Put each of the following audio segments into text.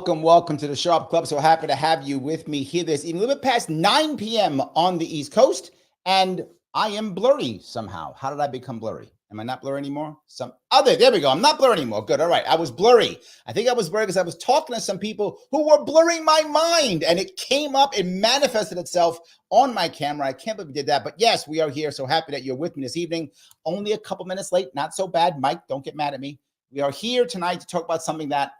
Welcome to the Sharpe Club. So happy to have you with me here this evening, a little bit past 9 p.m. on the East Coast, and I am blurry somehow. How did I become blurry? Am I not blurry anymore? There we go. I'm not blurry anymore. Good. All right. I was blurry. I think I was blurry because I was talking to some people who were blurring my mind, and it came up, it manifested itself on my camera. I can't believe we did that. But yes, we are here. So happy that you're with me this evening. Only a couple minutes late. Not so bad. Mike, don't get mad at me. We are here tonight to talk about something that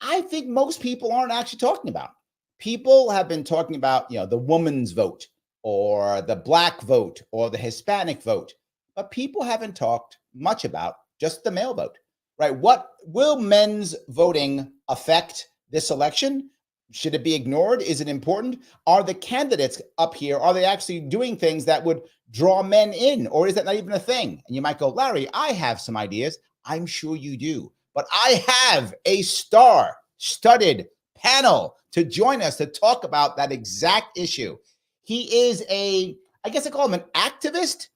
I think most people aren't actually talking about. People have been talking about, the woman's vote or the black vote or the Hispanic vote, but people haven't talked much about just the male vote, right? What will men's voting affect this election? Should it be ignored? Is it important? Are the candidates up here, are they actually doing things that would draw men in, or is that not even a thing? And you might go, Larry, I have some ideas. I'm sure you do. But I have a star-studded panel to join us to talk about that exact issue. He is I guess I call him an activist.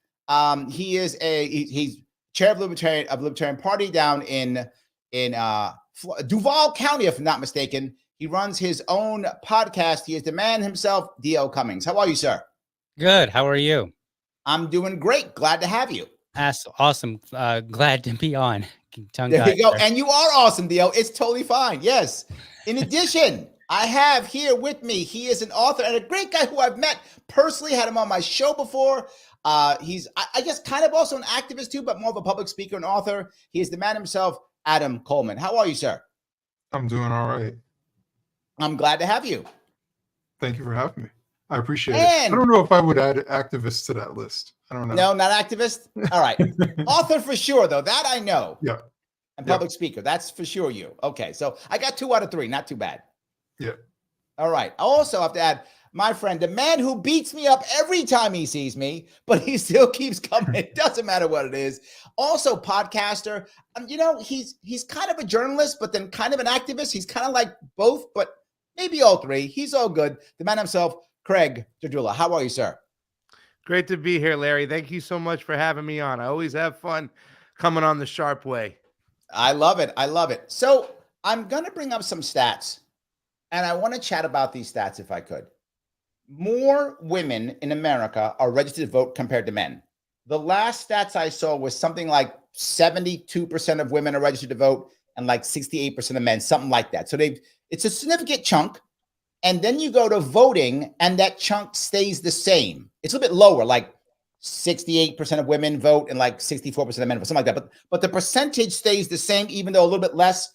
He's chair of Libertarian Party down in Duval County, if I'm not mistaken. He runs his own podcast. He is the man himself, DL Cummings. How are you, sir? Good. How are you? I'm doing great. Glad to have you. That's awesome. Glad to be on. There you go. And you are awesome, Dio. It's totally fine. Yes. In addition, I have here with me, he is an author and a great guy who I've met personally, had him on my show before. He's, I guess, kind of also an activist too, but more of a public speaker and author. He is the man himself, Adam Coleman. How are you, sir? I'm doing all right. I'm glad to have you. Thank you for having me. I appreciate it. I don't know if I would add activists to that list. I don't know. No, not activist? All right. Author for sure, though. That I know. Yeah. And public speaker. That's for sure you. Okay. So I got 2 out of 3. Not too bad. Yeah. All right. I also have to add my friend, the man who beats me up every time he sees me, but he still keeps coming. It doesn't matter what it is. Also podcaster. He's kind of a journalist, but then kind of an activist. He's kind of like both, but maybe all 3. He's all good. The man himself, Craig Jardula. How are you, sir? Great to be here, Larry. Thank you so much for having me on. I always have fun coming on the Sharpe way. I love it. I love it. So I'm going to bring up some stats, and I want to chat about these stats if I could. More women in America are registered to vote compared to men. The last stats I saw was something like 72% of women are registered to vote and like 68% of men, something like that. So it's a significant chunk. And then you go to voting and that chunk stays the same. It's a little bit lower, like 68% of women vote and like 64% of men vote, something like that. But the percentage stays the same, even though a little bit less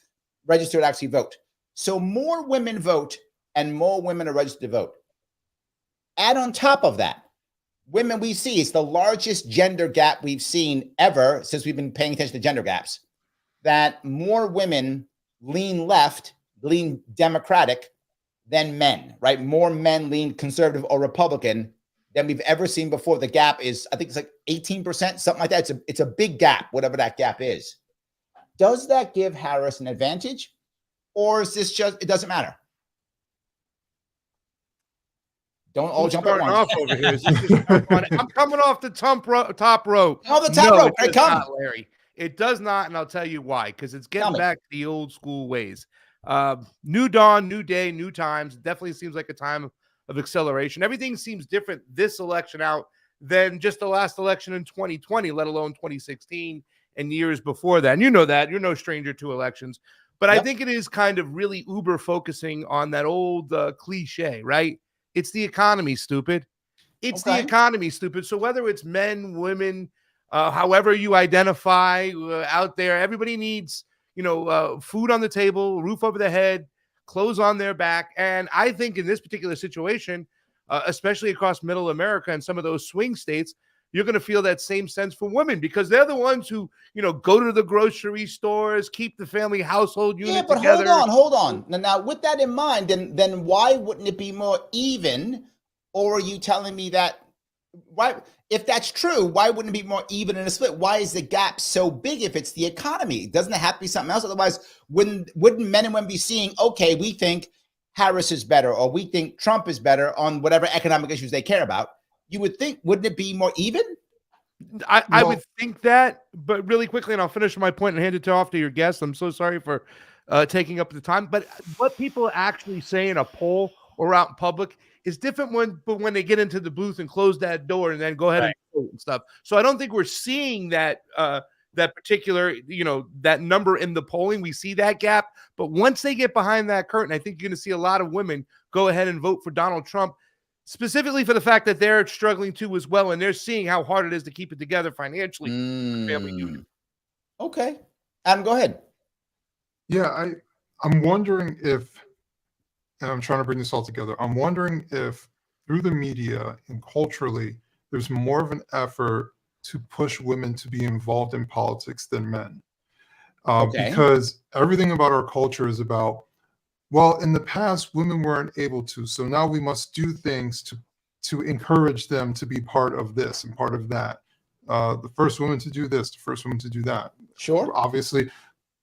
registered actually vote. So more women vote and more women are registered to vote. Add on top of that, women we see, it's the largest gender gap we've seen ever since we've been paying attention to gender gaps, that more women lean left, lean Democratic than men, right? More men lean conservative or Republican than we've ever seen before. The gap is, I think it's like 18%, something like that. It's a big gap, whatever that gap is. Does that give Harris an advantage? Or is this just, it doesn't matter? Don't all jump at once. Off over here. I'm coming off the top rope. Oh, the top rope. It does not, Larry. It does not, and I'll tell you why. Because it's getting back to the old school ways. New dawn, new day, new times. Definitely seems like a time of acceleration. Everything seems different this election out than just the last election in 2020, let alone 2016 and years before that. And you know that. You're no stranger to elections. But I think it is kind of really uber focusing on that old cliche, right? It's the economy, stupid. It's the economy, stupid. So whether it's men, women, however you identify out there, everybody needs, food on the table, roof over their head, clothes on their back. And I think in this particular situation, especially across middle America and some of those swing states, you're going to feel that same sense for women because they're the ones who, go to the grocery stores, keep the family household unit together. Yeah, but hold on. Now, with that in mind, then why wouldn't it be more even? Or are you telling me that why, if that's true, why wouldn't it be more even in a split? Why is the gap so big if it's the economy? Doesn't it have to be something else? Otherwise, wouldn't men and women be seeing, okay, we think Harris is better, or we think Trump is better on whatever economic issues they care about? You would think, wouldn't it be more even? I would think that, but really quickly, and I'll finish my point and hand it off to your guest. I'm so sorry for taking up the time, but what people actually say in a poll or out in public is different when they get into the booth and close that door and then go ahead and vote and stuff. So I don't think we're seeing that that particular, that number in the polling. We see that gap, but once they get behind that curtain, I think you're going to see a lot of women go ahead and vote for Donald Trump, specifically for the fact that they're struggling too as well, and they're seeing how hard it is to keep it together financially. Family unit. Okay, Adam, go ahead. Yeah, I'm wondering if, and I'm trying to bring this all together, I'm wondering if through the media and culturally, there's more of an effort to push women to be involved in politics than men. Because everything about our culture is about, well, in the past, women weren't able to, so now we must do things to encourage them to be part of this and part of that. The first woman to do this, the first woman to do that. Sure. Obviously,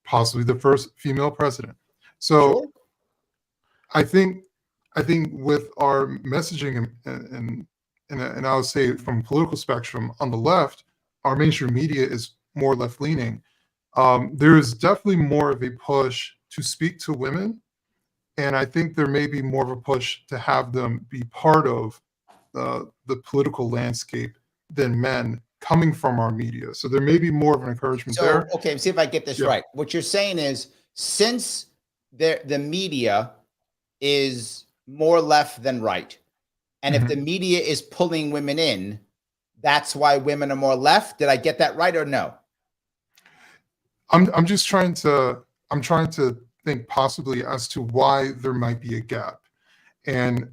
possibly the first female president. So sure. I think with our messaging and I would say from political spectrum on the left, our mainstream media is more left-leaning. There is definitely more of a push to speak to women. And I think there may be more of a push to have them be part of the political landscape than men coming from our media. So there may be more of an encouragement there. Okay, see if I get this right. What you're saying is, since the media is more left than right, and if the media is pulling women in, that's why women are more left. Did I get that right or no? I'm just trying to think possibly as to why there might be a gap. And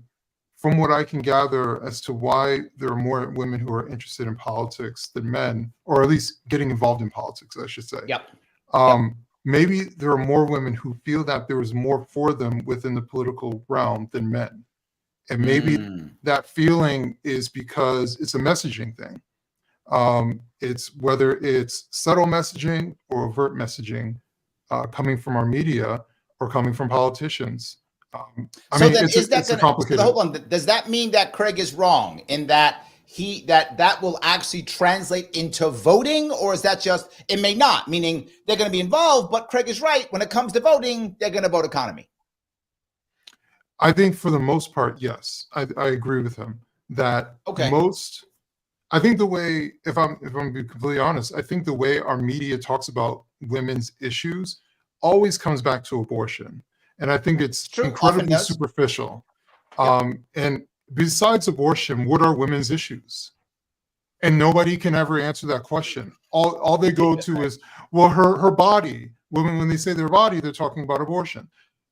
from what I can gather as to why there are more women who are interested in politics than men, or at least getting involved in politics, I should say. Maybe there are more women who feel that there is more for them within the political realm than men. And maybe that feeling is because it's a messaging thing. It's whether it's subtle messaging or overt messaging coming from our media or coming from politicians. It's complicated. Hold on. Does that mean that Craig is wrong in that that will actually translate into voting, or is that just, it may not, meaning they're going to be involved, but Craig is right. When it comes to voting, they're going to vote economy. I think for the most part, yes, I agree with him that I think the way, if I'm being completely honest, I think the way our media talks about women's issues always comes back to abortion. And I think it's incredibly superficial. And besides abortion, what are women's issues? And nobody can ever answer that question. All they go to is, well, her body. Women, when they say their body, they're talking about abortion.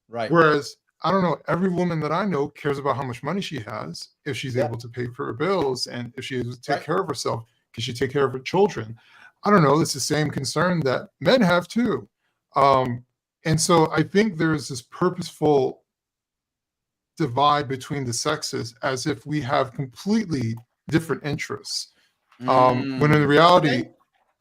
Right. Whereas, I don't know, every woman that I know cares about how much money she has, if she's able to pay for her bills, and if she is able to take care of herself, can she take care of her children? I don't know. It's the same concern that men have too. And so I think there's this purposeful divide between the sexes as if we have completely different interests. When in reality,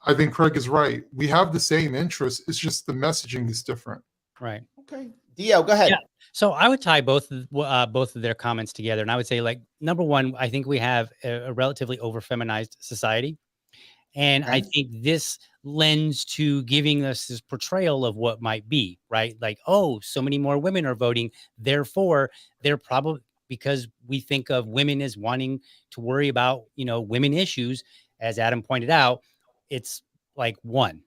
I think Craig is right. We have the same interests. It's just the messaging is different. Right. Okay. DL, go ahead. Yeah. So I would tie both of their comments together. And I would say, like, number one, I think we have a relatively over-feminized society. And I think this lends to giving us this portrayal of what might be, right? Like, oh, so many more women are voting. Therefore, they're probably, because we think of women as wanting to worry about, women issues. As Adam pointed out, it's like one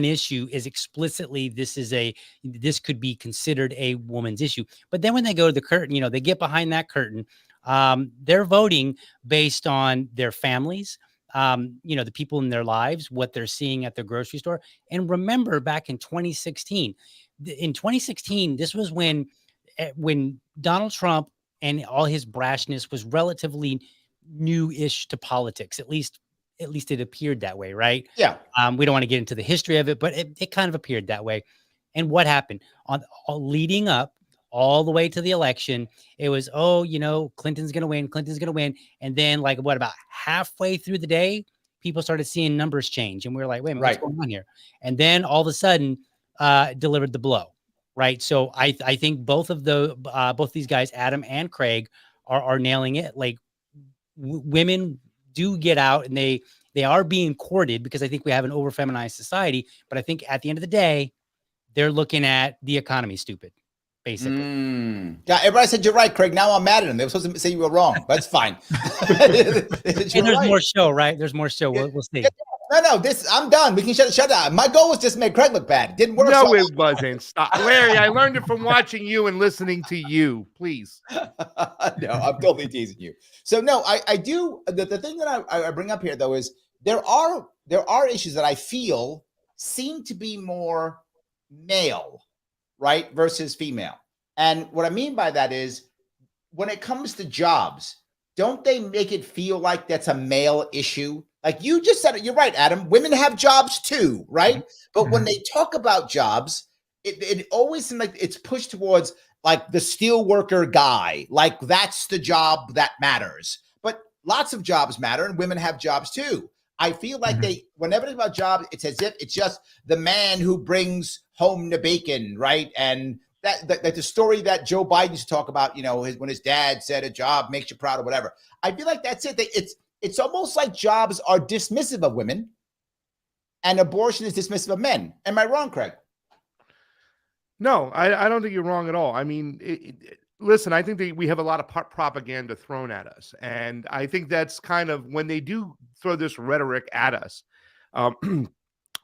issue is explicitly, this could be considered a woman's issue. But then when they go to the curtain, they get behind that curtain. They're voting based on their families, the people in their lives, what they're seeing at the grocery store. And remember, back in 2016, this was when Donald Trump and all his brashness was relatively new-ish to politics. At least it appeared that way, right? Yeah. We don't want to get into the history of it, but it kind of appeared that way. And what happened leading up all the way to the election. It was, oh, you know, Clinton's going to win. Clinton's going to win. And then like what, about halfway through the day, people started seeing numbers change. And we were like, wait a minute, what's going on here? And then all of a sudden delivered the blow. Right. So I think both these guys, Adam and Craig, are nailing it. Like women do get out and they are being courted, because I think we have an over feminized society. But I think at the end of the day, they're looking at the economy stupid, basically. Yeah, everybody said you're right, Craig. Now I'm mad at them. They were supposed to say you were wrong. That's fine. And there's more show, right? There's more show. We'll see. No, I'm done. We can shut down. My goal was just to make Craig look bad. Didn't work. No, it wasn't. Stop. Larry, I learned it from watching you and listening to you. Please. No, I'm totally teasing you. So no, I do. The thing that I bring up here though is there are issues that I feel seem to be more male, right, versus female. And what I mean by that is when it comes to jobs, don't they make it feel like that's a male issue? Like you just said it, you're right, Adam. Women have jobs too, right? But when they talk about jobs, it always seems like it's pushed towards like the steel worker guy, like that's the job that matters. But lots of jobs matter, and women have jobs too. I feel like whenever it's about jobs, it's as if it's just the man who brings home the bacon, right? And that the story that Joe Biden used to talk about, you know, when his dad said a job makes you proud or whatever. I feel like that's it. It's almost like jobs are dismissive of women and abortion is dismissive of men. Am I wrong, Craig? No, I don't think you're wrong at all. I mean, listen, I think that we have a lot of propaganda thrown at us. And I think that's kind of when they do throw this rhetoric at us,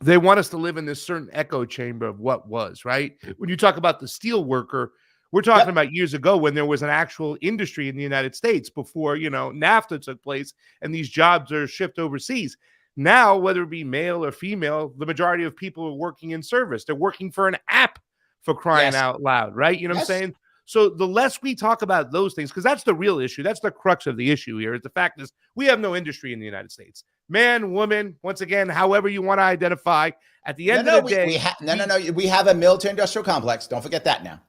they want us to live in this certain echo chamber of what was, right? When you talk about the steel worker, we're talking about years ago when there was an actual industry in the United States before, you know, NAFTA took place and these jobs are shipped overseas. Now, whether it be male or female, the majority of people are working in service. They're working for an app, for crying out loud, right? You know what I'm saying? So the less we talk about those things, because that's the real issue. That's the crux of the issue here. Is the fact is we have no industry in the United States. Man, woman, once again, however you want to identify. At the end of the day, we have a military-industrial complex. Don't forget that now.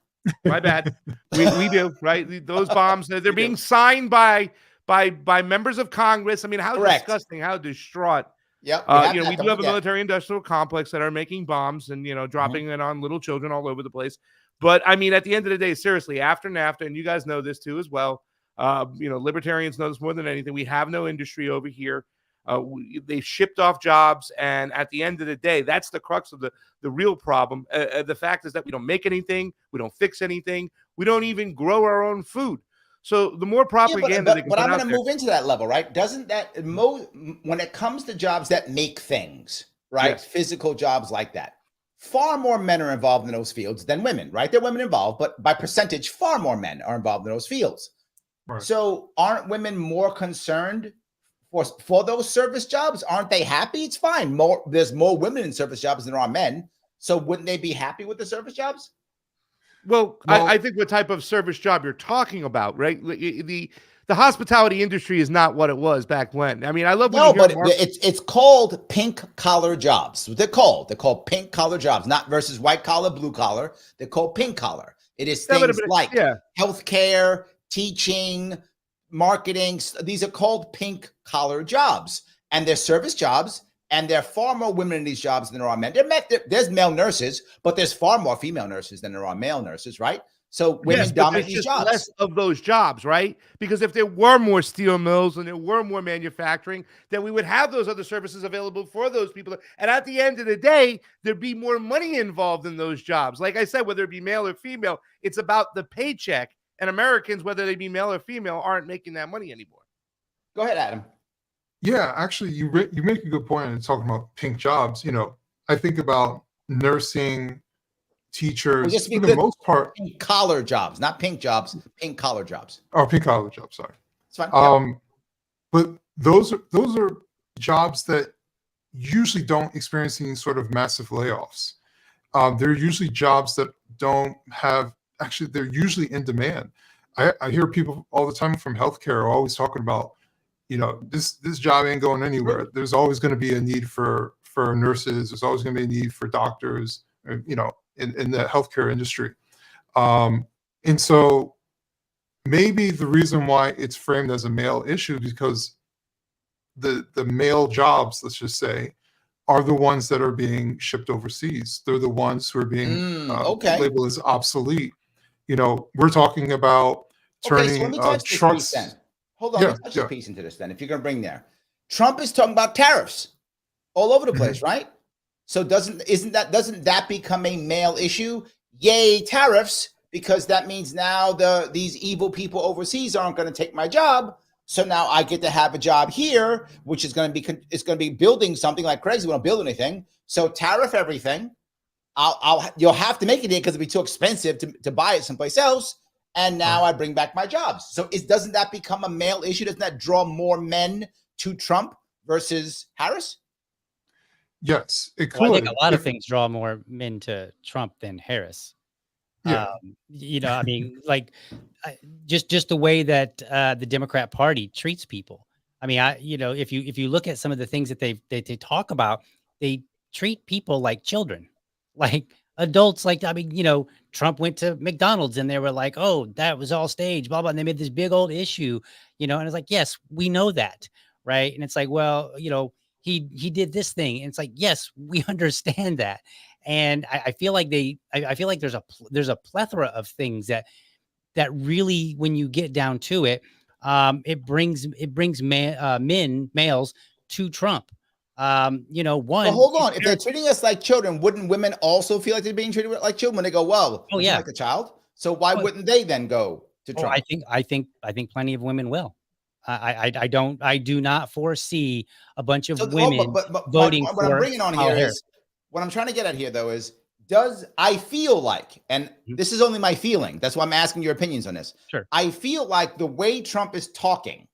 My bad. We do, right? Those bombs, they're being signed by members of Congress. I mean, how disgusting, how distraught. Yep. You know, we do have a military-industrial complex that are making bombs and, you know, dropping it on little children all over the place. But I mean, at the end of the day, seriously, after NAFTA, and you guys know this too as well, you know, libertarians know this more than anything. We have no industry over here. They shipped off jobs, and at the end of the day, that's the crux of the real problem. The fact is that we don't make anything, we don't fix anything, we don't even grow our own food. So the more propaganda, but I'm going to move into that level, right? Doesn't that when it comes to jobs that make things, right? Yes. Physical jobs like that, far more men are involved in those fields than women, right? There are women involved, but by percentage, far more men are involved in those fields. Right. So aren't women more concerned for those service jobs? Aren't they happy? It's fine. There's more women in service jobs than there are men. So wouldn't they be happy with the service jobs? Well, I think what type of service job you're talking about, right? The hospitality industry is not what it was back when. I mean, I love it's called pink collar jobs. They're called pink collar jobs, not versus white collar, blue collar. They're called pink collar. It is things like healthcare, teaching, marketing. These are called pink collar jobs, and they're service jobs. And there are far more women in these jobs than there are men. There's male nurses, but there's far more female nurses than there are male nurses, right? So women dominate these jobs. Less of those jobs, right? Because if there were more steel mills and there were more manufacturing, then we would have those other services available for those people. And at the end of the day, there'd be more money involved in those jobs. Like I said, whether it be male or female, it's about the paycheck. And Americans, whether they be male or female, aren't making that money anymore. Go ahead, Adam. Yeah, actually, you make a good point in talking about pink jobs. You know, I think about nursing, teachers, for the most part. Pink collar jobs, not pink jobs, pink collar jobs. Oh, pink collar jobs, sorry. It's fine. But those are jobs that usually don't experience any sort of massive layoffs. They're usually jobs that don't have, actually, they're usually in demand. I hear people all the time from healthcare are always talking about, you know, this job ain't going anywhere. There's always going to be a need for nurses. There's always going to be a need for doctors, you know, in the healthcare industry. And And so maybe the reason why it's framed as a male issue because the male jobs, let's just say, are the ones that are being shipped overseas. They're the ones who are being Okay. labeled as obsolete. You know, we're talking about Okay, so turning let me touch this piece then. trucks. Hold on, let Yeah, me touch this yeah. piece into this then, if you're going to bring there. Trump is talking about tariffs all over the place, right? So doesn't that become a male issue? Yay, tariffs, because that means now these evil people overseas aren't going to take my job. So now I get to have a job here, which is going to be building something like crazy. We don't build anything. So tariff everything. You'll have to make it here because it'll be too expensive to buy it someplace else. And now I bring back my jobs. So doesn't that become a male issue? Doesn't that draw more men to Trump versus Harris? Yes, it could. Well, I think a lot of things draw more men to Trump than Harris. Yeah. You know, I mean, like just the way that the Democrat Party treats people. I mean, you know, if you look at some of the things that they talk about, they treat people like children, like adults. Like, I mean, you know, Trump went to McDonald's and they were like, "Oh, that was all staged," blah blah, and they made this big old issue, you know. And it's like, yes, we know that, right? And it's like, well, you know, he did this thing, and it's like, yes, we understand that. And I feel like I feel like there's a plethora of things that really, when you get down to it, it brings males to Trump. You know, But one. hold on. If they're treating us like children, wouldn't women also feel like they're being treated like children when they go, well, Oh I'm yeah. like a child? So why Oh, wouldn't they then go to oh, Trump? I think plenty of women will. I do not foresee a bunch of So, women but voting what I'm for bringing on Kamala here Harris. is what I'm trying to get at here, though, is does I feel like, and Mhm. this is only my feeling. That's why I'm asking your opinions on this. Sure. I feel like the way Trump is talking,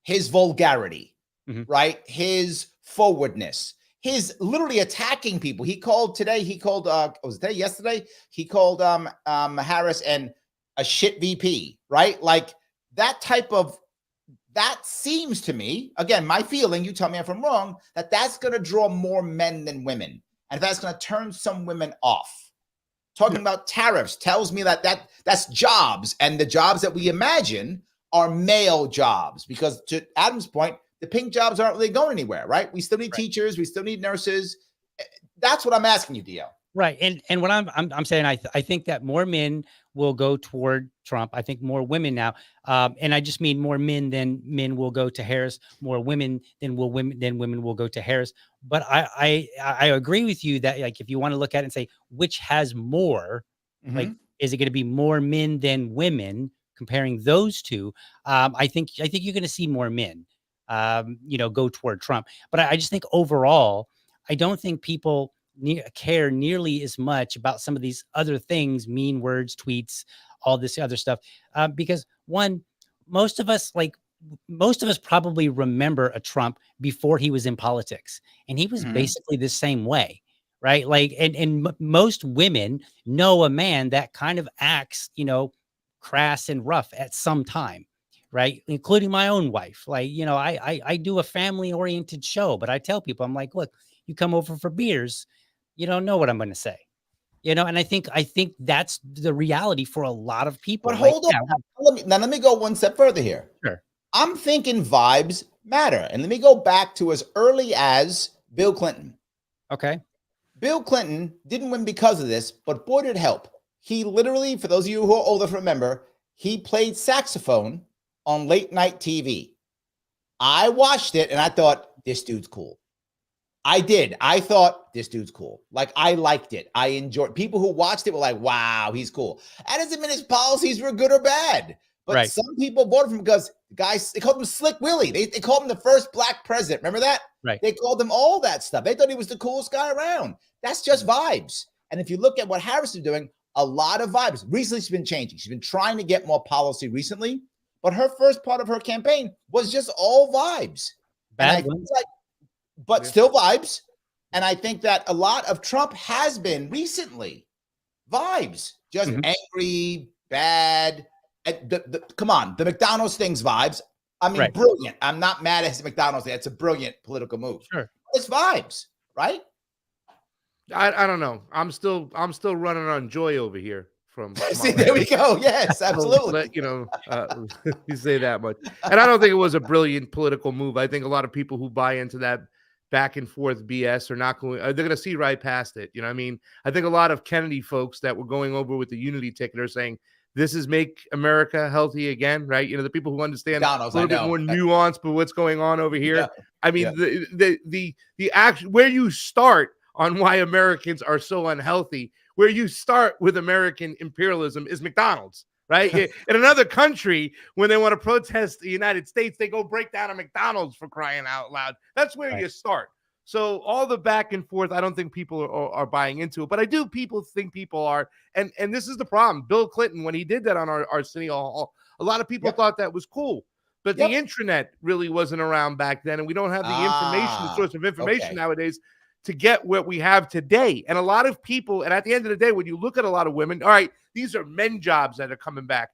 his vulgarity, Mhm. right? His forwardness, his literally attacking people. He called was it today, yesterday? He called Harris and a shit VP, right? Like that type of that seems to me, again, my feeling, you tell me if I'm wrong, that that's going to draw more men than women. And that's going to turn some women off. Talking about tariffs tells me that's jobs, and the jobs that we imagine are male jobs, because to Adam's point, the pink jobs aren't really going anywhere, right? We still need teachers, we still need nurses. That's what I'm asking you, DL. Right. And what I'm saying, I think that more men will go toward Trump. I think more women now. And I just mean more men than men will go to Harris, more women than women will go to Harris. But I agree with you that, like, if you want to look at it and say which has more, like, is it going to be more men than women, comparing those two? I think you're going to see more men you know, go toward Trump. But I just think overall, I don't think people care nearly as much about some of these other things, mean words, tweets, all this other stuff. Because one, most of us probably remember a Trump before he was in politics, and he was basically the same way, right? Like, and most women know a man that kind of acts, you know, crass and rough at some time, right? Including my own wife. Like, you know, I do a family oriented show, but I tell people, I'm like, look, you come over for beers, you don't know what I'm going to say, you know? And I think that's the reality for a lot of people. But Like, hold yeah, on. Let me go one step further here. sure. I'm thinking vibes matter. And let me go back to as early as Bill Clinton. Okay. Bill Clinton didn't win because of this, but boy, did it help. He literally, for those of you who are old enough to remember, he played saxophone on late night TV. I watched it and I thought, this dude's cool. I did. I thought this dude's cool. Like, I liked it. I enjoyed. People who watched it were like, wow, he's cool. That doesn't mean his policies were good or bad. But Right. some people voted for him because the guys, they called him Slick Willie. They called him the first black president. Remember that? Right. They called him all that stuff. They thought he was the coolest guy around. That's just vibes. And if you look at what Harris is doing, a lot of vibes. Recently, she's been changing. She's been trying to get more policy recently. But her first part of her campaign was just all vibes. Bad And I ones. feel like, but still vibes. And I think that a lot of Trump has been recently vibes, just angry, bad. Come on, the McDonald's thing's vibes. I mean, brilliant. I'm not mad at his McDonald's thing. It's a brilliant political move. Sure. It's vibes, right? I don't know. I'm still running on joy over here from See, there we go. Yes, absolutely. Let you know, you say that much. And I don't think it was a brilliant political move. I think a lot of people who buy into that back and forth BS are not going, they're going to see right past it. You know what I mean? I think a lot of Kennedy folks that were going over with the unity ticket are saying, this is make America healthy again, right? You know, the people who understand McDonald's, a little bit more nuance, but what's going on over here. Yeah. I mean, the action where you start on why Americans are so unhealthy, where you start with American imperialism is McDonald's, right? In another country, when they want to protest the United States, they go break down a McDonald's, for crying out loud. That's where you start. So all the back and forth, I don't think people are buying into it, but I do think people are. And this is the problem. Bill Clinton, when he did that on our Arsenio Hall, a lot of people thought that was cool. But the intranet really wasn't around back then, and we don't have the information, the source of information nowadays to get what we have today. And a lot of people, and at the end of the day, when you look at a lot of women, all right, these are men jobs that are coming back.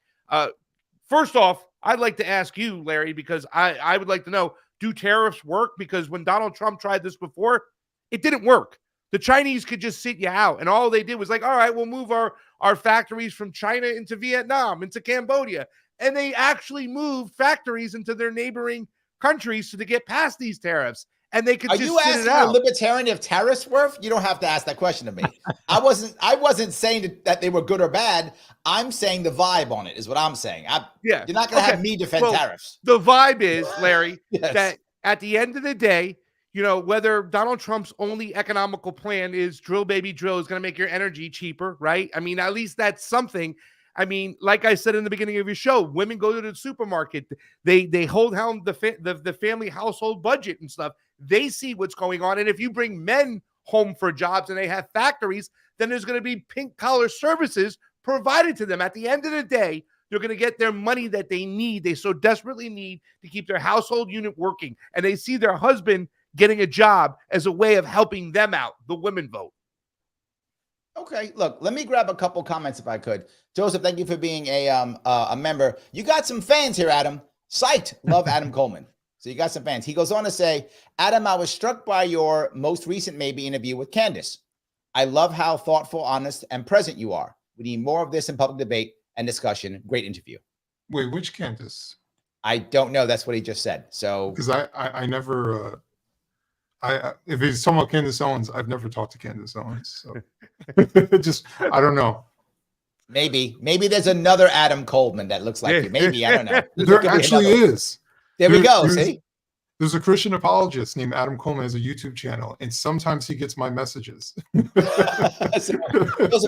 First off, I'd like to ask you, Larry, because I would like to know, do tariffs work? Because when Donald Trump tried this before, it didn't work. The Chinese could just sit you out. And all they did was like, all right, we'll move our factories from China into Vietnam, into Cambodia. And they actually moved factories into their neighboring countries to get past these tariffs. And they could just sit it out. Are you asking a libertarian if tariffs work? You don't have to ask that question to me. I wasn't saying that they were good or bad. I'm saying the vibe on it is what I'm saying. You're not going to have me defend tariffs. The vibe is, Larry, that at the end of the day, you know, whether Donald Trump's only economical plan is drill, baby, drill is going to make your energy cheaper, right? I mean, at least that's something. I mean, like I said in the beginning of your show, women go to the supermarket. They hold down the family household budget and stuff. They see what's going on. And if you bring men home for jobs and they have factories, then there's going to be pink collar services provided to them. At the end of the day, they're going to get their money that they need. They so desperately need to keep their household unit working. And they see their husband getting a job as a way of helping them out. The women vote. Okay, look, let me grab a couple comments if I could. Joseph, thank you for being a member. You got some fans here, Adam. Psyched. Love Adam Coleman. So you got some fans. He goes on to say, Adam, I was struck by your most recent maybe interview with Candace. I love how thoughtful, honest, and present you are. We need more of this in public debate and discussion. Great interview. Wait, which Candace? I don't know. That's what he just said. So because I never if he's talking about Candace Owens, I've never talked to Candace Owens. So just I don't know. Maybe there's another Adam Coleman that looks like you. Maybe, I don't know. There actually is. There we go. See? There's a Christian apologist named Adam Coleman, has a YouTube channel, and sometimes he gets my messages. So, I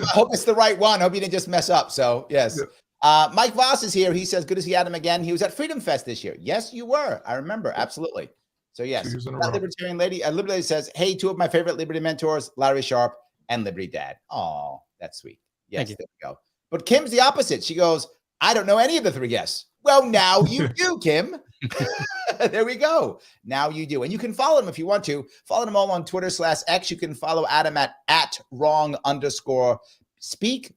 hope it's the right one. I hope you didn't just mess up. So, yes. Yeah. Mike Voss is here. He says, good to see Adam again. He was at Freedom Fest this year. Yes, you were. I remember. Absolutely. So, yes. That Libertarian lady. Liberty says, hey, two of my favorite Liberty mentors, Larry Sharpe and Liberty Dad. Oh, that's sweet. Yes, there we go. But Kim's the opposite. She goes, I don't know any of the three guests. Well, now you do, Kim. There we go. Now you do. And you can follow them if you want to. Follow them all on Twitter/X. You can follow Adam at wrong_speak.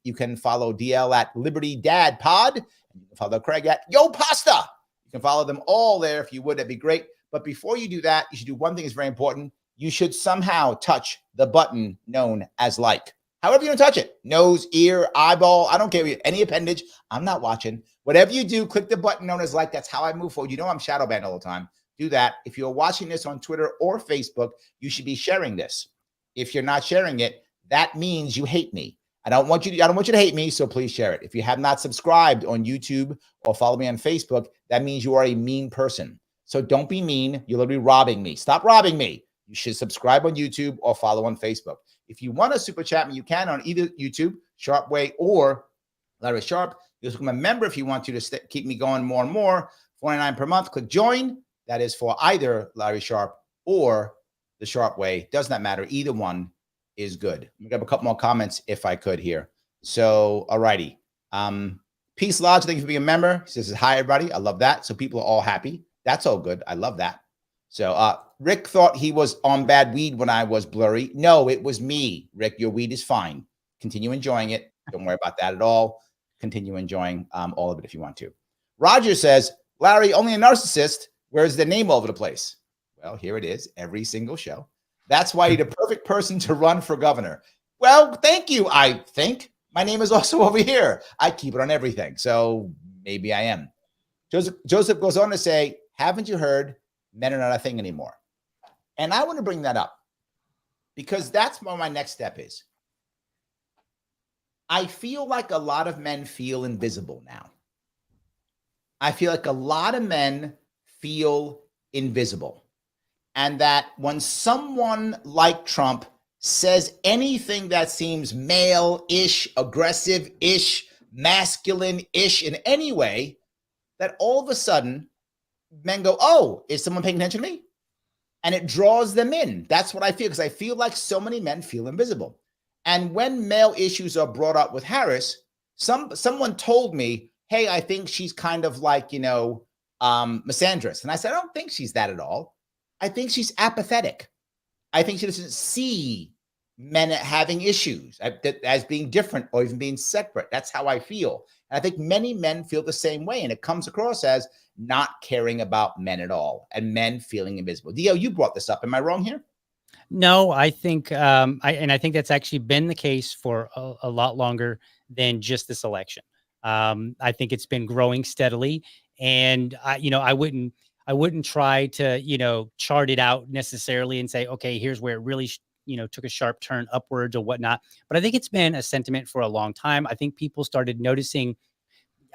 You can follow DL at Liberty Dad Pod. You can follow Craig at Yo Pasta. You can follow them all there if you would. That'd be great. But before you do that, you should do one thing that's very important. You should somehow touch the button known as like. However you don't touch it, nose, ear, eyeball, I don't care, any appendage, I'm not watching. Whatever you do, click the button known as like. That's how I move forward. You know I'm shadow banned all the time. Do that. If you're watching this on Twitter or Facebook, you should be sharing this. If you're not sharing it, that means you hate me. I don't want you to hate me, so please share it. If you have not subscribed on YouTube or follow me on Facebook, that means you are a mean person. So don't be mean. You're literally robbing me. Stop robbing me. You should subscribe on YouTube or follow on Facebook. If you want to super chat me, you can on either YouTube, Sharpe Way, or Larry Sharpe. You can become a member if you want to keep me going more and more. $49 per month. Click join. That is for either Larry Sharpe or the Sharpe Way. Does not matter. Either one is good. Let me grab a couple more comments if I could here. So, all righty. Peace Lodge, thank you for being a member. He says, hi, everybody. I love that. So people are all happy. That's all good. I love that. So Rick thought he was on bad weed when I was blurry. No, it was me. Rick, your weed is fine. Continue enjoying it. Don't worry about that at all. Continue enjoying all of it if you want to. Roger says, Larry, only a narcissist. Where's the name all over the place? Well, here it is. Every single show. That's why you're the perfect person to run for governor. Well, thank you, I think. My name is also over here. I keep it on everything. So maybe I am. Joseph goes on to say, haven't you heard men are not a thing anymore? And I want to bring that up because that's what my next step is. I feel like a lot of men feel invisible now. I feel like a lot of men feel invisible. And that when someone like Trump says anything that seems male-ish, aggressive-ish, masculine-ish in any way, that all of a sudden men go, oh, is someone paying attention to me? And it draws them in. That's what I feel, because I feel like so many men feel invisible. And when male issues are brought up with Harris, someone told me, hey, I think she's kind of like, misandrous. And I said, I don't think she's that at all. I think she's apathetic. I think she doesn't see men having issues as being different or even being separate. That's how I feel. And I think many men feel the same way. And it comes across as not caring about men at all and men feeling invisible. DL, you brought this up. Am I wrong here? No, I think, I think that's actually been the case for a lot longer than just this election. I think it's been growing steadily, and I wouldn't try to, chart it out necessarily and say, okay, here's where it really, took a sharp turn upwards or whatnot. But I think it's been a sentiment for a long time. I think people started noticing,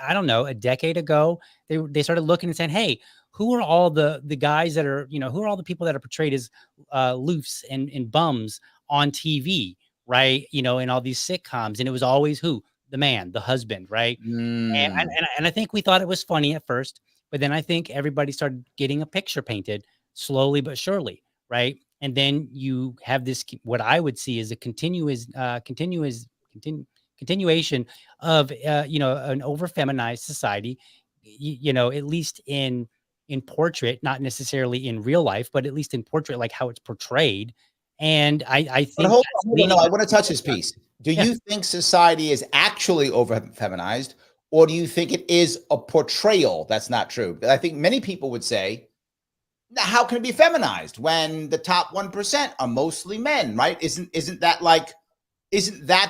I don't know, a decade ago, they started looking and saying, hey, who are all the guys that are, who are all the people that are portrayed as loofs and bums on TV, right? In all these sitcoms. And it was always who? The man, the husband, right? And I think we thought it was funny at first, but then I think everybody started getting a picture painted slowly but surely, right? And then you have this, what I would see is a continuation of an over feminized society, at least in portrait, not necessarily in real life, but at least in portrait, like how it's portrayed. And I But think no, I want to touch this piece. Do you think society is actually over feminized, or do you think it is a portrayal that's not true? But I think many people would say, how can it be feminized when the top 1% are mostly men, right? Isn't that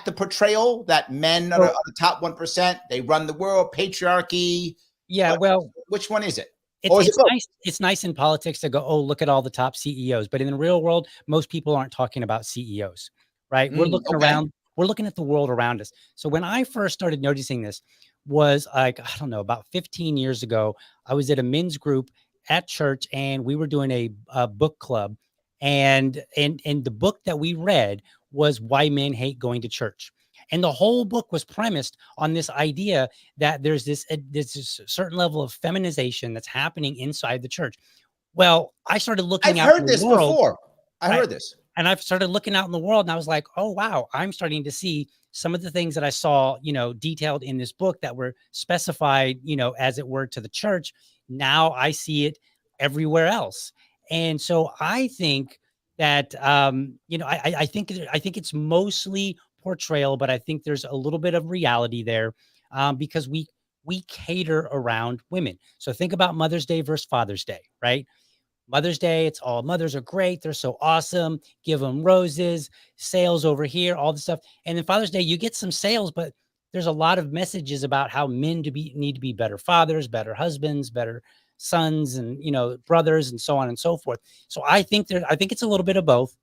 the portrayal that men are the top 1%? They run the world, patriarchy. Yeah, well, which one is it? It's nice in politics to go, oh, look at all the top CEOs. But in the real world, most people aren't talking about CEOs, right? We're looking around. We're looking at the world around us. So when I first started noticing this was like, I don't know, about 15 years ago, I was at a men's group at church and we were doing a book club. And the book that we read was Why Men Hate Going to Church. And the whole book was premised on this idea that there's this certain level of feminization that's happening inside the church. Well, I started looking out in the world. Before. I heard this. And I've started looking out in the world and I was like, oh, wow, I'm starting to see some of the things that I saw, detailed in this book that were specified, as it were to the church. Now I see it everywhere else. And so I think that, I think it's mostly portrayal, but I think there's a little bit of reality there, because we cater around women. So think about Mother's Day versus Father's Day, right? Mother's Day, it's all mothers are great. They're so awesome. Give them roses, sales over here, all this stuff. And then Father's Day, you get some sales, but there's a lot of messages about how men need to be better fathers, better husbands, better sons, and brothers, and so on and so forth. So I think it's a little bit of both.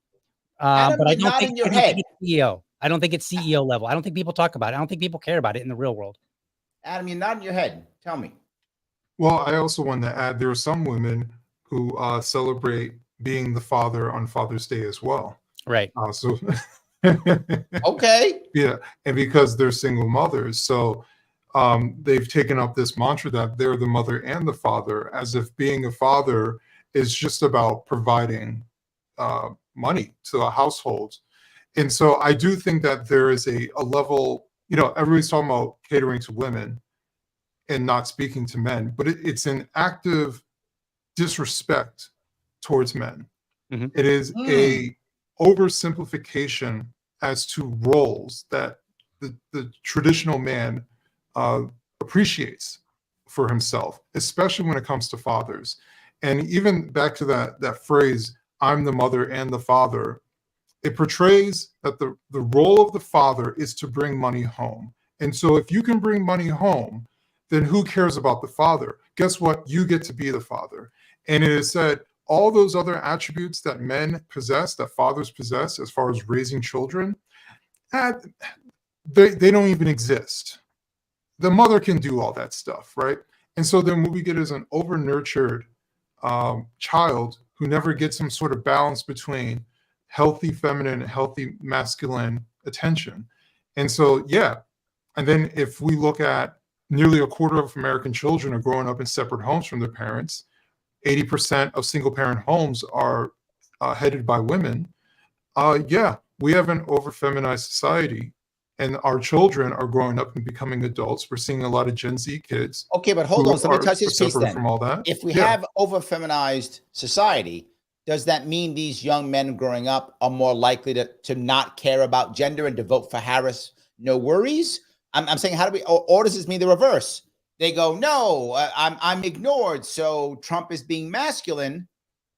Adam, but I don't think it's CEO. I don't think it's CEO level. I don't think people talk about it. I don't think people care about it in the real world. Adam, you're nodding your head. Tell me. Well, I also want to add there are some women who celebrate being the father on Father's Day as well. Right. Okay. Yeah. And because they're single mothers. So they've taken up this mantra that they're the mother and the father, as if being a father is just about providing money to a household. And so I do think that there is a level, everybody's talking about catering to women and not speaking to men, but it's an active disrespect towards men. Mm-hmm. It is a oversimplification as to roles that the traditional man appreciates for himself, especially when it comes to fathers. And even back to that phrase, I'm the mother and the father, it portrays that the role of the father is to bring money home. And so if you can bring money home, then who cares about the father? Guess what? You get to be the father. And it is said all those other attributes that men possess, that fathers possess, as far as raising children, they don't even exist. The mother can do all that stuff, right? And so then what we get is an over-nurtured child who never gets some sort of balance between healthy feminine and healthy masculine attention. And so, yeah. And then if we look at nearly a quarter of American children are growing up in separate homes from their parents, 80% of single-parent homes are headed by women. Yeah, we have an over-feminized society, and our children are growing up and becoming adults. We're seeing a lot of Gen Z kids. Okay, but hold on. So let me touch this piece then. From all that. If we have over-feminized society, does that mean these young men growing up are more likely to not care about gender and to vote for Harris? No worries. I'm saying, how do we, or does this mean the reverse? They go, no, I'm ignored, so Trump is being masculine,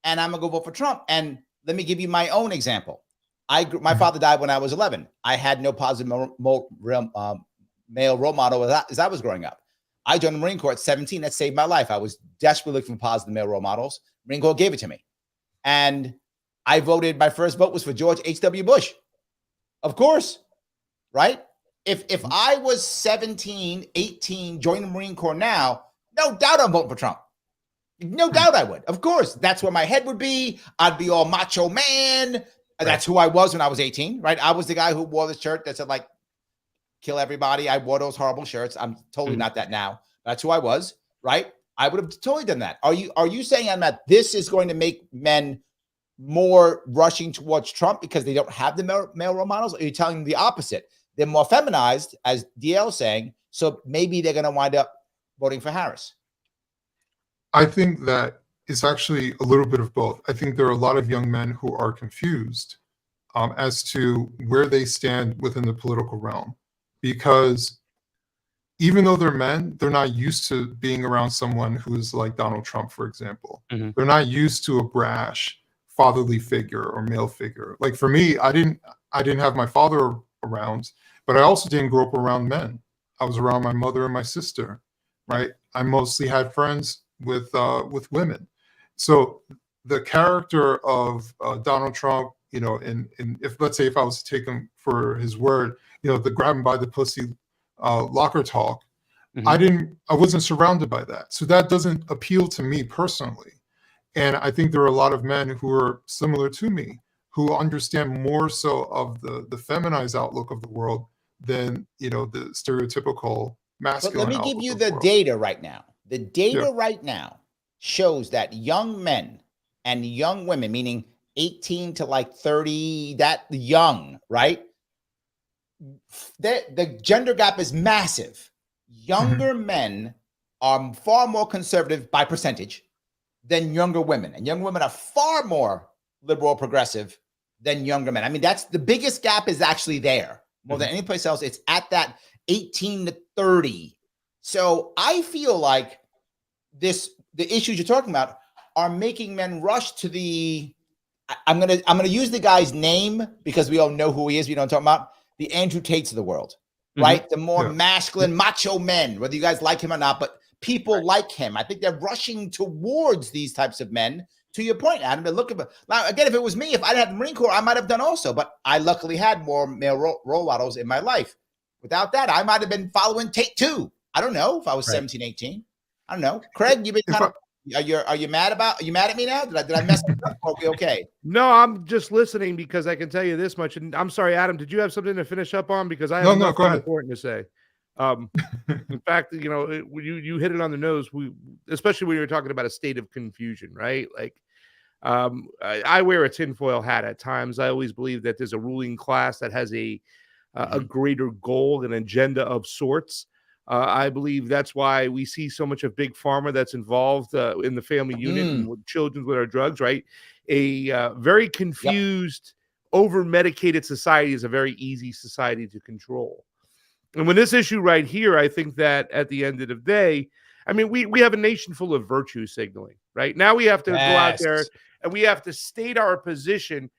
and I'm gonna go vote for Trump. And let me give you my own example. My father died when I was 11. I had no positive male role model as I was growing up. I joined the Marine Corps at 17. That saved my life. I was desperately looking for positive male role models. Marine Corps gave it to me. And I voted, my first vote was for George H.W. Bush. Of course, right? If I was 17, 18, joining the Marine Corps now, no doubt I'm voting for Trump. No doubt I would. Of course, that's where my head would be. I'd be all macho man. Right. That's who I was when I was 18, right? I was the guy who wore the shirt that said, like, kill everybody. I wore those horrible shirts. I'm totally not that now. That's who I was, right? I would have totally done that. Are you saying, that this is going to make men more rushing towards Trump because they don't have the male role models? Or are you telling them the opposite? They're more feminized, as DL saying, so maybe they're going to wind up voting for Harris. I think that it's actually a little bit of both. I think there are a lot of young men who are confused as to where they stand within the political realm, because even though they're men, they're not used to being around someone who's like Donald Trump, for example. Mm-hmm. They're not used to a brash fatherly figure or male figure. Like for me, I didn't have my father around, but I also didn't grow up around men. I was around my mother and my sister, right? I mostly had friends with women. So the character of Donald Trump, and if, let's say, if I was to take him for his word, the grab him by the pussy locker talk, mm-hmm. I wasn't surrounded by that. So that doesn't appeal to me personally. And I think there are a lot of men who are similar to me, who understand more so of the feminized outlook of the world than, the stereotypical masculine. But let me give you the data right now. The data right now shows that young men and young women, meaning 18 to like 30, that young, right? The gender gap is massive. Younger mm-hmm. men are far more conservative by percentage than younger women. And young women are far more liberal or progressive than younger men. I mean, that's the biggest gap is actually there more mm-hmm. than any place else. It's at that 18 to 30. So I feel like the issues you're talking about are making men rush to the, I'm gonna use the guy's name because we all know who he is. We don't talk about the Andrew Tates of the world, right? Mm-hmm. The more masculine, macho men, whether you guys like him or not, but people like him. I think they're rushing towards these types of men. To your point, Adam, they're looking. Now, again, if it was me, if I'd had the Marine Corps, I might have done also. But I luckily had more male role models in my life. Without that, I might have been following Tate too. I don't know if I was 17, 18. I don't know. Craig, you've been kind of. Are you mad at me now? Did I mess up? Or are we okay? No, I'm just listening because I can tell you this much. And I'm sorry, Adam, did you have something to finish up on? Because I have nothing important to say. In fact, you hit it on the nose. Especially when you're talking about a state of confusion, right? Like, I wear a tinfoil hat at times. I always believe that there's a ruling class that has a greater goal, an agenda of sorts. I believe that's why we see so much of big pharma that's involved in the family unit and with children with our drugs, right? A very confused, over-medicated society is a very easy society to control. And when this issue right here, I think that at the end of the day, I mean, we have a nation full of virtue signaling, right? Now we have to go out there and we have to state our position.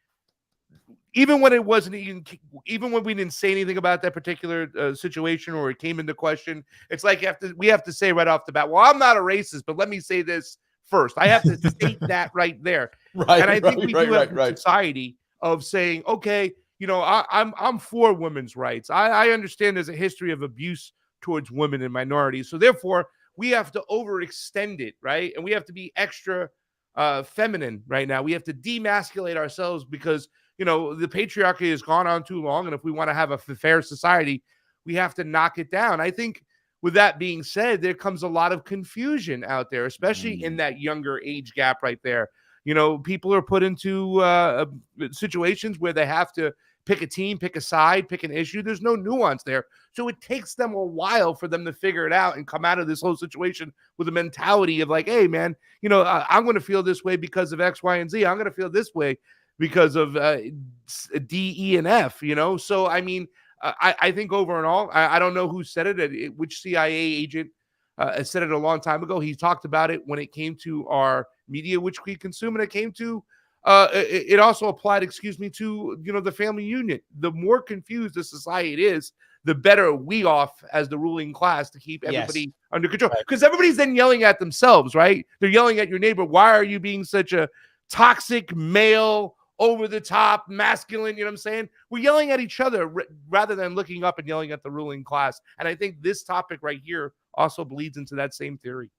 even when it wasn't even when we didn't say anything about that particular situation or it came into question, it's like we have to say right off the bat, well, I'm not a racist, but let me say this first. I have to state that right there. And I think we do have a society of saying, okay, you know, I'm for women's rights. I understand there's a history of abuse towards women and minorities. So therefore, we have to overextend it, right? And we have to be extra feminine right now. We have to demasculate ourselves because, you know, the patriarchy has gone on too long. And if we want to have a fair society, we have to knock it down. I think with that being said, there comes a lot of confusion out there, especially in that younger age gap right there. You know, people are put into situations where they have to pick a team, pick a side, pick an issue. There's no nuance there. So it takes them a while for them to figure it out and come out of this whole situation with a mentality of like, hey, man, you know, I'm going to feel this way because of X, Y, and Z. I'm going to feel this way because of D, E, and F, you know? So, I mean, I think over and all, I don't know who said it, which CIA agent said it a long time ago. He talked about it when it came to our media, which we consume, and it came to it also applied, to, you know, the family unit. The more confused the society is, the better we off as the ruling class to keep everybody under control. Because everybody's then yelling at themselves, right? They're yelling at your neighbor. Why are you being such a toxic, male, over the top, masculine? You know what I'm saying? We're yelling at each other rather than looking up and yelling at the ruling class. And I think this topic right here also bleeds into that same theory.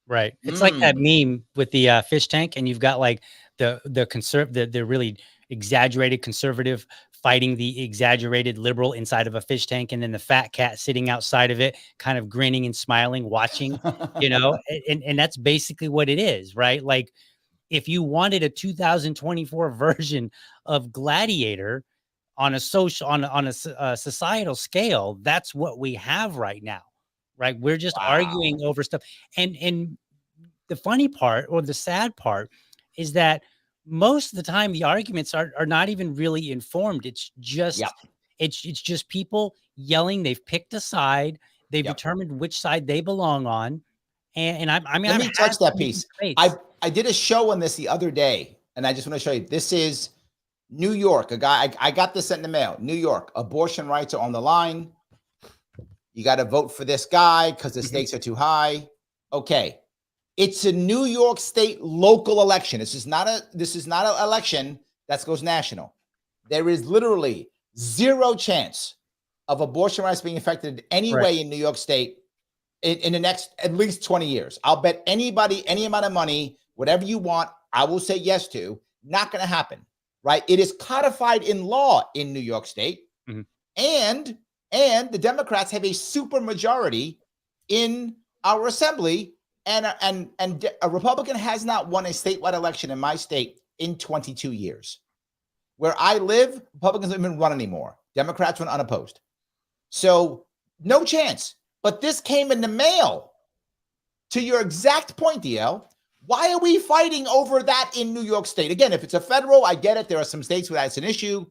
Right. It's like that meme with the fish tank, and you've got like the really exaggerated conservative fighting the exaggerated liberal inside of a fish tank, and then the fat cat sitting outside of it, kind of grinning and smiling, watching, you know, and that's basically what it is, right? Like, if you wanted a 2024 version of Gladiator on a societal scale, that's what we have right now. Right. We're just arguing over stuff. And the funny part, or the sad part, is that most of the time the arguments are not even really informed. It's just it's just people yelling. They've picked a side. They've determined which side they belong on. And I mean, let me touch that piece. I did a show on this the other day, and I just want to show you. This is New York. A guy, I got this sent in the mail. New York, abortion rights are on the line. You got to vote for this guy because the stakes are too high. Okay. It's a New York State local election. This is not an election that goes national. There is literally zero chance of abortion rights being affected in any way in New York State in the next at least 20 years. I'll bet anybody, any amount of money, whatever you want, I will say yes to. Not going to happen, right? It is codified in law in New York State. And the Democrats have a super majority in our assembly, and a Republican has not won a statewide election in my state in 22 years. Where I live, Republicans don't even run anymore. Democrats run unopposed. So no chance. But this came in the mail. To your exact point, DL, why are we fighting over that in New York State? Again, if it's a federal, I get it. There are some states where that's an issue.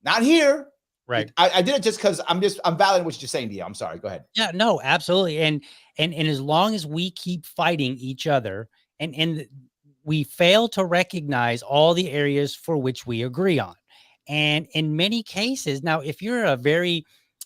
Not here. Right. I did it just because I'm validating what you're saying, DL. I'm sorry. Go ahead. Yeah, no, absolutely. And as long as we keep fighting each other and we fail to recognize all the areas for which we agree on. And in many cases, now, if you're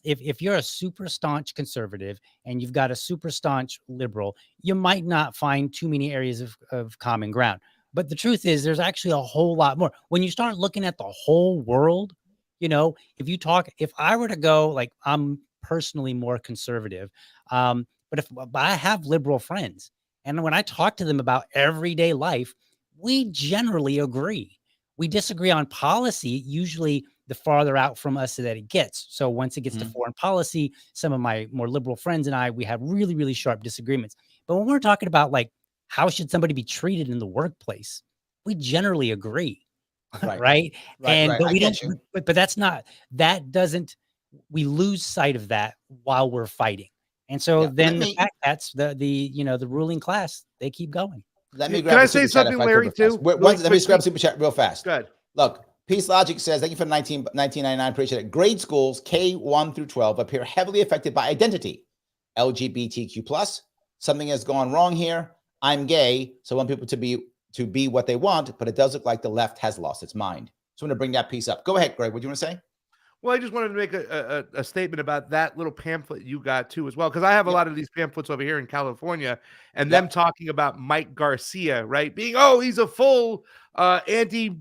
if you're a super staunch conservative and you've got a super staunch liberal, you might not find too many areas of common ground. But the truth is, there's actually a whole lot more. When you start looking at the whole world, you know, if I were to go, like, I'm personally more conservative, but I have liberal friends, and when I talk to them about everyday life, we generally agree. We disagree on policy, usually the farther out from us that it gets. So once it gets to foreign policy, some of my more liberal friends and we have really, really sharp disagreements. But when we're talking about, like, how should somebody be treated in the workplace, we generally agree. Right. But we don't, but that doesn't, we lose sight of that while we're fighting. And so then the fact that's the ruling class, they keep going. Let me grab. Can I say something, Larry, too? Let me grab super chat real fast. Go ahead. Look, Peace Logic says, thank you for 1999. Appreciate it. Grade schools K1 through 12 appear heavily affected by identity. LGBTQ+. Something has gone wrong here. I'm gay, so I want people to be what they want, but it does look like the left has lost its mind. So I'm going to bring that piece up. Go ahead, Greg. What do you want to say? Well, I just wanted to make a statement about that little pamphlet you got too as well, because I have a lot of these pamphlets over here in California, and them talking about Mike Garcia, right? Being, oh, he's a full anti,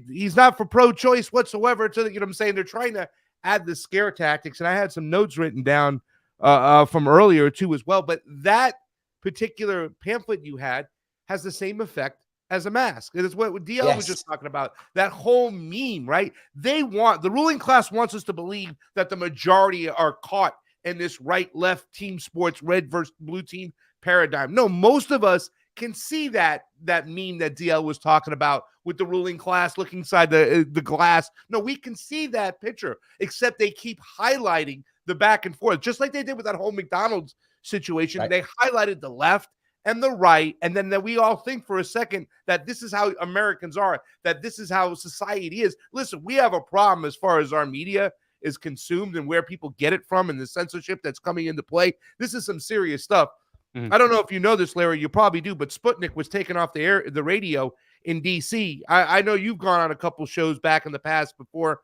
he's not for pro-choice whatsoever. So, you know what I'm saying? They're trying to add the scare tactics, and I had some notes written down from earlier too as well. But that particular pamphlet you had has the same effect as a mask. It is what DL was just talking about, that whole meme, right? The ruling class wants us to believe that the majority are caught in this right-left team sports, red versus blue team paradigm. No, most of us can see that meme that DL was talking about with the ruling class looking inside the glass. No, we can see that picture, except they keep highlighting the back and forth, just like they did with that whole McDonald's situation. Right. They highlighted the left and the right, and then that we all think for a second that this is how Americans are, that this is how society is. Listen, we have a problem as far as our media is consumed and where people get it from and the censorship that's coming into play. This is some serious stuff. Mm-hmm. I don't know if you know this, Larry, you probably do, but Sputnik was taken off the radio in DC. I know you've gone on a couple shows back in the past before,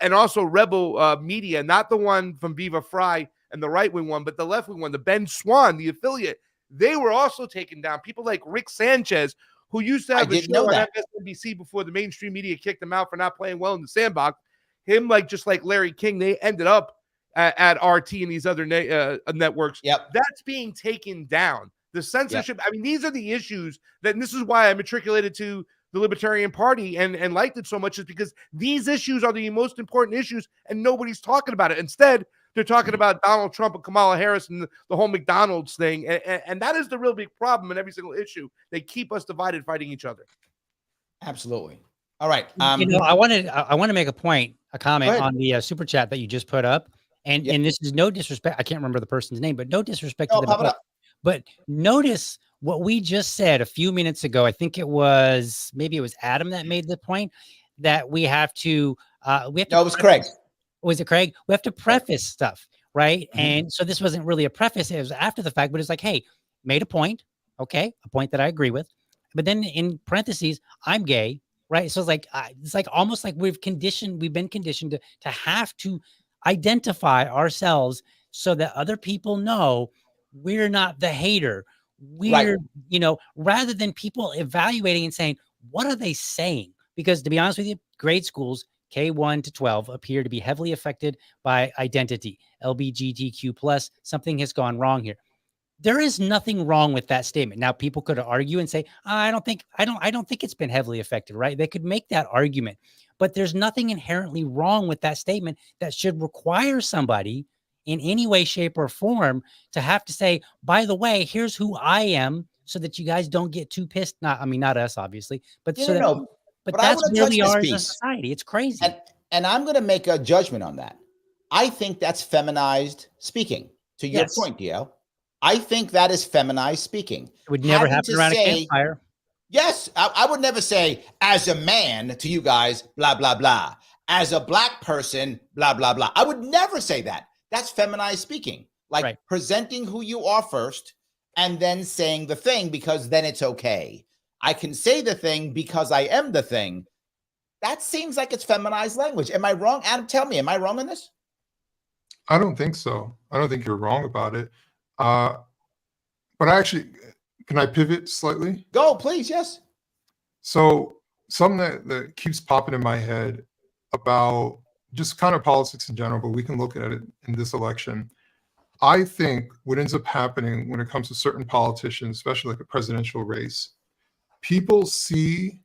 and also Rebel Media, not the one from Viva Fry and the right-wing one, but the left-wing one, the Ben Swan, the affiliate. They were also taken down. People like Rick Sanchez, who used to have a show on MSNBC before the mainstream media kicked him out for not playing well in the sandbox. Him, just like Larry King, they ended up at RT and these other networks. Yep. That's being taken down. The censorship. Yep. I mean, these are the issues and this is why I matriculated to the Libertarian Party and liked it so much, is because these issues are the most important issues and nobody's talking about it. Instead, they're talking about Donald Trump and Kamala Harris and the whole McDonald's thing. And that is the real big problem in every single issue. They keep us divided, fighting each other. Absolutely. All right. I want to make a comment on the super chat that you just put up. And this is no disrespect. I can't remember the person's name, but no disrespect to them. But notice what we just said a few minutes ago. I think it was Adam that made the point that we have to. No, it was Craig. Was it Craig? We have to preface stuff, right? Mm-hmm. And so this wasn't really a preface. It was after the fact, but it's like, hey, made a point. Okay. A point that I agree with. But then in parentheses, I'm gay, right? So it's like almost like we've been conditioned to have to identify ourselves so that other people know we're not the hater. We're, rather than people evaluating and saying, what are they saying? Because to be honest with you, grade schools, K1 to 12, appear to be heavily affected by identity, LGBTQ+. Something has gone wrong here. There is nothing wrong with that statement. Now, people could argue and say, I don't think it's been heavily affected, right? They could make that argument, but there's nothing inherently wrong with that statement that should require somebody in any way, shape, or form to have to say, by the way, here's who I am, so that you guys don't get too pissed. Not us, obviously, but But that's where we are as a society. It's crazy. And I'm going to make a judgment on that. I think that's feminized speaking. To your point, DL, I think that is feminized speaking. It would never happen around a campfire. Yes, I would never say, as a man to you guys, blah, blah, blah. As a black person, blah, blah, blah. I would never say that. That's feminized speaking. Presenting who you are first and then saying the thing, because then it's okay. I can say the thing because I am the thing. That seems like it's feminized language. Am I wrong? Adam, tell me, am I wrong in this? I don't think so. I don't think you're wrong about it. But actually, can I pivot slightly? Go, please. Yes. So something that keeps popping in my head about just kind of politics in general, but we can look at it in this election. I think what ends up happening when it comes to certain politicians, especially like a presidential race, people see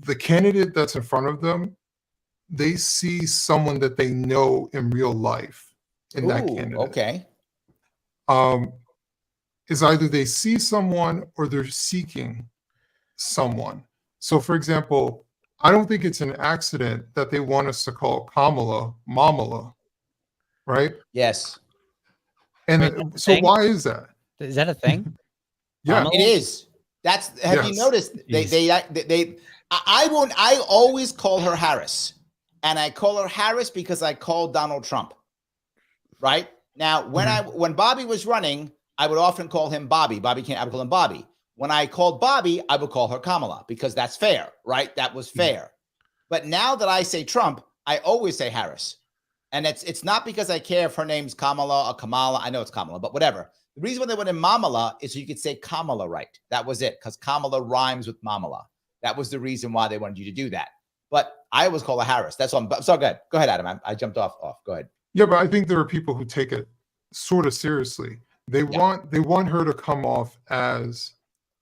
the candidate that's in front of them, they see someone that they know in real life in that candidate. Okay. Is either they see someone or they're seeking someone. So for example, I don't think it's an accident that they want us to call Kamala Mamala, right? Yes. And so why is that? Is that a thing? Yeah, it is. Have you noticed? I always call her Harris, and I call her Harris because I called Donald Trump. Right now, when Bobby was running, I would often call him Bobby. I would call him Bobby. When I called Bobby, I would call her Kamala because that's fair, right? That was fair. But now that I say Trump, I always say Harris. And it's not because I care if her name's Kamala or Kamala. I know it's Kamala, but whatever. The reason why they went in Mamala is so you could say Kamala right. That was it, because Kamala rhymes with Mamala. That was the reason why they wanted you to do that. But I always call her Harris. That's all. So good. Go ahead, Adam. I jumped off. Go ahead. Yeah, but I think there are people who take it sort of seriously. They want her to come off as,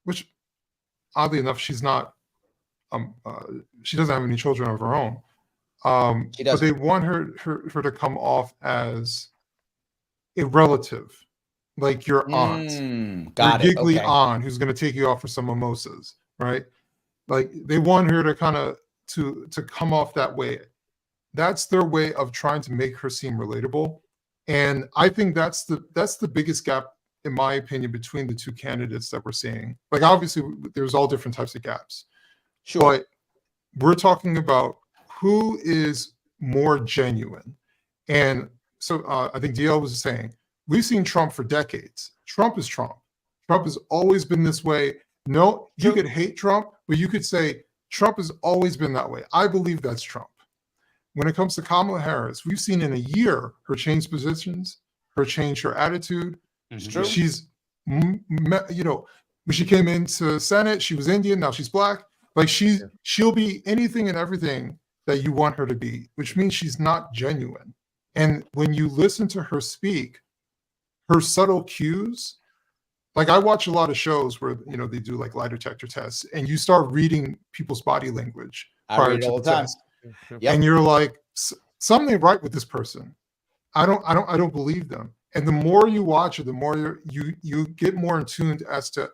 which oddly enough, she's not. She doesn't have any children of her own. But they want her to come off as a relative, like your aunt, got your it. giggly Okay. aunt who's going to take you out for some mimosas, right? Like they want her to kind of to come off that way. That's their way of trying to make her seem relatable, and I think that's the biggest gap, in my opinion, between the two candidates that we're seeing. Like obviously, there's all different types of gaps, Sure. but we're talking about who is more genuine. And so I think DL was saying, we've seen Trump for decades. Trump is Trump. Trump has always been this way. No, you could hate Trump, but you could say Trump has always been that way. I believe that's Trump. When it comes to Kamala Harris, we've seen in a year her change positions, her change her attitude. It's true. She's, when she came into Senate, she was Indian. Now she's black. Like she'll be anything and everything that you want her to be, which means she's not genuine. And when you listen to her speak, her subtle cues, like I watch a lot of shows where they do like lie detector tests, and you start reading people's body language prior to the test, and you're like, something ain't right with this person. I don't believe them. And the more you watch it, the more you get more in tune as to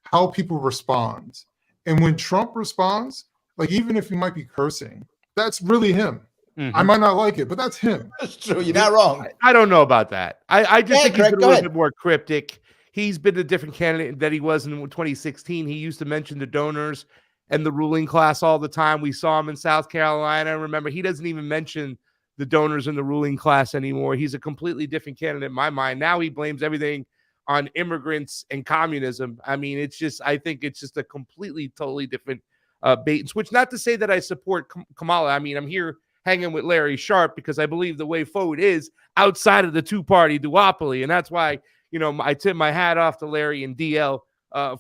how people respond. And when Trump responds, like even if he might be cursing, that's really him. I might not like it, but that's him. That's true. You're not wrong. I don't know about that. I just think he's Craig, been a little bit more cryptic. He's been a different candidate that he was in 2016. He used to mention the donors and the ruling class all the time. We saw him in South Carolina. Remember, he doesn't even mention the donors and the ruling class anymore. He's a completely different candidate in my mind. Now he blames everything on immigrants and communism. I mean, I think it's just a completely, totally different bait and switch. Not to say that I support Kamala. I mean, I'm here hanging with Larry Sharpe because I believe the way forward is outside of the two-party duopoly. And that's why, I tip my hat off to Larry and DL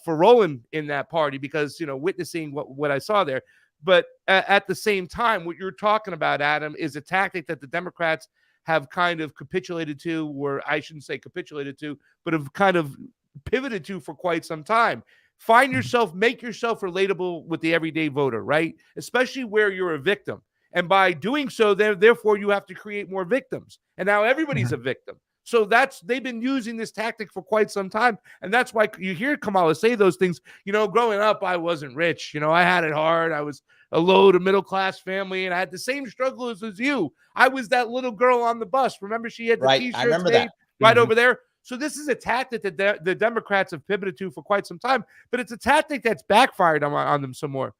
for rolling in that party because, witnessing what I saw there. But at the same time, what you're talking about, Adam, is a tactic that the Democrats have kind of capitulated to, or I shouldn't say capitulated to, but have kind of pivoted to for quite some time. Make yourself relatable with the everyday voter, right? Especially where you're a victim. And by doing so, therefore, you have to create more victims. And now everybody's a victim. So they've been using this tactic for quite some time. And that's why you hear Kamala say those things. Growing up, I wasn't rich. I had it hard. I was a low to middle class family, and I had the same struggles as you. I was that little girl on the bus. Remember, she had the T-shirts made right over there. So this is a tactic that the Democrats have pivoted to for quite some time. But it's a tactic that's backfired on them somewhat.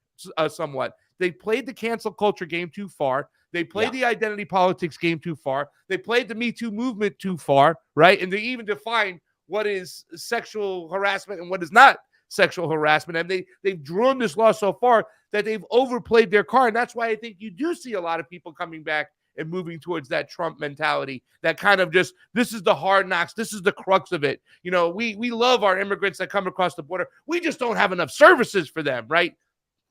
They played the cancel culture game too far. They played the identity politics game too far. They played the Me Too movement too far, right? And they even define what is sexual harassment and what is not sexual harassment. And they've drawn this law so far that they've overplayed their card. And that's why I think you do see a lot of people coming back and moving towards that Trump mentality, that kind of just, this is the hard knocks. This is the crux of it. We love our immigrants that come across the border. We just don't have enough services for them, right?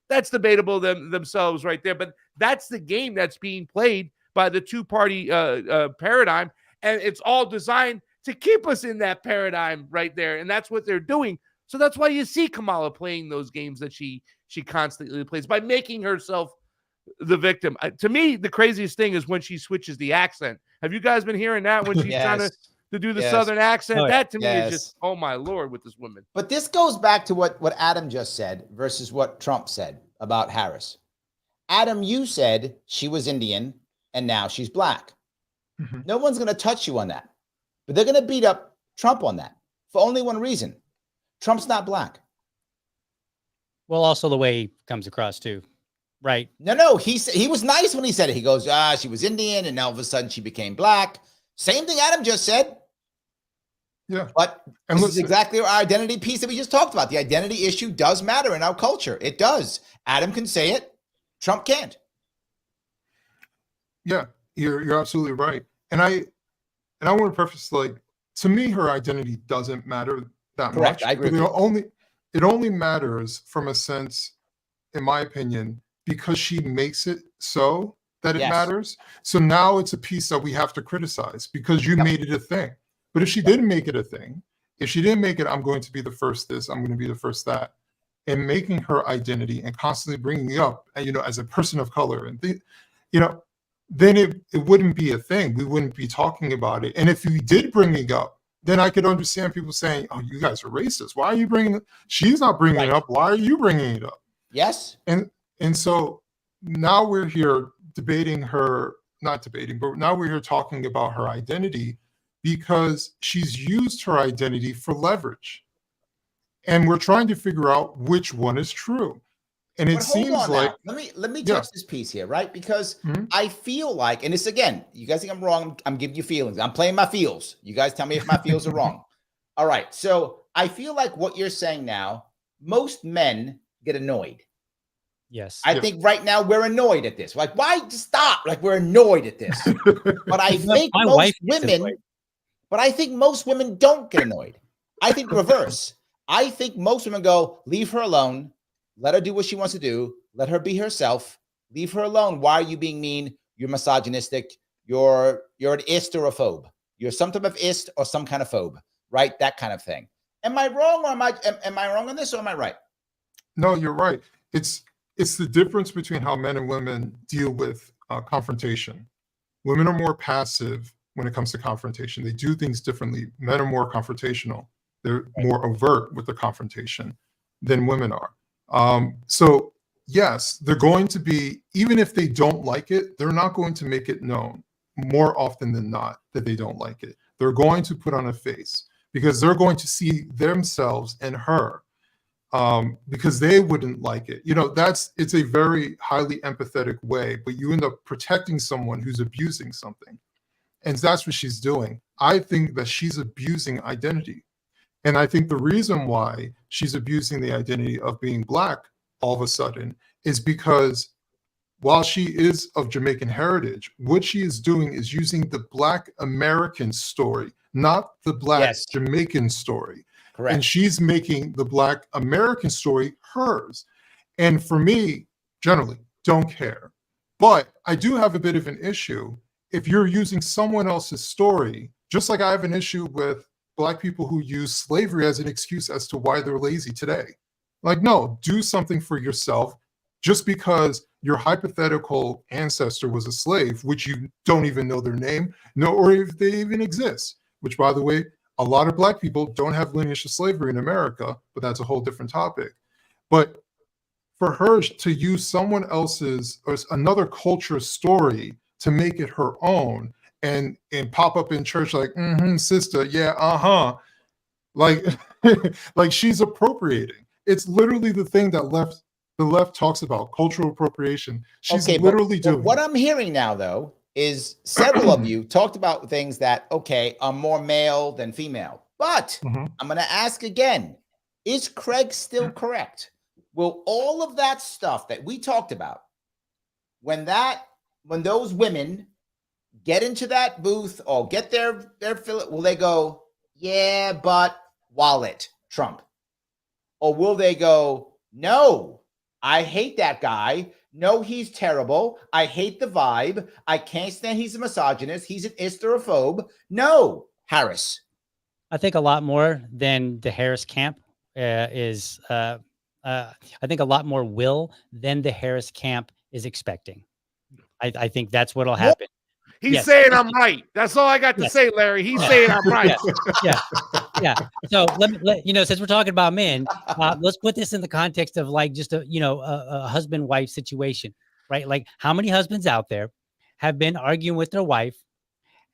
That's debatable themselves right there. But that's the game that's being played by the two-party paradigm. And it's all designed to keep us in that paradigm right there. And that's what they're doing. So that's why you see Kamala playing those games that she constantly plays, by making herself the victim. To me, the craziest thing is when she switches the accent. Have you guys been hearing that when she's trying to do the Southern accent? That to me is just, oh my Lord, with this woman. But this goes back to what Adam just said versus what Trump said about Harris. Adam, you said she was Indian and now she's black. No one's going to touch you on that. But they're going to beat up Trump on that for only one reason. Trump's not black. Well, also the way he comes across too, right? No, he was nice when he said it. He goes, she was Indian and now all of a sudden she became black. Same thing Adam just said. Yeah. But this is exactly our identity piece that we just talked about. The identity issue does matter in our culture. It does. Adam can say it. Trump can't. Yeah, you're absolutely right. And I want to preface, like, to me, her identity doesn't matter that Correct. much. I agree But with you. it only matters from a sense, in my opinion, because she makes it so that it Yes. matters. So now it's a piece that we have to criticize because you Yep. made it a thing. But if she didn't make it a thing, if she didn't make it, I'm going to be the first this, I'm going to be the first that, and making her identity and constantly bringing it up, and, as a person of color, and you know, then it wouldn't be a thing. We wouldn't be talking about it. And if we did bring it up, then I could understand people saying, "Oh, you guys are racist. Why are you bringing it? She's not bringing it up. Why are you bringing it up?" Yes. And so now we're here debating her, not debating, but now we're here talking about her identity because she's used her identity for leverage. And we're trying to figure out which one is true. And it But hold seems on like, now. Let me yeah. touch this piece here, right? Because Mhm. I feel like, and this again, you guys think I'm wrong. I'm giving you feelings. I'm playing my feels. You guys tell me if my feels are wrong. All right. So I feel like what you're saying now, most men get annoyed. Yes. I think right now we're annoyed at this. Like, why just stop? Like, we're annoyed at this. But I think My most wife gets women, annoyed. but I think most women don't get annoyed. I think the reverse. I think most women go, leave her alone. Let her do what she wants to do. Let her be herself. Leave her alone. Why are you being mean? You're misogynistic. You're an ist or a phobe. You're some type of ist or some kind of phobe, right? That kind of thing. Am I wrong, or am I wrong on this, or am I right? No, you're right. It's the difference between how men and women deal with confrontation. Women are more passive when it comes to confrontation. They do things differently. Men are more confrontational. They're more overt with the confrontation than women are. So yes, they're going to be, even if they don't like it, they're not going to make it known more often than not that they don't like it. They're going to put on a face because they're going to see themselves in her, because they wouldn't like it. It's a very highly empathetic way, but you end up protecting someone who's abusing something. And that's what she's doing. I think that she's abusing identity. And I think the reason why she's abusing the identity of being Black all of a sudden is because while she is of Jamaican heritage, what she is doing is using the Black American story, not the Black Jamaican story. Correct. And she's making the Black American story hers. And for me, generally, don't care. But I do have a bit of an issue if you're using someone else's story, just like I have an issue with Black people who use slavery as an excuse as to why they're lazy today. Like, no, do something for yourself. Just because your hypothetical ancestor was a slave, which you don't even know their name, or if they even exist, which, by the way, a lot of Black people don't have lineage of slavery in America, but that's a whole different topic. But for her to use someone else's or another culture's story to make it her own and pop up in church like, sister, yeah, like, like she's appropriating. It's literally the thing that the left talks about, cultural appropriation. She's literally doing. What I'm hearing now, though, is several of you talked about things that, okay, are more male than female. But I'm going to ask again, is Craig still correct? Will all of that stuff that we talked about, when those women get into that booth or get their fill, will they go, yeah, but wallet Trump? Or will they go, no, I hate that guy. No, he's terrible. I hate the vibe. I can't stand he's a misogynist. He's an hysterophobe. No, Harris. I think a lot more than the Harris camp is, I think a lot more will than the Harris camp is expecting. I think that's what'll happen. He's saying I'm right. That's all I got to say, Larry. He's saying I'm right. Yeah. So since we're talking about men, let's put this in the context of like just a husband-wife situation, right? Like, how many husbands out there have been arguing with their wife,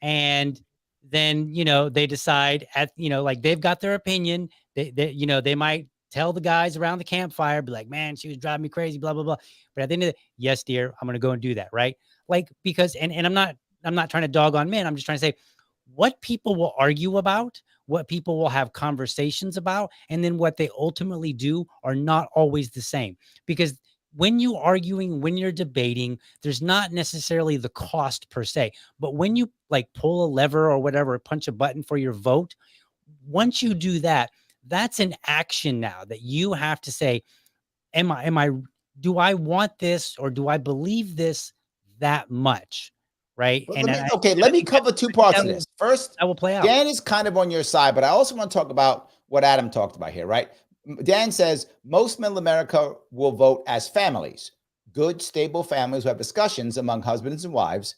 and then they decide like they've got their opinion. They might tell the guys around the campfire, be like, man, she was driving me crazy, blah blah blah. But at the end of the day, yes, dear, I'm gonna go and do that, right? Like, because and I'm not trying to dog on men. I'm just trying to say what people will argue about, what people will have conversations about, and then what they ultimately do are not always the same. Because when you arguing, when you're debating, there's not necessarily the cost per se, but when you like pull a lever or whatever, punch a button for your vote, once you do that, that's an action now that you have to say, do I want this or do I believe this that much? Right. But And let me cover two parts of this. First, that will play out. Dan is kind of on your side, but I also want to talk about what Adam talked about here, right? Dan says most middle America will vote as families, good, stable families who have discussions among husbands and wives,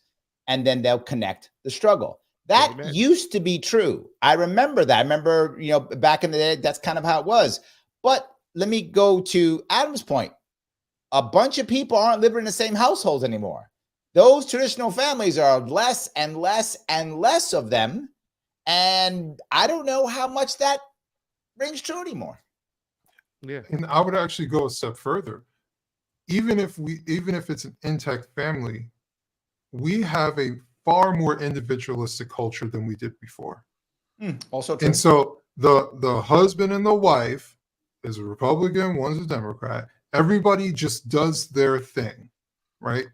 and then they'll connect the struggle. That used to be true. I remember that. I remember, back in the day, that's kind of how it was. But let me go to Adam's point. A bunch of people aren't living in the same households anymore. Those traditional families are less and less and less of them. And I don't know how much that rings true anymore. Yeah. And I would actually go a step further. Even if it's an intact family, we have a far more individualistic culture than we did before. Also true. And so the husband and the wife is a Republican, one's a Democrat. Everybody just does their thing, right?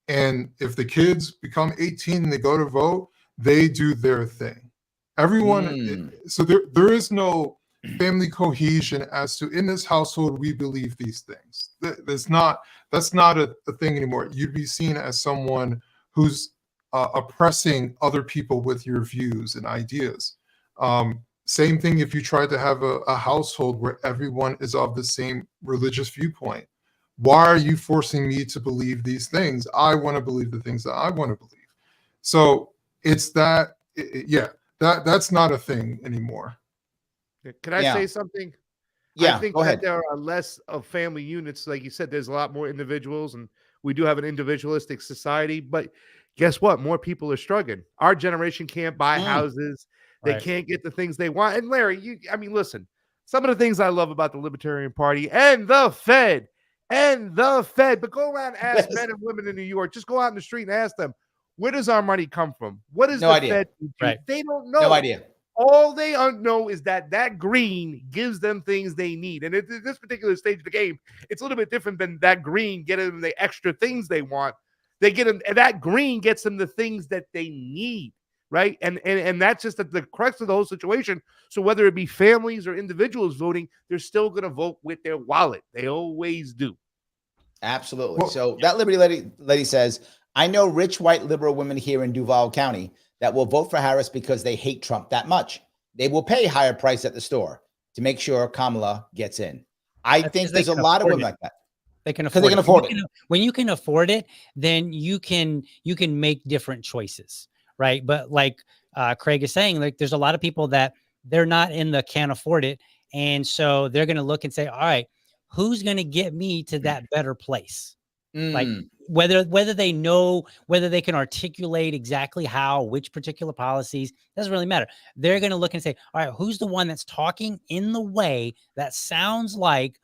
And if the kids become 18 and they go to vote, they do their thing. Everyone, so there is no family cohesion as to in this household we believe these things. That's not a thing anymore. You'd be seen as someone who's oppressing other people with your views and ideas. Same thing if you try to have a household where everyone is of the same religious viewpoint. Why are you forcing me to believe these things? I want to believe the things that I want to believe. So it's that's not a thing anymore. Can I say something? Yeah, I think go ahead. that there are less of family units. Like you said, there's a lot more individuals, and we do have an individualistic society. But guess what? More people are struggling. Our generation can't buy houses. They can't get the things they want. And Larry, listen, some of the things I love about the Libertarian Party and the Fed, but go around and ask men and women in New York, just go out in the street and ask them, where does our money come from? What is the Fed do? Right. They don't know. No idea. All they know is that green gives them things they need. And at this particular stage of the game, it's a little bit different than that green getting them the extra things they want. They get them, and that green gets them the things that they need, right? And that's just the crux of the whole situation. So whether it be families or individuals voting, they're still going to vote with their wallet. They always do. Absolutely. Well, so that Liberty lady says, I know rich white liberal women here in Duval County that will vote for Harris because they hate Trump that much. They will pay higher price at the store to make sure Kamala gets in. I think there's a lot of women like that. They can afford it. When you can afford it, then you can make different choices, right? But like Craig is saying, like there's a lot of people that they're not in the can't afford it. And so they're going to look and say, all right, who's going to get me to that better place? Like whether they know, whether they can articulate exactly how, which particular policies, doesn't really matter. They're going to look and say, all right, who's the one that's talking in the way that sounds like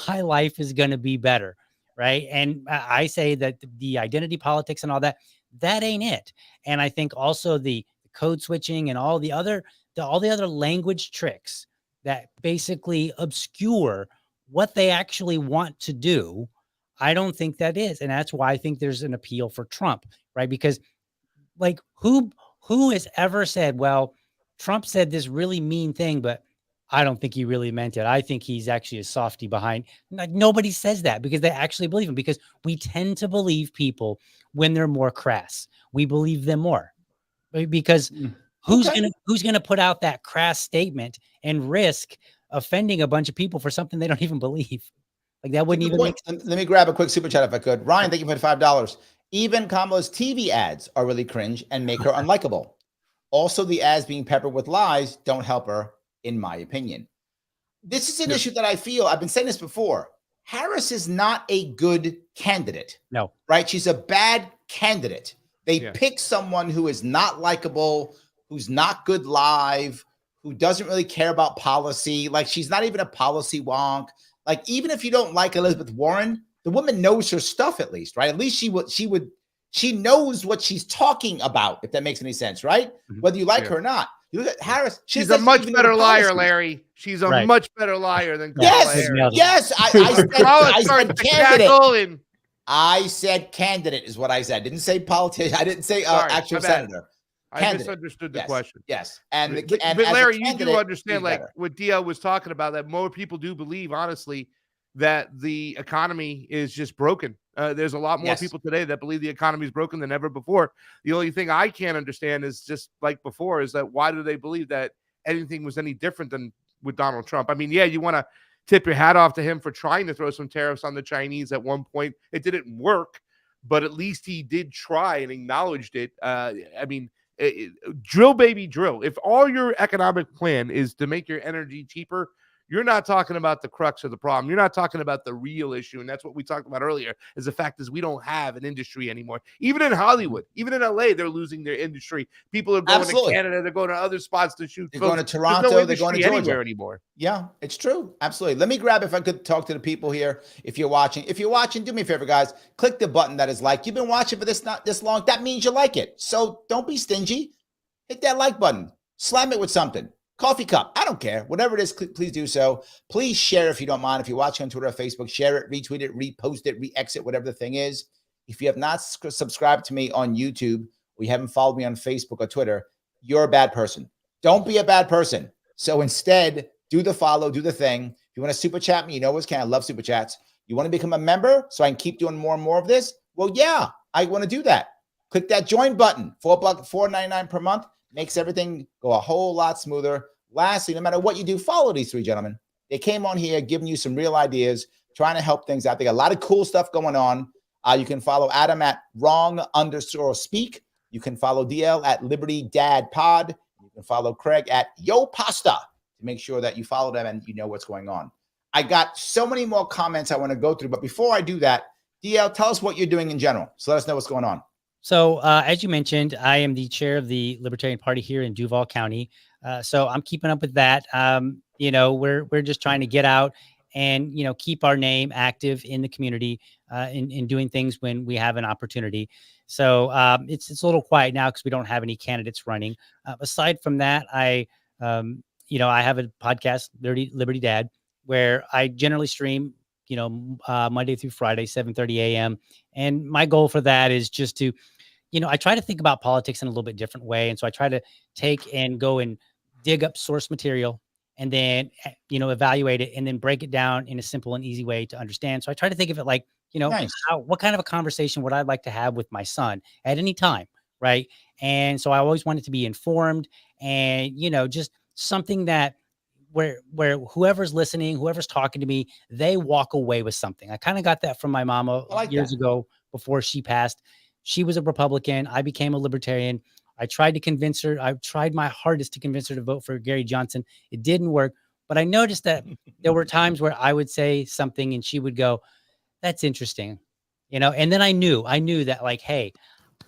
my life is going to be better, right? And I say that the identity politics and all that ain't it. And I think also the code switching and all the other language tricks that basically obscure what they actually want to do, I don't think that is. And that's why I think there's an appeal for Trump, right? Because like who has ever said, well, Trump said this really mean thing, but I don't think he really meant it. I think he's actually a softie behind. Like nobody says that because they actually believe him, because we tend to believe people when they're more crass. We believe them more, right? Because who's going to put out that crass statement and risk offending a bunch of people for something they don't even believe? Like that wouldn't even make sense. Let me grab a quick super chat if I could. Ryan, thank you for the $5. Even Kamala's TV ads are really cringe and make her unlikable. Also, the ads being peppered with lies don't help her, in my opinion. This is an issue that I feel, I've been saying this before. Harris is not a good candidate. No. Right? She's a bad candidate. They pick someone who is not likable, who's not good live, who doesn't really care about policy. Like she's not even a policy wonk. Like, even if you don't like Elizabeth Warren, the woman knows her stuff at least, right? At least she knows what she's talking about, if that makes any sense, right? Whether you like her or not. You look at Harris. She's a much better liar, Larry. she's a Right. much better liar than Kamala Yes, Harris. yes. Kamala I starts said to candidate. cackle and I said candidate is what I said. I didn't say politician. I didn't say Sorry, actual my bad. senator. I Candidate. misunderstood the Yes, question. yes. And But as Larry, a you do candidate, understand, he's like better. what DL was talking about, that more people do believe, honestly, that the economy is just broken. There's a lot more Yes. people today that believe the economy is broken than ever before. The only thing I can't understand is just like before is that why do they believe that anything was any different than with Donald Trump? I mean, yeah, you want to tip your hat off to him for trying to throw some tariffs on the Chinese at one point. It didn't work, but at least he did try and acknowledged it. I mean, drill, baby, drill. If all your economic plan is to make your energy cheaper, you're not talking about the crux of the problem. You're not talking about the real issue. And that's what we talked about earlier, is the fact is we don't have an industry anymore. Even in Hollywood, even in LA, they're losing their industry. People are going to Canada. They're going to other spots to shoot. They're films. going to Toronto. There's no they're going to industry Georgia anywhere anymore. Yeah, it's true. Absolutely. Let me grab, if I could talk to the people here. If you're watching, do me a favor, guys. Click the button that is like. You've been watching for this not this long. That means you like it. So don't be stingy. Hit that like button. Slam it with something. Coffee cup. I don't care. Whatever it is, please do so. Please share if you don't mind. If you're watching on Twitter or Facebook, share it, retweet it, repost it, re-exit, whatever the thing is. If you have not subscribed to me on YouTube, or you haven't followed me on Facebook or Twitter, you're a bad person. Don't be a bad person. So instead, do the follow, do the thing. If you want to super chat me, you know what's can. I love super chats. You want to become a member so I can keep doing more and more of this? Well, yeah, I want to do that. Click that join button. $4.99 per month makes everything go a whole lot smoother. Lastly, no matter what you do, follow these three gentlemen. They came on here giving you some real ideas, trying to help things out. They got a lot of cool stuff going on. You can follow Adam at wrong_speak. You can follow DL at Liberty Dad Pod. You can follow Craig at Yo Pasta to make sure that you follow them and you know what's going on. I got so many more comments I want to go through, but before I do that, DL, tell us what you're doing in general. So let us know what's going on. So as you mentioned, I am the chair of the Libertarian Party here in Duval County. So I'm keeping up with that. You know, we're just trying to get out and, you know, keep our name active in the community in doing things when we have an opportunity. So it's a little quiet now because we don't have any candidates running. Aside from that, you know, I have a podcast, Liberty Dad, where I generally stream, you know, Monday through Friday, 7:30 a.m. And my goal for that is just to, you know, I try to think about politics in a little bit different way. And so I try to take and go and dig up source material and then, you know, evaluate it and then break it down in a simple and easy way to understand. So I try to think of it like, you know, Nice. what kind of a conversation would I like to have with my son at any time? Right. And so I always wanted to be informed and, you know, just something that where whoever's listening, whoever's talking to me, they walk away with something. I kind of got that from my mama years ago before she passed. She was a Republican. I became a Libertarian. I tried to convince her. I tried my hardest to convince her to vote for Gary Johnson. It didn't work. But I noticed that there were times where I would say something and she would go, that's interesting. You know, and then I knew that like, hey,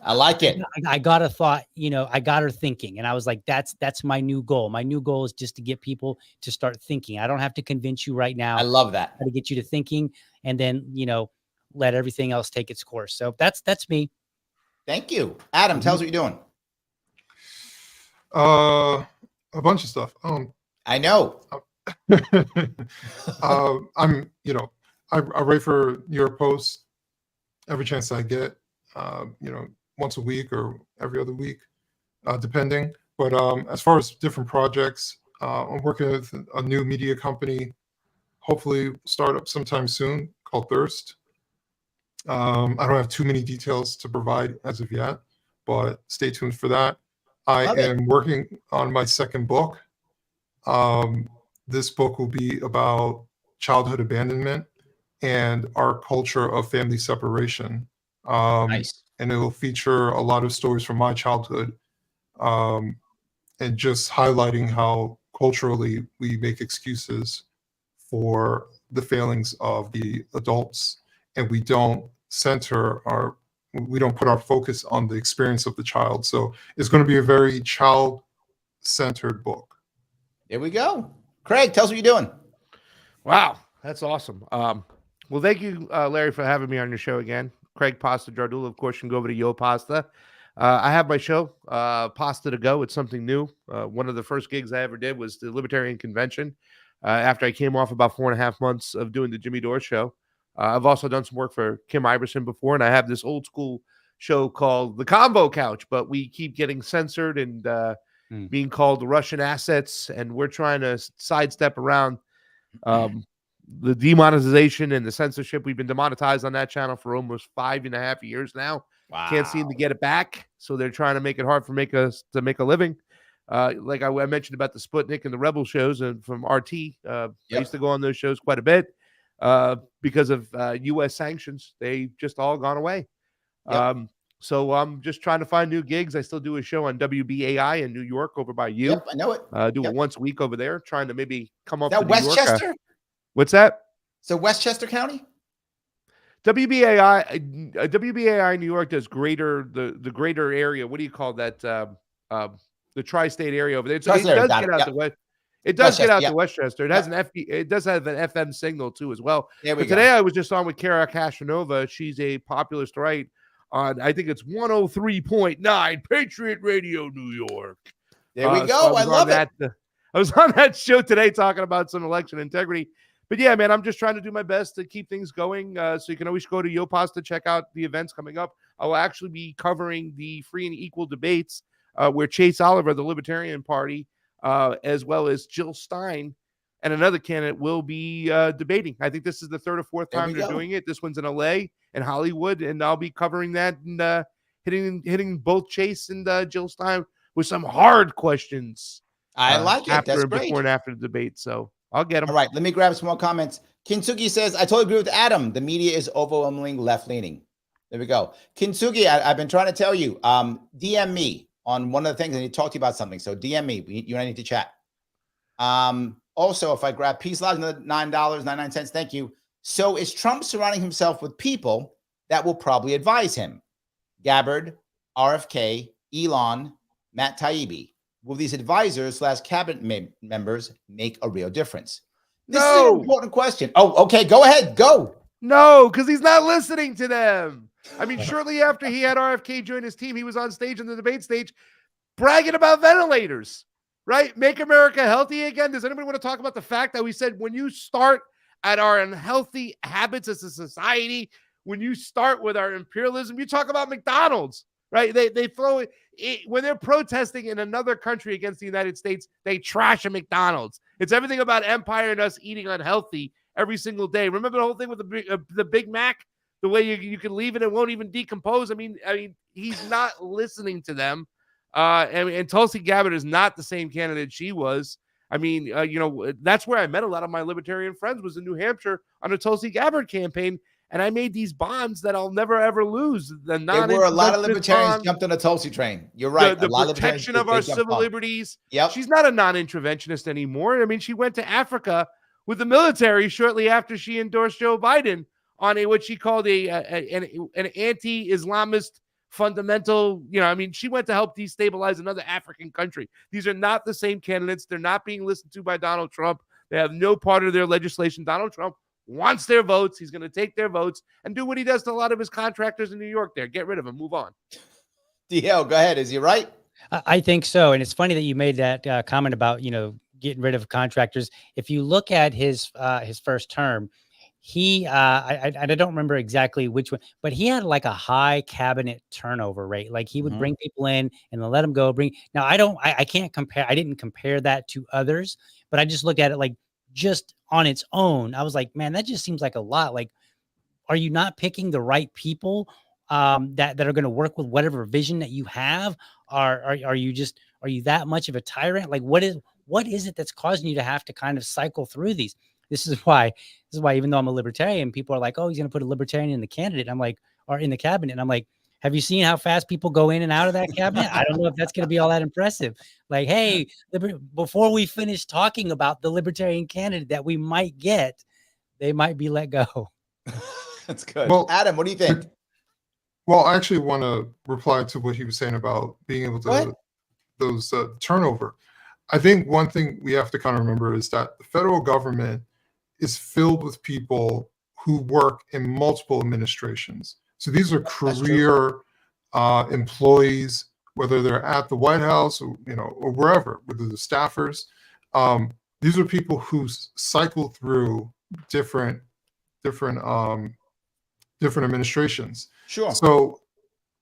I like it. I got a thought, you know, I got her thinking. And I was like, that's my new goal. My new goal is just to get people to start thinking. I don't have to convince you right now. I love that. To get you to thinking and then, you know, let everything else take its course. So that's me. Thank you. Adam, tell us what you're doing. A bunch of stuff. I know. I'm, you know, I write for your posts every chance I get, you know, once a week or every other week, depending. But as far as different projects, I'm working with a new media company, hopefully start up sometime soon, called Thirst. I don't have too many details to provide as of yet, but stay tuned for that. I am working on my second book. This book will be about childhood abandonment and our culture of family separation. Nice. And it will feature a lot of stories from my childhood, and just highlighting how culturally we make excuses for the failings of the adults, and we don't put our focus on the experience of the child. So it's going to be a very child-centered book. There we go. Craig, tell us what you're doing. Wow, that's awesome. Well, thank you, Larry, for having me on your show again. Craig Pasta Jardula, of course, you can go over to Yo Pasta. I have my show, Pasta to Go. It's something new. One of the first gigs I ever did was the Libertarian convention. After I came off about 4.5 months of doing the Jimmy Dore show. I've also done some work for Kim Iverson before, and I have this old school show called the Convo Couch, but we keep getting censored and being called Russian assets, and we're trying to sidestep around the demonetization and the censorship. We've been demonetized on that channel for almost 5.5 years now. Wow. Can't seem to get it back, so they're trying to make it hard for us to make a living. Like I mentioned about the Sputnik and the Rebel shows and from RT. I used to go on those shows quite a bit because of U.S. sanctions. They just all gone away. So I'm just trying to find new gigs. I still do a show on WBAI in New York over by you. Yep, I know it. Do it once a week over there, trying to maybe come up to Westchester? York. What's that? So Westchester County? WBAI New York does the greater area. What do you call that? The tri-state area over there. So it does get out the west. It does get out to Westchester. It has it does have an FM signal too as well. Today I was just on with Kara Castronova. She's a populist right on, I think it's 103.9 Patriot Radio New York. There we go. I love it. I was on that show today talking about some election integrity. But yeah, man, I'm just trying to do my best to keep things going. So you can always go to Yo Pasta, check out the events coming up. I will actually be covering the free and equal debates where Chase Oliver, the Libertarian Party, as well as Jill Stein and another candidate will be debating. I think this is the third or fourth time they're doing it. This one's in LA and Hollywood, and I'll be covering that and hitting both Chase and Jill Stein with some hard questions. I like it. That's great. Before and after the debate. So I'll get them. All right, let me grab some more comments. Kintsugi says, I totally agree with Adam. The media is overwhelmingly left-leaning. There we go. Kintsugi, I've been trying to tell you, DM me on one of the things. I need to talk to you about something. So DM me. You and I need to chat. Also, if I grab Peace Lodge, another $9.99. Thank you. So is Trump surrounding himself with people that will probably advise him? Gabbard, RFK, Elon, Matt Taibbi. Will these advisors / cabinet members make a real difference? This is an important question. Oh, okay. Go ahead. Go. No, because he's not listening to them. I mean, shortly after he had RFK join his team, he was on stage in the debate stage bragging about ventilators, right? Make America healthy again. Does anybody want to talk about the fact that we said when you start at our unhealthy habits as a society, when you start with our imperialism, you talk about McDonald's, right? They throw it when they're protesting in another country against the United States, they trash a McDonald's. It's everything about empire and us eating unhealthy every single day. Remember the whole thing with the Big Mac, the way you can leave it, it won't even decompose. I mean, he's not listening to them. And Tulsi Gabbard is not the same candidate she was. I mean, that's where I met a lot of my libertarian friends was in New Hampshire on a Tulsi Gabbard campaign. And I made these bonds that I'll never, ever lose. There were a lot of libertarians jumped on a Tulsi train. You're right. The protection of our civil liberties. Yep. She's not a non-interventionist anymore. I mean, she went to Africa with the military shortly after she endorsed Joe Biden on what she called an anti-Islamist fundamental, she went to help destabilize another African country. These are not the same candidates. They're not being listened to by Donald Trump. They have no part of their legislation. Donald Trump wants their votes. He's going to take their votes and do what he does to a lot of his contractors in New York there. Get rid of him. Move on. DL, go ahead. Is he right? I think so. And it's funny that you made that comment about, getting rid of contractors. If you look at his first term, he, I don't remember exactly which one, but he had like a high cabinet turnover rate. Like he would bring people in and then let them go. Now I can't compare. I didn't compare that to others, but I just look at it like just on its own. I was like, man, that just seems like a lot. Like, are you not picking the right people that are going to work with whatever vision that you have? Are you that much of a tyrant? Like, what is it that's causing you to have to kind of cycle through these? This is why even though I'm a libertarian, people are like, oh, he's going to put a libertarian in the candidate. I'm like, or in the cabinet. And I'm like, have you seen how fast people go in and out of that cabinet? I don't know if that's going to be all that impressive. Like, hey, before we finish talking about the libertarian candidate that we might get, they might be let go. That's good. Well, Adam, what do you think? Well, I actually want to reply to what he was saying about being able to those turnover. I think one thing we have to kind of remember is that the federal government is filled with people who work in multiple administrations. So these are career employees, whether they're at the White House or, or wherever, whether they're staffers. These are people who cycle through different administrations. Sure. So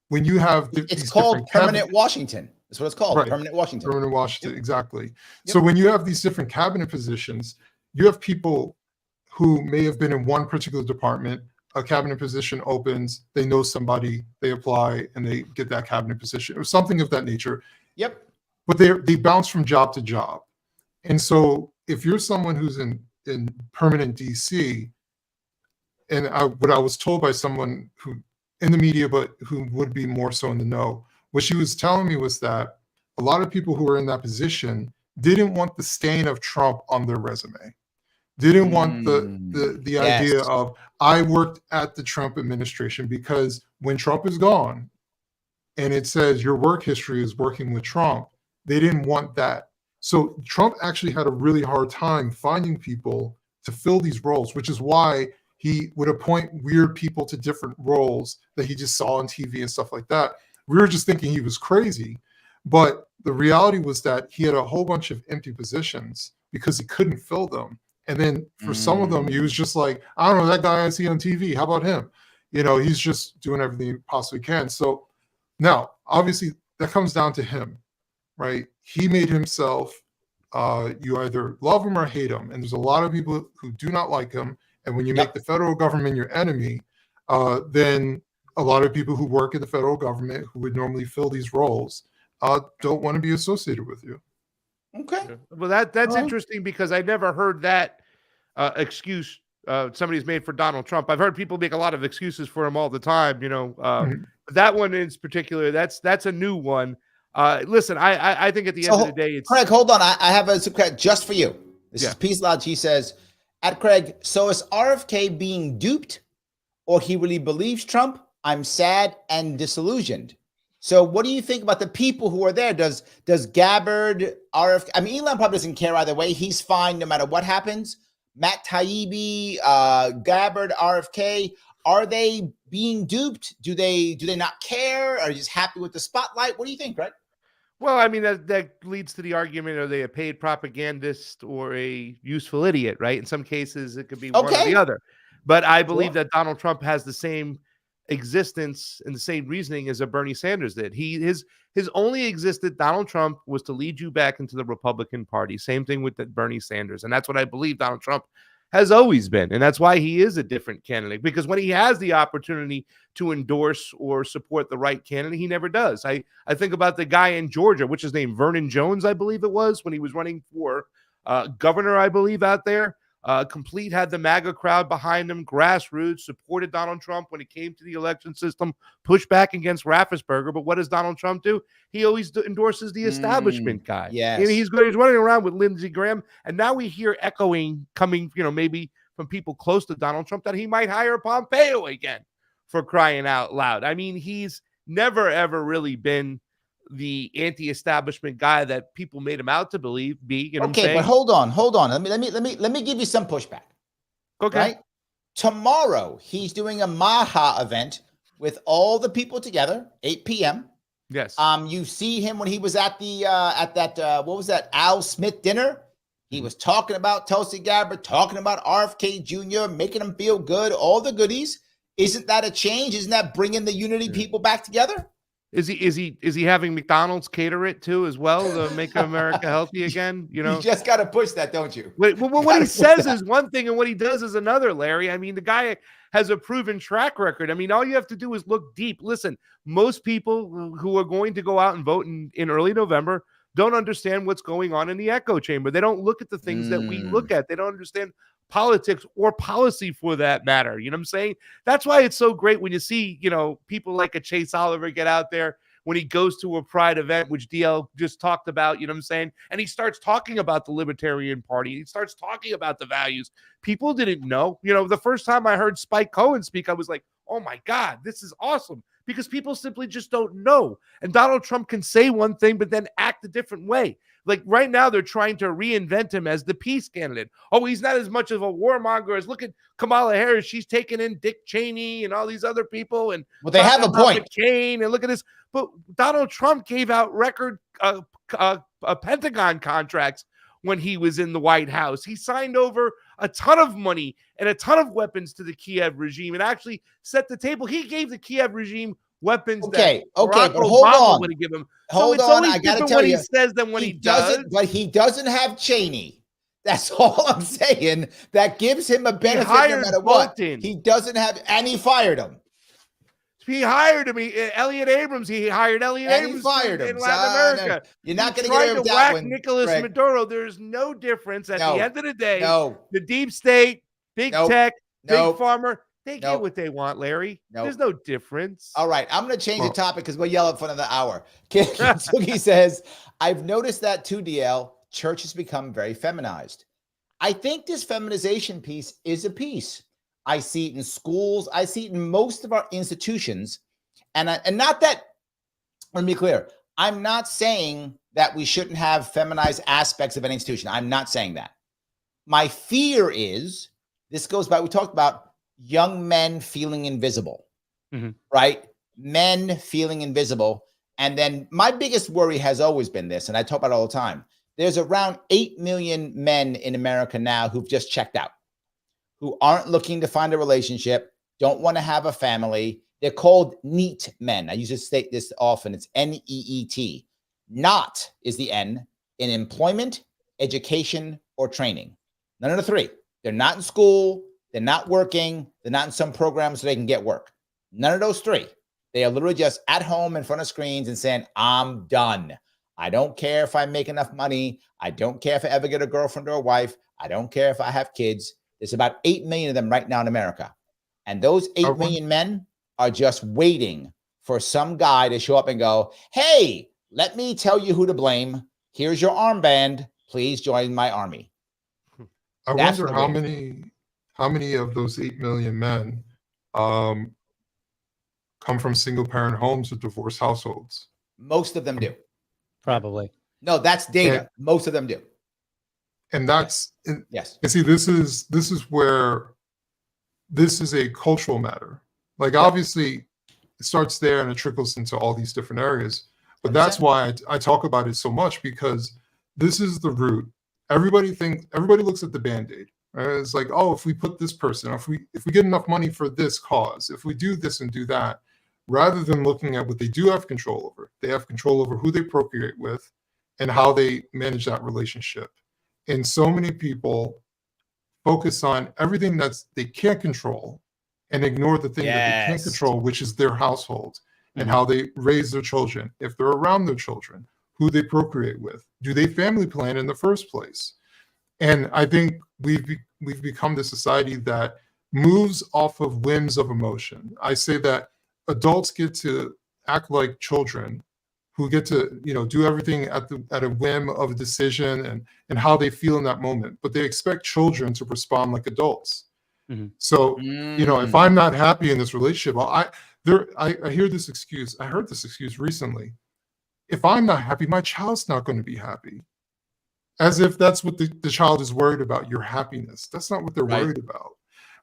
when you have it's called permanent Washington. That's what it's called. Right. Permanent Washington. Permanent Washington, Yep. exactly. Yep. So when you have these different cabinet positions, you have people who may have been in one particular department. A cabinet position opens, they know somebody, they apply, and they get that cabinet position or something of that nature. Yep. But they bounce from job to job. And so if you're someone who's in permanent DC, and what I was told by someone who in the media, but who would be more so in the know, what she was telling me was that a lot of people who were in that position didn't want the stain of Trump on their resume. Didn't want the Yes. idea of, I worked at the Trump administration, because when Trump is gone and it says your work history is working with Trump, they didn't want that. So Trump actually had a really hard time finding people to fill these roles, which is why he would appoint weird people to different roles that he just saw on TV and stuff like that. We were just thinking he was crazy. But the reality was that he had a whole bunch of empty positions because he couldn't fill them. And then for some of them, he was just like, I don't know, that guy I see on TV, how about him? He's just doing everything he possibly can. So now, obviously, that comes down to him, right? He made himself, you either love him or hate him. And there's a lot of people who do not like him. And when you make the federal government your enemy, then a lot of people who work in the federal government who would normally fill these roles don't want to be associated with you. Okay. Well, that's interesting, because I never heard that excuse somebody's made for Donald Trump. I've heard people make a lot of excuses for him all the time. That one in particular, that's a new one. Listen, I think at the end of the day, it's Craig. Hold on, I have a subscribe just for you. This is Peace Lodge. He says, at Craig, so is RFK being duped, or he really believes Trump? I'm sad and disillusioned. So what do you think about the people who are there? Does Gabbard, RFK, I mean, Elon probably doesn't care either way. He's fine no matter what happens. Matt Taibbi, Gabbard, RFK, are they being duped? Do they not care? Are they just happy with the spotlight? What do you think, Greg? Well, I mean, that leads to the argument, are they a paid propagandist or a useful idiot, right? In some cases, it could be one or the other. But I believe that Donald Trump has the same existence and the same reasoning as a Bernie Sanders did. His only existence, Donald Trump, was to lead you back into the Republican Party. Same thing with Bernie Sanders. And that's what I believe Donald Trump has always been. And that's why he is a different candidate, because when he has the opportunity to endorse or support the right candidate, he never does. I think about the guy in Georgia, which is named Vernon Jones, I believe it was, when he was running for governor, I believe, out there. Complete had the MAGA crowd behind him, grassroots, supported Donald Trump when it came to the election system, pushed back against Raffensperger. But what does Donald Trump do? He always endorses the establishment guy. Yes. And he's running around with Lindsey Graham. And now we hear echoing coming, maybe from people close to Donald Trump, that he might hire Pompeo again, for crying out loud. I mean, he's never, ever really been the anti-establishment guy that people made him out to be. Okay, but hold on. Let me give you some pushback. Okay. Right? Tomorrow he's doing a Maha event with all the people together, 8 p.m. Yes. You see him when he was at the what was that, Al Smith dinner? He was talking about Tulsi Gabbard, talking about RFK Jr., making him feel good, all the goodies. Isn't that a change? Isn't that bringing the unity people back together? Is he having McDonald's cater it too as well to make America healthy again? You just got to push that, don't you? What he says is one thing and what he does is another, Larry. I mean, the guy has a proven track record. I mean, all you have to do is look deep. Listen, most people who are going to go out and vote in early November don't understand what's going on in the echo chamber. They don't look at the things that we look at. They don't understand politics or policy for that matter. You know what I'm saying? That's why it's so great when you see, people like a Chase Oliver get out there when he goes to a Pride event, which DL just talked about, you know what I'm saying? And he starts talking about the Libertarian Party. He starts talking about the values. People didn't know. The first time I heard Spike Cohen speak, I was like, oh my God, this is awesome. Because people simply just don't know. And Donald Trump can say one thing, but then act a different way. Like right now, they're trying to reinvent him as the peace candidate. Oh, he's not as much of a warmonger as look at Kamala Harris. She's taking in Dick Cheney and all these other people. And well, they have a point. McCain, and look at this. But Donald Trump gave out record Pentagon contracts when he was in the White House. He signed over a ton of money and a ton of weapons to the Kiev regime and actually set the table. He gave the Kiev regime weapons. Okay, but hold on. Would give him. Hold on, I gotta tell you, he says than when he does. But he doesn't have Cheney. That's all I'm saying. That gives him a benefit no matter what. He doesn't have, and he fired him. He hired him. Elliot Abrams. He hired Elliot Abrams. He fired him in Latin America. You're not going to get rid of that one. Nicolas Maduro. There's no difference at the end of the day. The deep state, big tech, big pharma. They get what they want, Larry. There's no difference. All right. I'm going to change the topic because we'll yell at for another hour. Sugi says, I've noticed that too, DL. Church has become very feminized. I think this feminization piece is a piece. I see it in schools. I see it in most of our institutions. And not that, let me be clear. I'm not saying that we shouldn't have feminized aspects of any institution. I'm not saying that. My fear is, this goes back, we talked about young men feeling invisible, right? Men feeling invisible. And then my biggest worry has always been this, and I talk about it all the time. There's around 8 million men in America now who've just checked out, who aren't looking to find a relationship, don't want to have a family. They're called NEET men. I used to state this often. It's N-E-E-T. Not is the N in employment, education, or training. None of the three. They're not in school. They're not working. They're not in some programs so they can get work. None of those three. They are literally just at home in front of screens and saying, I'm done. I don't care if I make enough money. I don't care if I ever get a girlfriend or a wife. I don't care if I have kids. There's about 8 million of them right now in America. And those 8 million men are just waiting for some guy to show up and go, hey, let me tell you who to blame. Here's your armband. Please join my army. I wonder how many of those 8 million men come from single parent homes or divorced households. Most of them do. Probably. No, that's data. Most of them do. And that's yes. And see, this is where this is a cultural matter. Like obviously it starts there and it trickles into all these different areas. But that's why I talk about it so much, because this is the root. Everybody looks at the Band-Aid. Right? It's like, oh, if we put this person, if we get enough money for this cause, if we do this and do that, rather than looking at what they do have control over. They have control over who they procreate with and how they manage that relationship. And so many people focus on everything that they can't control and ignore the thing that they can't control, which is their household and how they raise their children, if they're around their children, who they procreate with. Do they family plan in the first place? And I think we've become the society that moves off of whims of emotion. I say that adults get to act like children who get to, do everything at a whim of a decision and how they feel in that moment. But they expect children to respond like adults. So, if I'm not happy in this relationship, I hear this excuse. I heard this excuse recently. If I'm not happy, my child's not going to be happy. As if that's what the child is worried about, your happiness. That's not what they're worried about.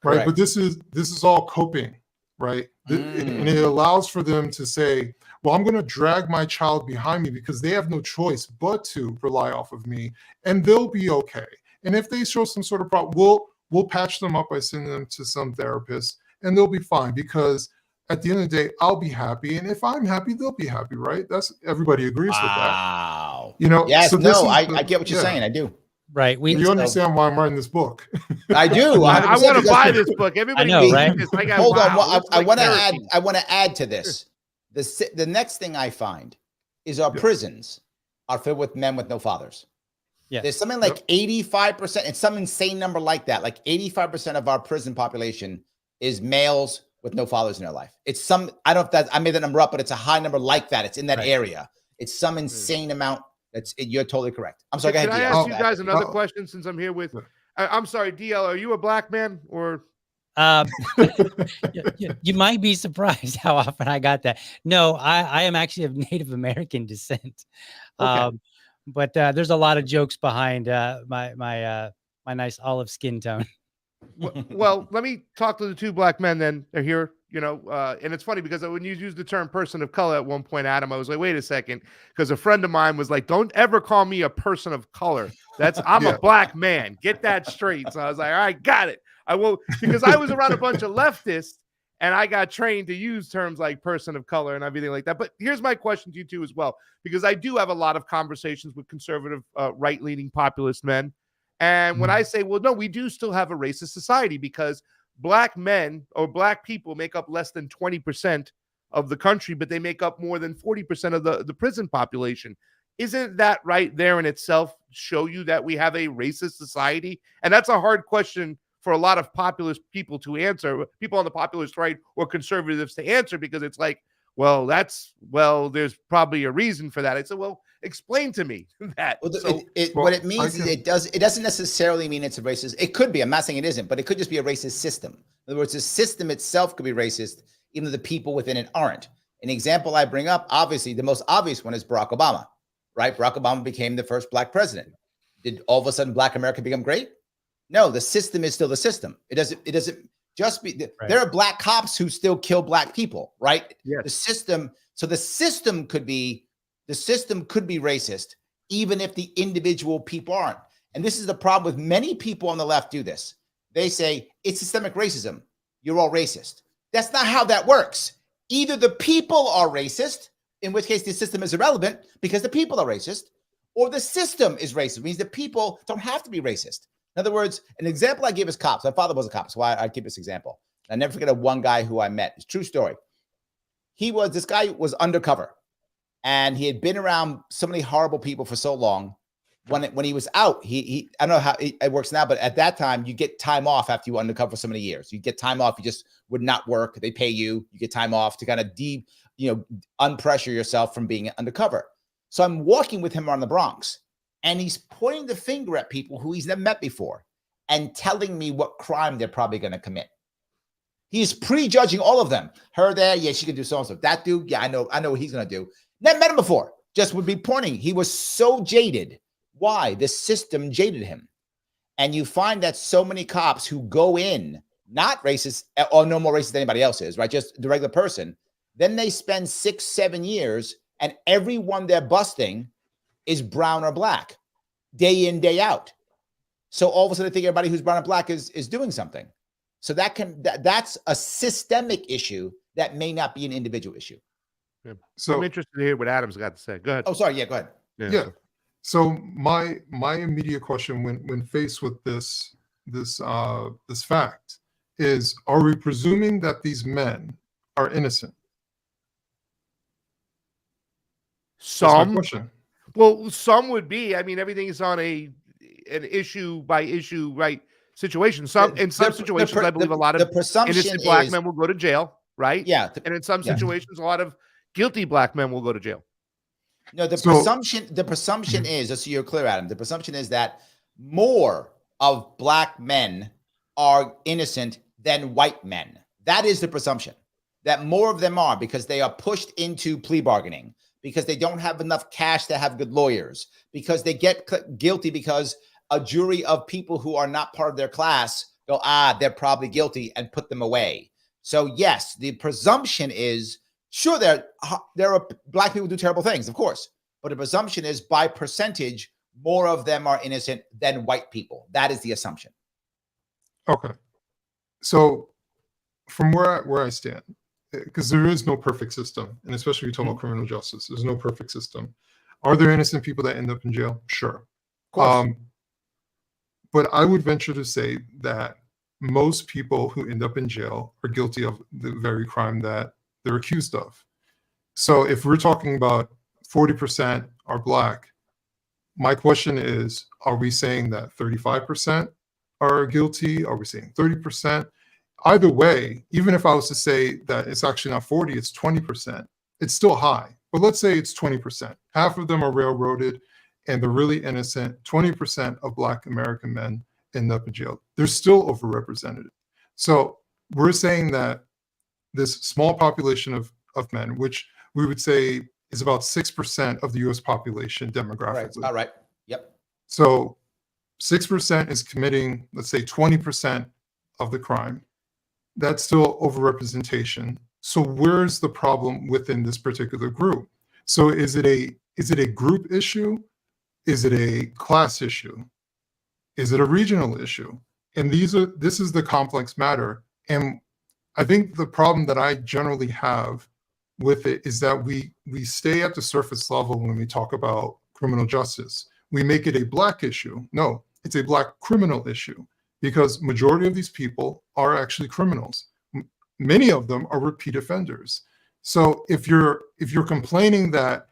Right. Correct. But this is all coping. Right. And it allows for them to say, well, I'm going to drag my child behind me because they have no choice but to rely off of me, and they'll be okay. And if they show some sort of problem, we'll patch them up by sending them to some therapist, and they'll be fine, because at the end of the day, I'll be happy. And if I'm happy, they'll be happy. Right. Everybody agrees with that. Wow. Yes. So I get what you're saying. I do. Right. You understand why I'm writing this book. I do. I want to buy this book. Everybody I know, right? This. Hold on. I want to add to this. The next thing I find is our prisons are filled with men with no fathers. Yeah. There's something like 85%. It's some insane number like that. Like 85% of our prison population is males with no fathers in their life. It's some, I don't know if I made that number up, but it's a high number like that. It's in that area. It's some insane amount. You're totally correct. I'm sorry. Can I ask you guys another question since I'm here with? I'm sorry, DL. Are you a black man or? You might be surprised how often I got that. No, I am actually of Native American descent. Okay. but there's a lot of jokes behind my nice olive skin tone. Well, let me talk to the two black men then. They're here, and it's funny because when you use the term person of color at one point, Adam, I was like, wait a second, because a friend of mine was like, don't ever call me a person of color. I'm a black man. Get that straight. So I was like, all right, got it. I will, because I was around a bunch of leftists and I got trained to use terms like person of color and everything like that. But here's my question to you two as well, because I do have a lot of conversations with conservative, right-leaning populist men. And when I say, well, no, we do still have a racist society because black men or black people make up less than 20% of the country, but they make up more than 40% of the prison population. Isn't that right there in itself show you that we have a racist society? And that's a hard question for a lot of populist people to answer, people on the populist right or conservatives to answer, because it's like, well, there's probably a reason for that. I said, well, explain to me that. Well, what it means is it doesn't necessarily mean it's a racist. It could be. I'm not saying it isn't, but it could just be a racist system. In other words, the system itself could be racist, even though the people within it aren't. An example I bring up, obviously, the most obvious one is Barack Obama, right? Barack Obama became the first black president. Did all of a sudden Black America become great? No, the system is still the system. It doesn't just be, right. There are black cops who still kill black people, right? Yes. The system could be racist, even if the individual people aren't. And this is the problem with many people on the left do this. They say it's systemic racism. You're all racist. That's not how that works. Either the people are racist, in which case the system is irrelevant because the people are racist, or the system is racist. It means the people don't have to be racist. In other words, an example I give is cops. My father was a cop, so I keep this example. I never forget one guy who I met. It's a true story. This guy was undercover, and he had been around so many horrible people for so long. When he was out, I don't know how it works now, but at that time, you get time off after you were undercover for so many years. You get time off. You just would not work. They pay you. You get time off to kind of unpressure yourself from being undercover. So I'm walking with him around the Bronx, and he's pointing the finger at people who he's never met before and telling me what crime they're probably going to commit. He's prejudging all of them. Her there, yeah, she can do so-and-so. That dude, yeah, I know what he's going to do. Never met him before. Just would be pointing. He was so jaded. Why? The system jaded him. And you find that so many cops who go in, not racist or no more racist than anybody else is, right? Just the regular person. Then they spend 6-7 years, and everyone they're busting is brown or black, day in, day out. So all of a sudden, I think everybody who's brown and black is doing something. So that's a systemic issue that may not be an individual issue. Yeah. So I'm interested to hear what Adam's got to say. Go ahead. Oh, sorry. Yeah, go ahead. Yeah. So my immediate question when faced with this fact is: are we presuming that these men are innocent? Some. Well, some would be. I mean, everything is on an issue by issue, right? Situation. In some situations, I believe a lot of innocent black men will go to jail, right? Yeah. And in some situations, a lot of guilty black men will go to jail. No, the presumption is, just so you're clear, Adam, the presumption is that more of black men are innocent than white men. That is the presumption, that more of them are, because they are pushed into plea bargaining, because they don't have enough cash to have good lawyers, because they get guilty because a jury of people who are not part of their class go, they're probably guilty, and put them away. So yes, the presumption is, sure, there are black people who do terrible things, of course, but the presumption is by percentage, more of them are innocent than white people. That is the assumption. Okay. So from where I stand, because there is no perfect system, and especially when you talk about criminal justice, there's no perfect system. Are there innocent people that end up in jail? Sure. Of course. But I would venture to say that most people who end up in jail are guilty of the very crime that they're accused of. So if we're talking about 40% are black, my question is, are we saying that 35% are guilty? Are we saying 30%? Either way, even if I was to say that it's actually not 40, it's 20%, it's still high. But let's say it's 20%. Half of them are railroaded and they're really innocent. 20% of black American men end up in jail. They're still overrepresented. So we're saying that this small population of men, which we would say is about 6% of the US population demographically. Right. All right. Yep. So 6% is committing, let's say 20% of the crime. That's still overrepresentation. So where's the problem within this particular group? So is it a group issue? Is it a class issue? Is it a regional issue? And this is the complex matter. And I think the problem that I generally have with it is that we stay at the surface level when we talk about criminal justice. We make it a Black issue. No, it's a Black criminal issue, because majority of these people are actually criminals. Many of them are repeat offenders. So if you're complaining that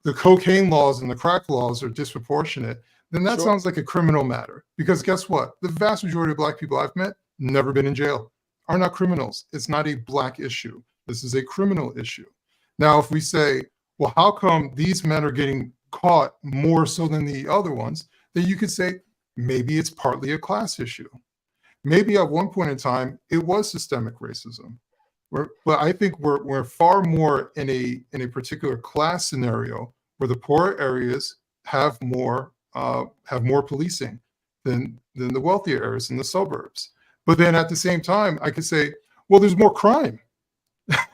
the cocaine laws and the crack laws are disproportionate, then that sounds like a criminal matter. Because guess what? The vast majority of Black people I've met, never been in jail, are not criminals. It's not a Black issue. This is a criminal issue. Now, if we say, well, how come these men are getting caught more so than the other ones? Then you could say, maybe it's partly a class issue. Maybe at one point in time, it was systemic racism. But I think we're far more in a particular class scenario where the poorer areas have more policing than the wealthier areas in the suburbs. But then at the same time, I could say, well, there's more crime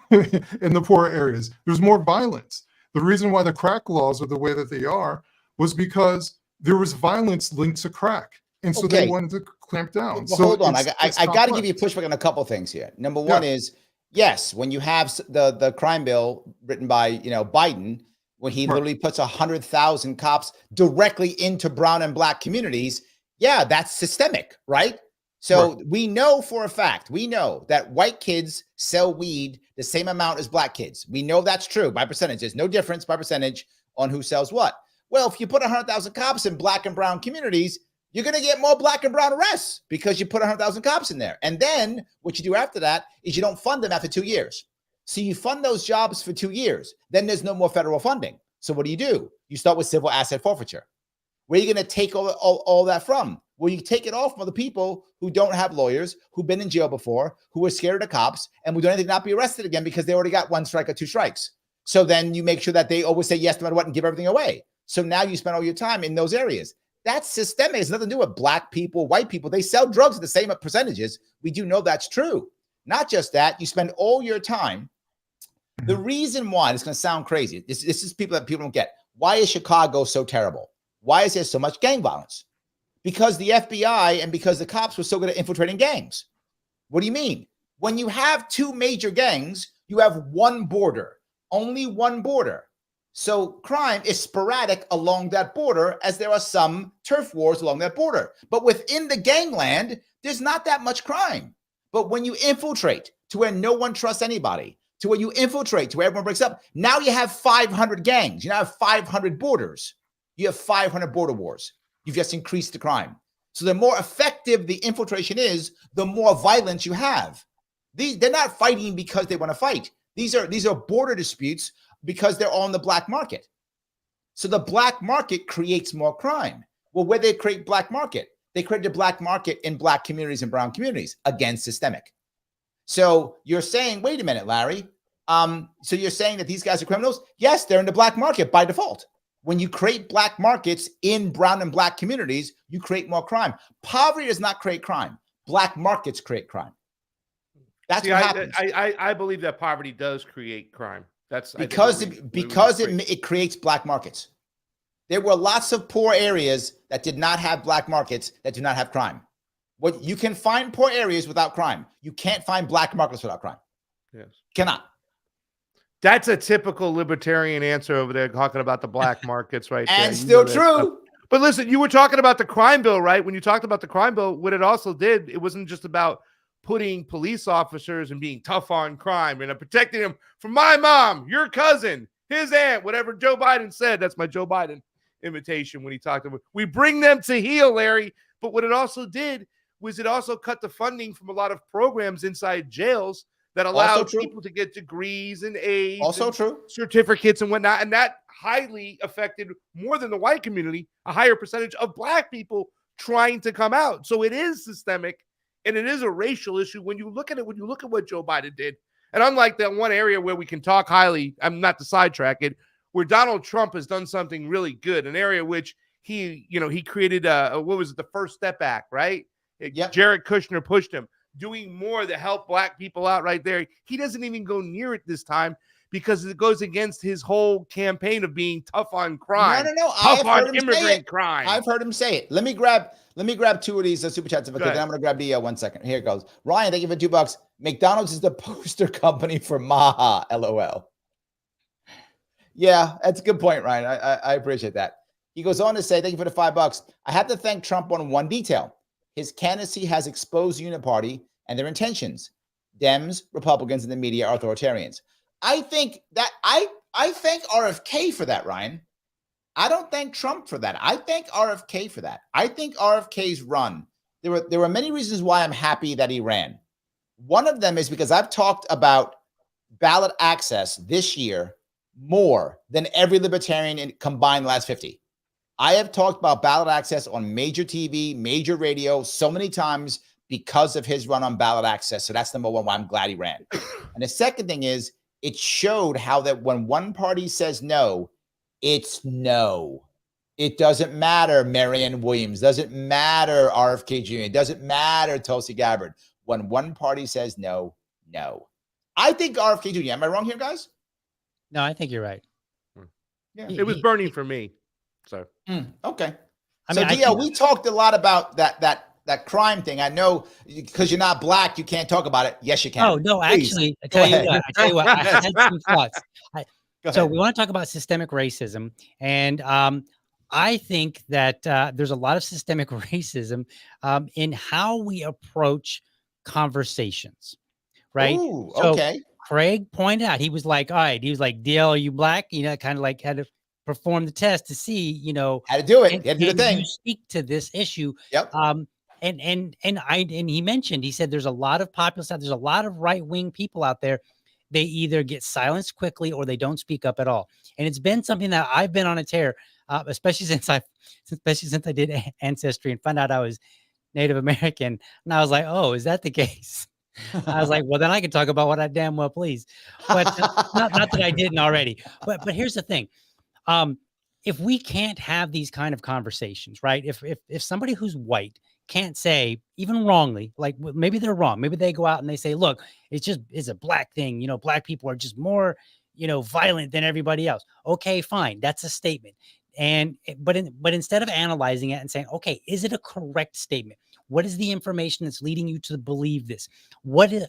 in the poorer areas. There's more violence. The reason why the crack laws are the way that they are was because there was violence linked to crack. And so they wanted to clamp down. Well, so hold on. I got to give you pushback on a couple things here. Number one is, yes, when you have the crime bill written by Biden, when he literally puts 100,000 cops directly into brown and Black communities, yeah, that's systemic, right? So we know for a fact, we know that white kids sell weed the same amount as Black kids. We know that's true by percentage. There's no difference by percentage on who sells what. Well, if you put 100,000 cops in Black and brown communities, you're going to get more Black and brown arrests because you put 100,000 cops in there. And then what you do after that is you don't fund them after 2 years. So you fund those jobs for 2 years. Then there's no more federal funding. So what do? You start with civil asset forfeiture. Where are you going to take all that from? Well, you take it all from the people who don't have lawyers, who've been in jail before, who are scared of the cops, and who don't anything not be arrested again because they already got 1 strike or 2 strikes. So then you make sure that they always say yes no matter what and give everything away. So now you spend all your time in those areas. That's systemic. It's nothing to do with Black people, white people. They sell drugs at the same percentages. We do know that's true. Not just that, you spend all your time. The reason why, it's going to sound crazy. This is people that people don't get. Why is Chicago so terrible? Why is there so much gang violence? Because the FBI and because the cops were so good at infiltrating gangs. What do you mean? When you have 2 major gangs, you have 1 border, only 1 border. So crime is sporadic along that border, as there are some turf wars along that border. But within the gangland, there's not that much crime. But when you infiltrate to where no one trusts anybody, to where you infiltrate to where everyone breaks up, now you have 500 gangs. You now have 500 borders. You have 500 border wars. You've just increased the crime. So the more effective the infiltration is, the more violence you have. They're not fighting because they want to fight. These are border disputes because they're on the black market. So the black market creates more crime. Well, where they create black market? They created a black market in Black communities and brown communities. Again, systemic. So you're saying, wait a minute, Larry. So you're saying that these guys are criminals? Yes, they're in the black market by default. When you create black markets in brown and Black communities, you create more crime. Poverty does not create crime. Black markets create crime. That's what happens. I believe that poverty does create crime. That's because it creates black markets. There were lots of poor areas that did not have black markets that do not have crime. What you can find poor areas without crime. You can't find black markets without crime. Yes. Cannot. That's a typical libertarian answer over there, talking about the black markets right there. And still true. But listen, you were talking about the crime bill, right? When you talked about the crime bill, what it also did, it wasn't just about putting police officers and being tough on crime and protecting them from my mom, your cousin, his aunt, whatever Joe Biden said. That's my Joe Biden imitation when he talked about, we bring them to heel, Larry. But what it also did was it also cut the funding from a lot of programs inside jails that allowed people to get degrees and aids, certificates and whatnot. And that highly affected, more than the white community, a higher percentage of black people trying to come out. So it is systemic and it is a racial issue when you look at it, when you look at what Joe Biden did. And unlike that one area where we can talk highly, I'm not to sidetrack it, where Donald Trump has done something really good, an area which he created what was it, the First Step Act, right? Yep. Jared Kushner pushed him, doing more to help black people out right there. He doesn't even go near it this time because it goes against his whole campaign of being tough on crime. No. Tough on immigrant crime. I've heard him say it. Let me grab 2 of these super chats if I could. Then I'm going to grab DL 1 second. Here it goes. Ryan, thank you for $2. McDonald's is the poster company for Maha. LOL. Yeah, that's a good point, Ryan. I appreciate that. He goes on to say, thank you for the $5. I have to thank Trump on one detail. His candidacy has exposed the Uniparty and their intentions. Dems, Republicans, and the media are authoritarians. I think that I thank RFK for that, Ryan. I don't thank Trump for that. I thank RFK for that. I think RFK's run, there were many reasons why I'm happy that he ran. One of them is because I've talked about ballot access this year more than every libertarian in combined last 50. I have talked about ballot access on major TV, major radio so many times because of his run on ballot access. So that's number one why I'm glad he ran. And the second thing is it showed how that when one party says no, it's no. It doesn't matter Marianne Williams, doesn't matter RFK Jr., it doesn't matter Tulsi Gabbard. When one party says no, no. I think RFK Jr., am I wrong here, guys? No, I think you're right. Yeah, it was burning for me. So okay. I So mean, DL, we talked a lot about that crime thing. I know because you're not black, you can't talk about it. Yes, you can. Oh no, Please. actually, I tell you what, I had some thoughts. So ahead. we want to talk about systemic racism, and I think that there's a lot of systemic racism in how we approach conversations, right? Ooh, So okay. Craig pointed out, he was like, all right, he was like, DL, are you black? You know, kind of like had to perform the test to see, you know, How to do it. can Do the thing. you speak to this issue? Yep. And he mentioned, he said, there's a lot of populist out, there's a lot of right-wing people out there. They either get silenced quickly or they don't speak up at all. And it's been something that I've been on a tear, especially since I did Ancestry and found out I was Native American. And I was like, oh, is that the case? I was like, well, then I can talk about what I damn well please. But not that I didn't already. But here's the thing. If we can't have these kind of conversations, right? If somebody who's white can't say, even wrongly, like maybe they're wrong, maybe they go out and they say, look, it's a black thing, you know, black people are just more, you know, violent than everybody else. Okay, fine, that's a statement. But instead of analyzing it and saying, okay, is it a correct statement? What is the information that's leading you to believe this?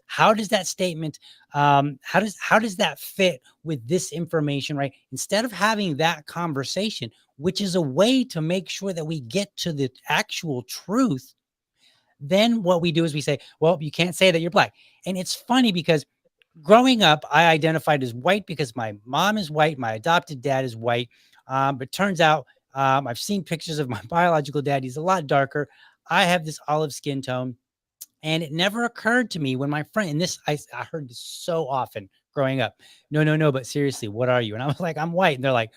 How does that statement, how does that fit with this information, right? Instead of having that conversation, which is a way to make sure that we get to the actual truth, then what we do is we say, well, you can't say that you're black. And it's funny because growing up, I identified as white because my mom is white, my adopted dad is white. But turns out I've seen pictures of my biological dad. He's a lot darker. I have this olive skin tone. And it never occurred to me when my friend, and this, I heard this so often growing up. No, but seriously, what are you? And I was like, I'm white. And they're like,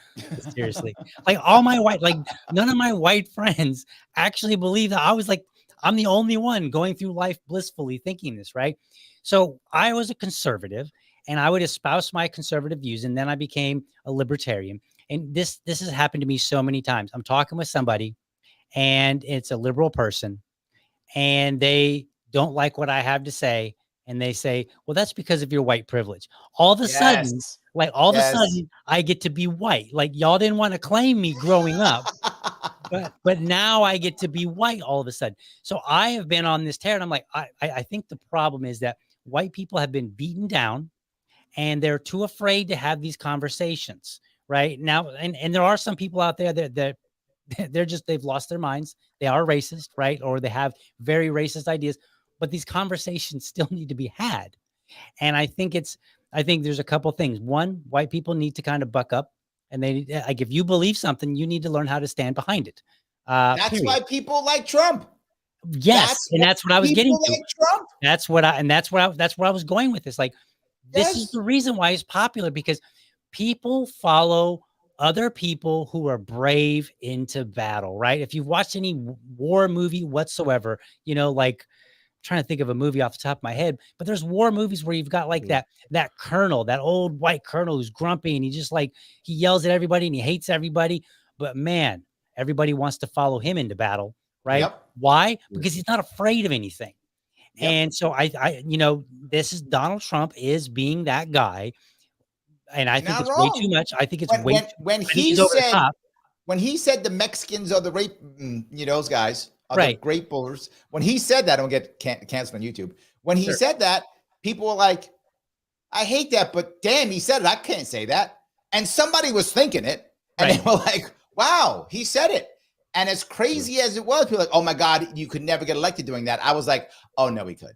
seriously, like all my white, like none of my white friends actually believe that. I was like, I'm the only one going through life blissfully thinking this, right? So I was a conservative and I would espouse my conservative views. And then I became a libertarian. And this has happened to me so many times. I'm talking with somebody and it's a liberal person and they don't like what I have to say. And they say, well, that's because of your white privilege. All of a sudden, of a sudden, I get to be white. Like y'all didn't want to claim me growing up, but now I get to be white all of a sudden. So I have been on this tear and I'm like, I think the problem is that white people have been beaten down and they're too afraid to have these conversations right now. And there are some people out there that they've lost their minds. They are racist, right? Or they have very racist ideas, but these conversations still need to be had. And I think there's a couple things. One, white people need to kind of buck up and they like, if you believe something, you need to learn how to stand behind it. That's why people like Trump. Yes. That's what I was getting to. Like Trump. That's where I was going with this. Like, this is the reason why it's popular, because people follow other people who are brave into battle, right? If you've watched any war movie whatsoever, you know, like trying to think of a movie off the top of my head, but there's war movies where you've got like that colonel, that old white colonel who's grumpy and he just like, he yells at everybody and he hates everybody. But man, everybody wants to follow him into battle, right? Yep. Why? Because he's not afraid of anything. Yep. And so this is Donald Trump is being that guy. And I think it's way too much. I think it's when he said the Mexicans are the rape, those guys are the great bullers. When he said that, I don't get canceled on YouTube. When he said that, people were like, I hate that, but damn, he said it. I can't say that. And somebody was thinking it. And they were like, wow, he said it. And as crazy as it was, people were like, oh my God, you could never get elected doing that. I was like, oh no, he could.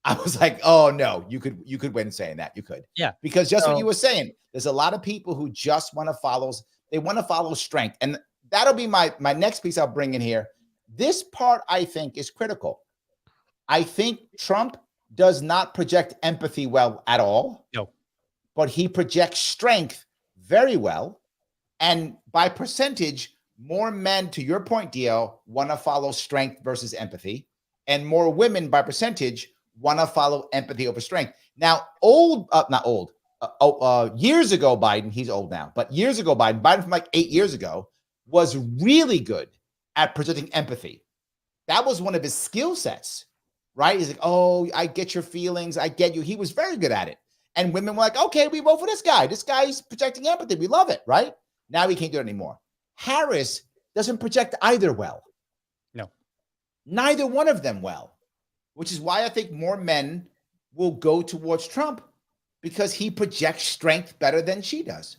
I was like, oh no, you could win saying that. You could. Yeah. Because just what you were saying, there's a lot of people who just want to follow strength. And that'll be my next piece I'll bring in here. This part I think is critical. I think Trump does not project empathy well at all. No. But he projects strength very well. And by percentage, more men, to your point, DL, want to follow strength versus empathy. And more women, by percentage, want to follow empathy over strength. Now, years ago, Biden, he's old now, but years ago, Biden from like 8 years ago was really good at presenting empathy. That was one of his skill sets, right? He's like, oh, I get your feelings. I get you. He was very good at it. And women were like, okay, we vote for this guy. This guy's projecting empathy. We love it, right? Now he can't do it anymore. Harris doesn't project either well. No. Neither one of them well, which is why I think more men will go towards Trump because he projects strength better than she does.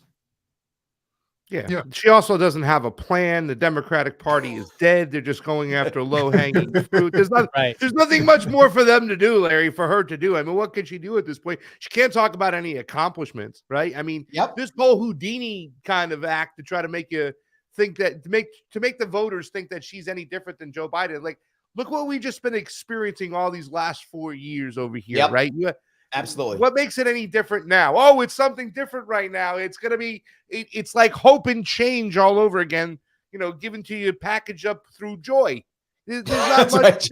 Yeah. She also doesn't have a plan. The Democratic Party is dead. They're just going after low-hanging fruit. There's nothing much more for them to do, Larry, for her to do. I mean, what can she do at this point? She can't talk about any accomplishments, right? I mean, this whole Houdini kind of act to try to make you think that to make the voters think that she's any different than Joe Biden. Like, look what we've just been experiencing all these last 4 years over here, right? Absolutely. What makes it any different now? Oh, it's something different right now. It's going to be, it's like hope and change all over again, given to you, packaged up through joy. There's not much,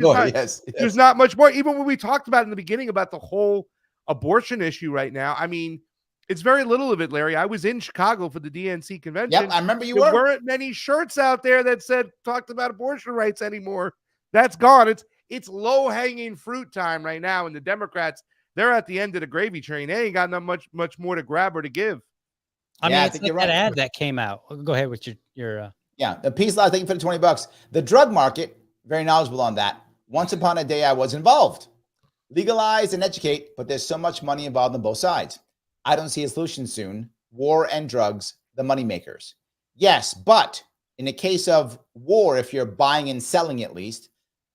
there's not much more. Even when we talked about in the beginning about the whole abortion issue right now, I mean, it's very little of it, Larry. I was in Chicago for the DNC convention. Yep, I remember you There weren't many shirts out there that talked about abortion rights anymore. That's gone. It's low-hanging fruit time right now, and the Democrats, they're at the end of the gravy train. They ain't got much more to grab or to give. I mean, it's like that ad that came out. Go ahead with your the peace law. Thank you for the $20. The drug market, very knowledgeable on that. Once upon a day, I was involved. Legalize and educate, but there's so much money involved on both sides. I don't see a solution soon. War and drugs, the money makers. Yes, but in the case of war, if you're buying and selling at least,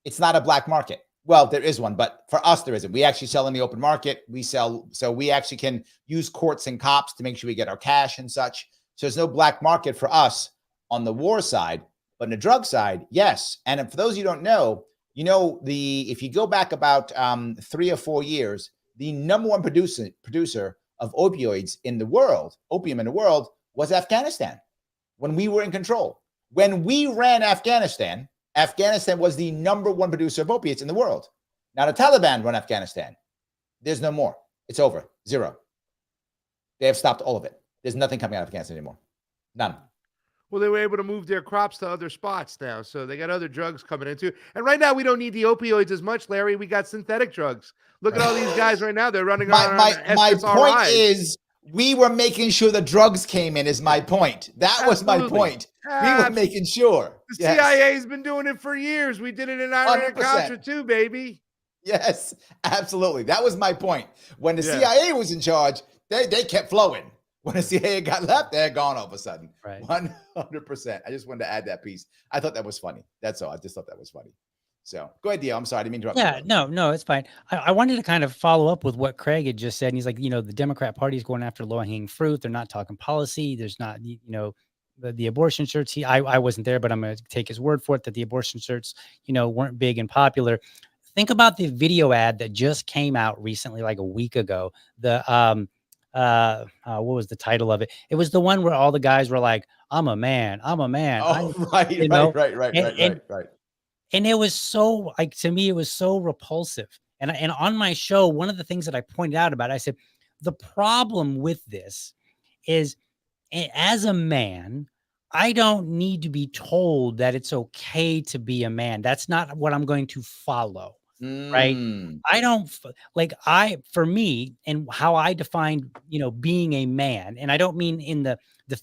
it's not a black market. Well, there is one, but for us, there isn't. We actually sell in the open market. We sell, so we actually can use courts and cops to make sure we get our cash and such. So there's no black market for us on the war side, but on the drug side, yes. And for those of you who don't know, if you go back about 3 or 4 years, the number one producer of opioids in the world, opium in the world, was Afghanistan when we were in control. When we ran Afghanistan was the number one producer of opiates in the world. Now the Taliban run Afghanistan. There's no more. It's over. Zero. They have stopped all of it. There's nothing coming out of Afghanistan anymore. None. Well, they were able to move their crops to other spots now, so they got other drugs coming in too. And right now, we don't need the opioids as much, Larry. We got synthetic drugs. Look at all these guys right now. They're running around. My point is, we were making sure the drugs came in. Is my point. That was my point. We were making sure. The CIA's been doing it for years. We did it in Iran and Contra too, baby. Yes, absolutely. That was my point. When the CIA was in charge, they kept flowing. When the CIA got left, they're gone all of a sudden. Right. 100%. I just wanted to add that piece. I thought that was funny. That's all. I just thought that was funny. So go ahead, DL. I'm sorry. I didn't mean to interrupt. Yeah, no, it's fine. I wanted to kind of follow up with what Craig had just said. And he's like, the Democrat Party is going after low-hanging fruit. They're not talking policy. There's not, the abortion shirts. I wasn't there, but I'm going to take his word for it that the abortion shirts, weren't big and popular. Think about the video ad that just came out recently, like a week ago. What was the title of it? It was the one where all the guys were like, I'm a man. Oh, right. And it was so, like, to me, it was so repulsive. And on my show, one of the things that I pointed out about it, I said, the problem with this is, as a man, I don't need to be told that it's okay to be a man. That's not what I'm going to follow. Right. I don't for me and how I define, being a man, and I don't mean in the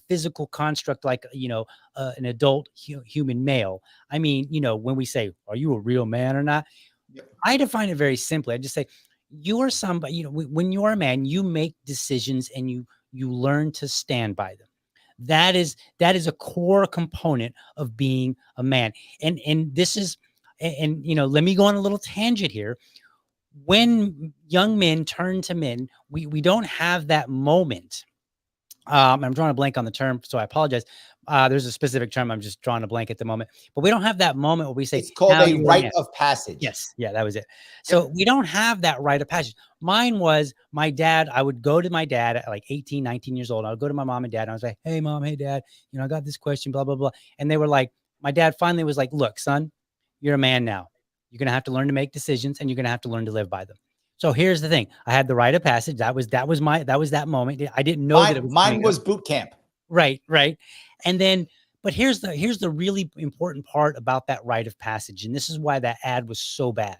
physical construct, like, an adult human male. I mean, when we say, are you a real man or not? Yep. I define it very simply. I just say, you are somebody, when you're a man, you make decisions and you learn to stand by them. That is a core component of being a man. And this is, and let me go on a little tangent here. When young men turn to men, we don't have that moment. I'm drawing a blank on the term, so I apologize. There's a specific term. I'm just drawing a blank at the moment, but we don't have that moment where we say, it's called a rite of passage. Yes. Yeah, that was it. So we don't have that rite of passage. Mine was my dad. I would go to my dad at like 18, 19 years old. I would go to my mom and dad and I was like, hey mom, hey dad, I got this question, blah, blah, blah. And they were like, my dad finally was like, look, son, you're a man now. You're going to have to learn to make decisions and you're going to have to learn to live by them. So here's the thing. I had the rite of passage. That was that moment. I didn't know that it was mine was boot camp. Right. And then, but here's the really important part about that rite of passage. And this is why that ad was so bad.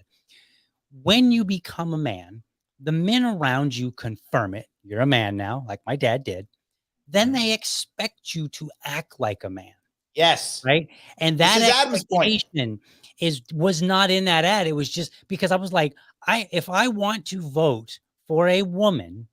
When you become a man, the men around you confirm it. You're a man now, like my dad did. Then they expect you to act like a man. Yes. Right. And that expectation was not in that ad. It was just because I was like, if I want to vote for a woman,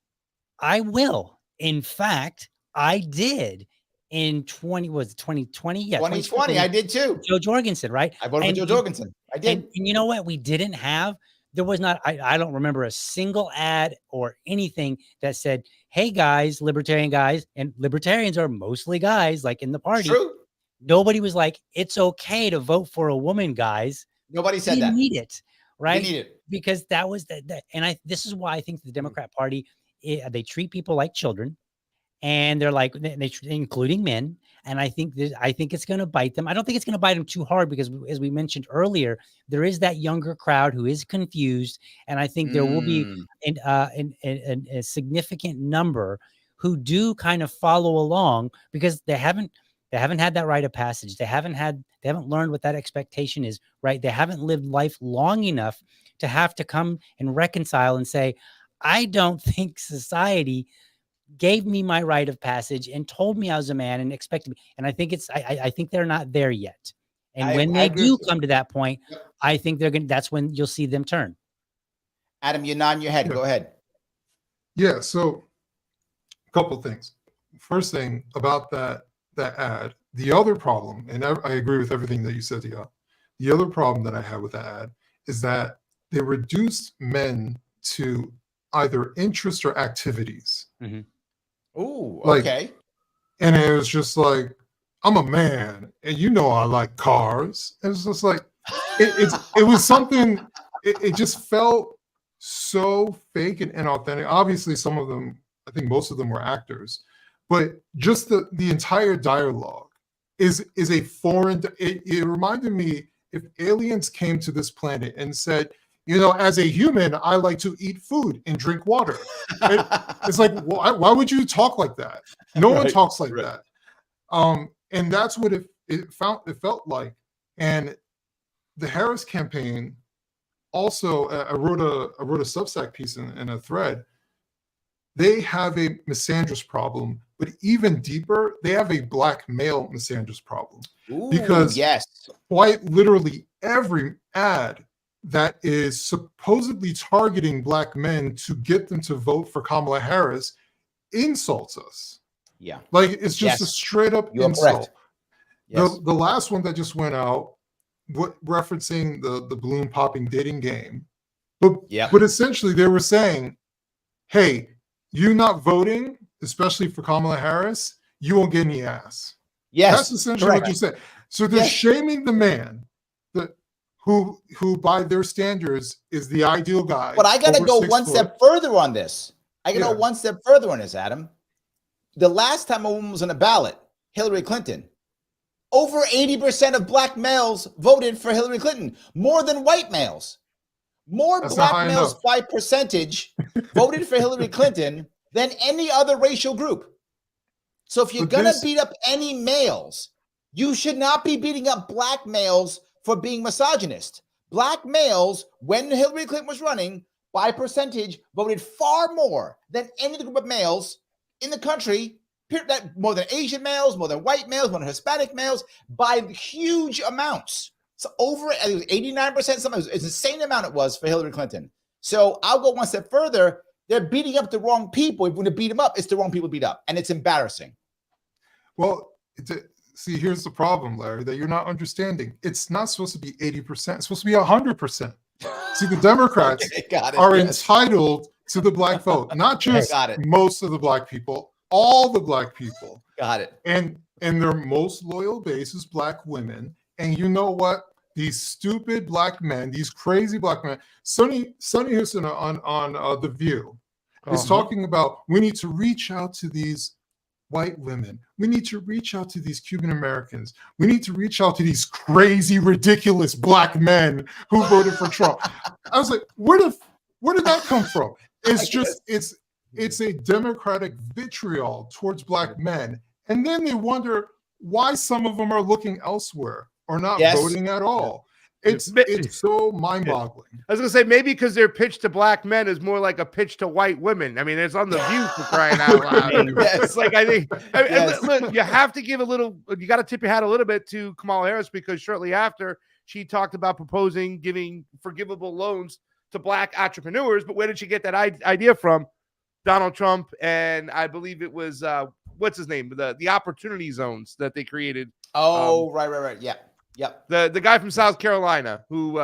I will. In fact, I did in 2020. Yeah. 2020. I did too. Joe Jorgensen, right? I voted for Joe Jorgensen. I did. And you know what? We didn't have, there was not, I don't remember a single ad or anything that said, hey guys, libertarian guys, and libertarians are mostly guys, like in the party. True. Nobody was like, it's okay to vote for a woman, guys. Nobody said that. You need it, right? You need it. Because that was and this is why I think the Democrat Party, they treat people like children, and they're like, including men. And I think it's going to bite them. I don't think it's going to bite them too hard because, as we mentioned earlier, there is that younger crowd who is confused, and I think there will be a significant number who do kind of follow along because they haven't had that rite of passage. They haven't learned what that expectation is, right? They haven't lived life long enough to have to come and reconcile and say, I don't think society gave me my rite of passage and told me I was a man and expected me. And I think I think they're not there yet. And when they do come to that point, I think that's when you'll see them turn. Adam, you're nodding your head. Yeah. Go ahead. Yeah. So a couple things. First thing about that ad, the other problem, and I agree with everything that you said, Tia. The other problem that I have with that ad is that they reduced men to either interest or activities. Mm-hmm. Ooh, like, okay. And it was just like, I'm a man, and I like cars. It was just like, it was something. It just felt so fake and inauthentic. Obviously, some of them, I think most of them were actors, but just the entire dialogue is a foreign. It reminded me if aliens came to this planet and said, as a human, I like to eat food and drink water. It's like, why would you talk like that? No one talks like that. And that's what it felt like. And the Harris campaign also, I wrote a Substack piece in a thread. They have a misandrist problem, but even deeper, they have a black male misandrist problem. Ooh, because quite literally every ad that is supposedly targeting black men to get them to vote for Kamala Harris insults us. Yeah. Like it's just a straight up insult. Yes. The last one that just went out, referencing the balloon popping dating game. But essentially they were saying, hey, you not voting, especially for Kamala Harris, you won't get any ass. Yes. That's essentially what you said. So they're shaming the man who by their standards is the ideal guy. But I got to go one step further on this. Go one step further on this, Adam. The last time a woman was on a ballot, Hillary Clinton, over 80% of black males voted for Hillary Clinton, more than white males. more That's not black high males enough. by percentage voted for Hillary Clinton than any other racial group. So if you're But going to this- beat up any males, you should not be beating up black males for being misogynist. Black males, when Hillary Clinton was running, by percentage, voted far more than any other group of males in the country, that more than Asian males, more than white males, more than Hispanic males, by huge amounts. So over, it was 89%, something, it's an insane amount it was for Hillary Clinton. So I'll go one step further. They're beating up the wrong people. If we're going to beat them up, it's the wrong people to beat up. And it's embarrassing. Well, see, here's the problem, Larry, that you're not understanding. It's not supposed to be 80%. It's supposed to be 100%. See, the Democrats are entitled to the black vote, not just most of the black people, all the black people. Got it. And their most loyal base is black women. And you know what? These stupid black men, these crazy black men, Sonny Houston on The View is talking about, we need to reach out to these white women. We need to reach out to these Cuban Americans. We need to reach out to these crazy, ridiculous black men who voted for Trump. I was like, where did that come from? It's just, it's a democratic vitriol towards black men. And then they wonder why some of them are looking elsewhere or not voting at all. It's so mind-boggling. I was gonna say maybe because their pitch to black men is more like a pitch to white women. I mean, it's on The View for crying out loud. It's like I think look, you have to give a little. You got to tip your hat a little bit to Kamala Harris because shortly after she talked about proposing giving forgivable loans to black entrepreneurs. But where did she get that idea from? Donald Trump, and I believe it was what's his name, the opportunity zones that they created. Oh, right, yeah. Yep. The guy from South Carolina who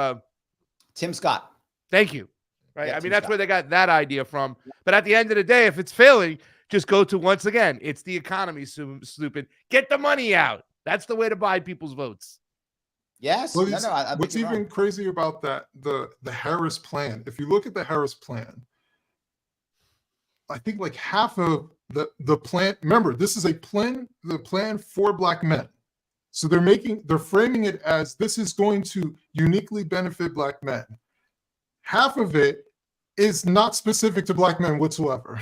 Tim Scott. Thank you. Right. I mean, that's where they got that idea from. But at the end of the day, if it's failing, just go to, once again, it's the economy, stupid. Get the money out. That's the way to buy people's votes. Yes. Well, what's even crazier about that, the Harris plan, if you look at the Harris plan, I think like half of the plan, remember, this is the plan for black men. So they're framing it as this is going to uniquely benefit black men. Half of it is not specific to black men whatsoever.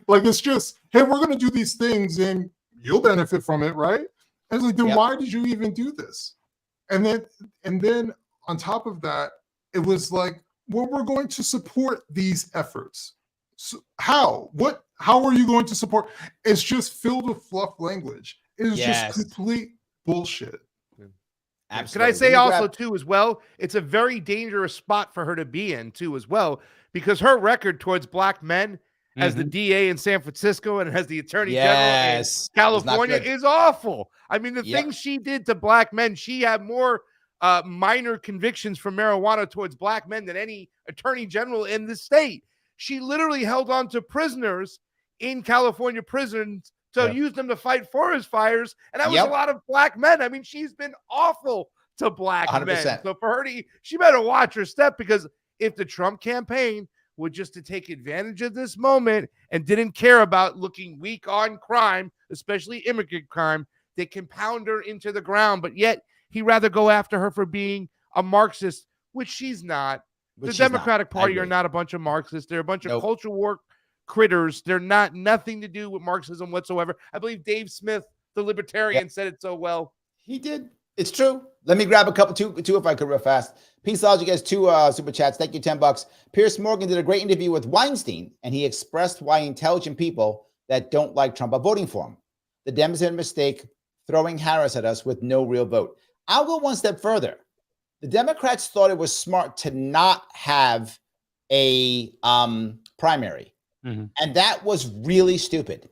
Like it's just, hey, we're going to do these things and you'll benefit from it, right? And it's like, then why did you even do this? And then on top of that, it was like, well, we're going to support these efforts. So how are you going to support? It's just filled with fluff language. It is just complete bullshit. Absolutely. Can I say also too as well? It's a very dangerous spot for her to be in too as well, because her record towards black men as the DA in San Francisco and as the Attorney General in California is awful. I mean, the things she did to black men, she had more minor convictions for marijuana towards black men than any Attorney General in the state. She literally held on to prisoners in California prisons to use them to fight forest fires. And that was a lot of black men. I mean, she's been awful to black 100%. Men. So for her she better watch her step, because if the Trump campaign would just to take advantage of this moment and didn't care about looking weak on crime, especially immigrant crime, they can pound her into the ground. But yet he'd rather go after her for being a Marxist, which she's not. The Democratic Party are not a bunch of Marxists. They're a bunch of culture war critters. They're nothing to do with Marxism whatsoever. I believe Dave Smith, the Libertarian, said it so well. He did. It's true. Let me grab a couple, two if I could real fast. Peace Logic has 2 super chats. Thank you, $10. Pierce Morgan did a great interview with Weinstein, and he expressed why intelligent people that don't like Trump are voting for him. The Dems made a mistake throwing Harris at us with no real vote. I'll go one step further. The Democrats thought it was smart to not have a primary. And that was really stupid.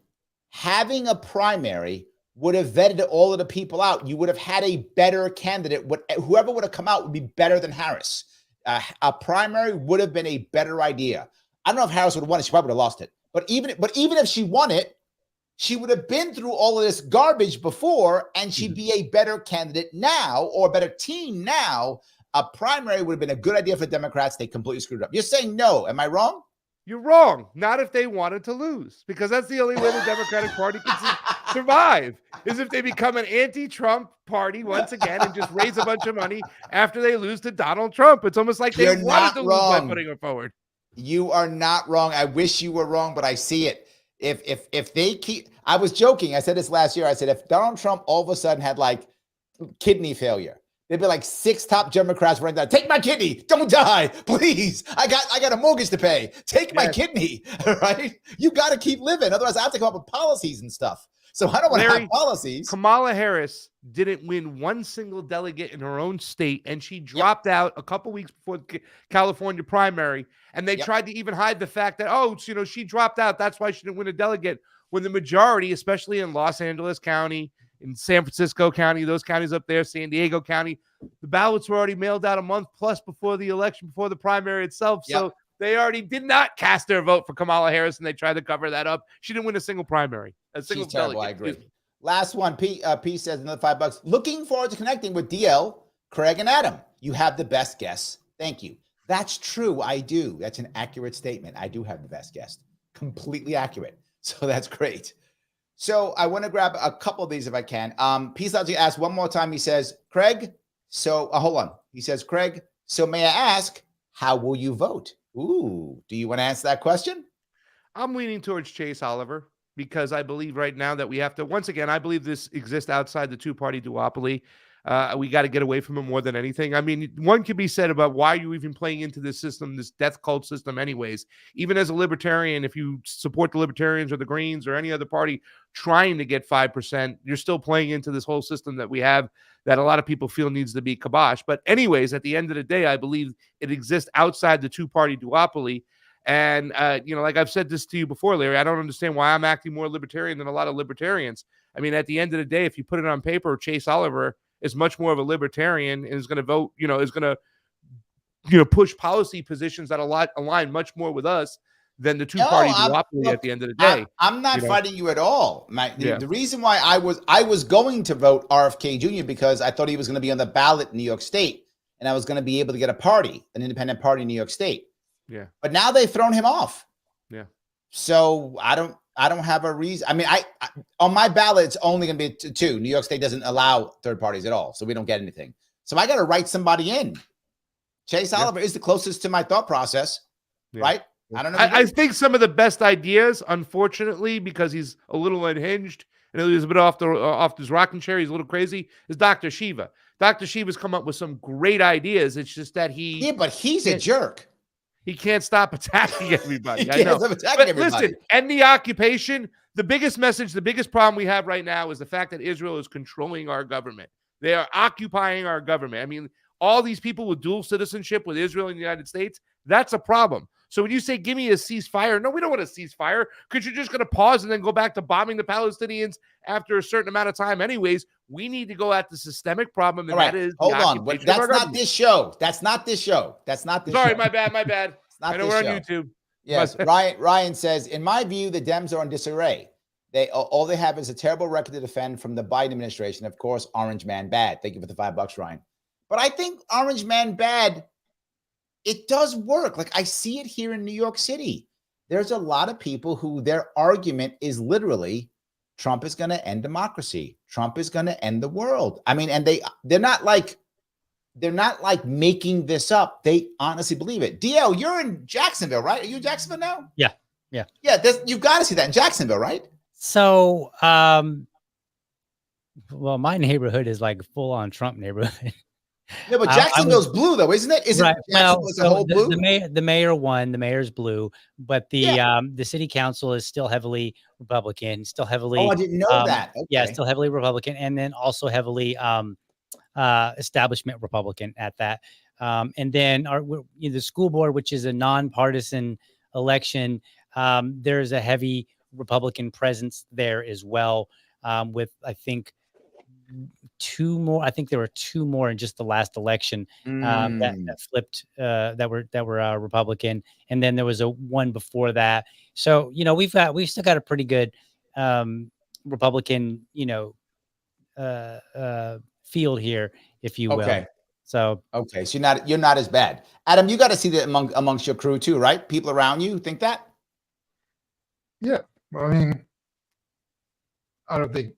Having a primary would have vetted all of the people out. You would have had a better candidate. Whoever would have come out would be better than Harris. A primary would have been a better idea. I don't know if Harris would have won it. She probably would have lost it. But even if she won it, she would have been through all of this garbage before, and she'd be a better candidate now, or a better team now. A primary would have been a good idea for Democrats. They completely screwed it up. You're saying no. Am I wrong? You're wrong. Not if they wanted to lose, because that's the only way the Democratic Party can survive is if they become an anti-Trump party once again and just raise a bunch of money after they lose to Donald Trump. It's almost like they You're wanted not to lose by wrong. putting her forward. You are not wrong. I wish you were wrong, but I see it. If they keep, I was joking. I said this last year. I said if Donald Trump all of a sudden had like kidney failure, there'd be like 6 top Democrats running down. Take my kidney. Don't die, please. I got a mortgage to pay. Take my kidney. Right? You got to keep living. Otherwise, I have to come up with policies and stuff. So I don't want to have policies. Kamala Harris didn't win one single delegate in her own state, and she dropped out a couple weeks before the California primary. And they tried to even hide the fact that, oh, you know, she dropped out. That's why she didn't win a delegate. When the majority, especially in Los Angeles County, in San Francisco County, those counties up there, San Diego County, the ballots were already mailed out a month plus before the election, before the primary itself. So they already did not cast their vote for Kamala Harris, and they tried to cover that up. She didn't win a single primary. She's terrible. I agree. Last one. P says another $5. Looking forward to connecting with DL, Craig, and Adam. You have the best guests. Thank you. That's true. I do. That's an accurate statement. I do have the best guest. Completely accurate. So that's great. So I want to grab a couple of these if I can. Peace Logic asks one more time. He says, Craig, so hold on. He says, Craig, so may I ask, how will you vote? Ooh, do you want to answer that question? I'm leaning towards Chase Oliver because I believe right now that we have to, once again, I believe this exists outside the two-party duopoly. We got to get away from it more than anything. I mean, one could be said about why are you even playing into this system, this death cult system anyways. Even as a libertarian, if you support the Libertarians or the Greens or any other party trying to get 5%, you're still playing into this whole system that we have that a lot of people feel needs to be kiboshed. But anyways, at the end of the day, I believe it exists outside the two-party duopoly. And, you know, like I've said this to you before, Larry, I don't understand why I'm acting more libertarian than a lot of libertarians. I mean, at the end of the day, if you put it on paper, Chase Oliver is much more of a libertarian and is going to vote, you know, is going to, you know, push policy positions that align much more with us than the two-party duopoly at the end of the day. I'm not fighting you at all. The reason why I was going to vote RFK Jr. because I thought he was going to be on the ballot in New York State, and I was going to be able to get a party, an independent party in New York State. Yeah. But now they've thrown him off. Yeah. So I don't have a reason. I mean, I on my ballot, it's only going to be 2. New York State doesn't allow third parties at all, so we don't get anything. So I got to write somebody in. Chase Oliver is the closest to my thought process, right? I don't know. I think some of the best ideas, unfortunately, because he's a little unhinged and he's a bit off his rocking chair, he's a little crazy, is Dr. Shiva. Dr. Shiva's come up with some great ideas. It's just that but he's a jerk. He can't stop attacking everybody. I know. Listen, end the occupation. The biggest message, the biggest problem we have right now is the fact that Israel is controlling our government. They are occupying our government. I mean, all these people with dual citizenship with Israel and the United States, that's a problem. So when you say, give me a ceasefire, no, we don't want a ceasefire because you're just going to pause and then go back to bombing the Palestinians after a certain amount of time anyways. We need to go at the systemic problem, and that is hold on. That's not this show. That's not this show. That's not this show. Sorry, my bad. I know we're on YouTube. Yes, Ryan says, in my view, the Dems are in disarray. All they have is a terrible record to defend from the Biden administration. Of course, Orange Man bad. Thank you for the $5, Ryan. But I think Orange Man bad, it does work. Like I see it here in New York City. There's a lot of people who their argument is literally Trump is going to end democracy. Trump is going to end the world. I mean, and they're not like making this up. They honestly believe it. DL, you're in Jacksonville, right? Are you in Jacksonville now? Yeah. You've got to see that in Jacksonville, right? So, well, my neighborhood is like full on Trump neighborhood. Yeah, but Jacksonville's blue though, isn't it? Isn't the whole blue? The mayor won. The mayor's blue, but the city council is still heavily Republican. Still heavily. Oh, I didn't know that. Okay. Yeah, still heavily Republican, and then also heavily establishment Republican at that. And then the school board, which is a nonpartisan election, there's a heavy Republican presence there as well. With I think 2 more. I think there were 2 more in just the last election that flipped that were Republican, and then there was one before that. So we've still got a pretty good Republican field here, if you will. Okay. So you're not as bad. Adam, you got to see that amongst your crew too, right? People around you think that. Yeah, I mean, I don't think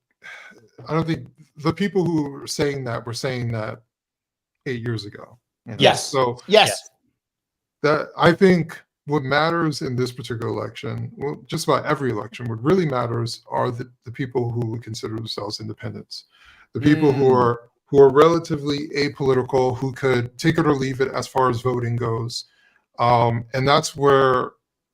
the people who were saying that 8 years ago. You know? Yes. So yes. that I think what matters in this particular election, well, just about every election, what really matters are the people who would consider themselves independents, the people who are relatively apolitical, who could take it or leave it as far as voting goes. And that's where,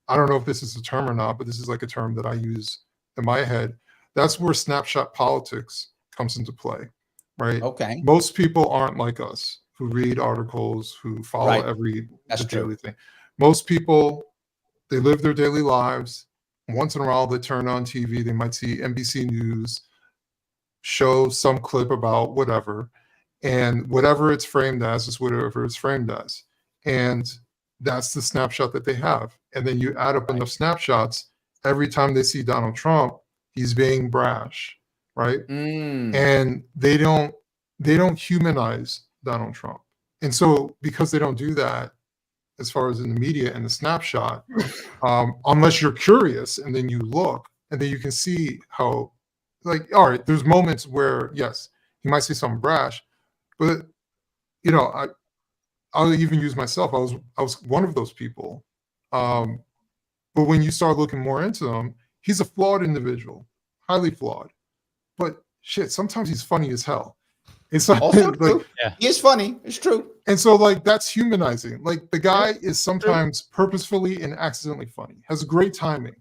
I don't know if this is a term or not, but this is like a term that I use in my head. That's where snapshot politics comes into play, right? Okay. Most people aren't like us who read articles, who follow every daily thing. Most people, they live their daily lives. Once in a while, they turn on TV. They might see NBC News, show some clip about whatever, and whatever it's framed as is whatever it's framed as. And that's the snapshot that they have. And then you add up enough snapshots, every time they see Donald Trump, he's being brash, right? And they don't humanize Donald Trump. And so because they don't do that, as far as in the media and the snapshot, unless you're curious and then you look and then you can see how, like, all right, there's moments where, yes, he might say something brash, but, you know, I'll even use myself. I was one of those people. But when you start looking more into him, he's a flawed individual, highly flawed. But shit, sometimes he's funny as hell. It's also like, true. He is funny. It's true. And so, like, that's humanizing. Like, the guy is sometimes purposefully and accidentally funny, has great timing,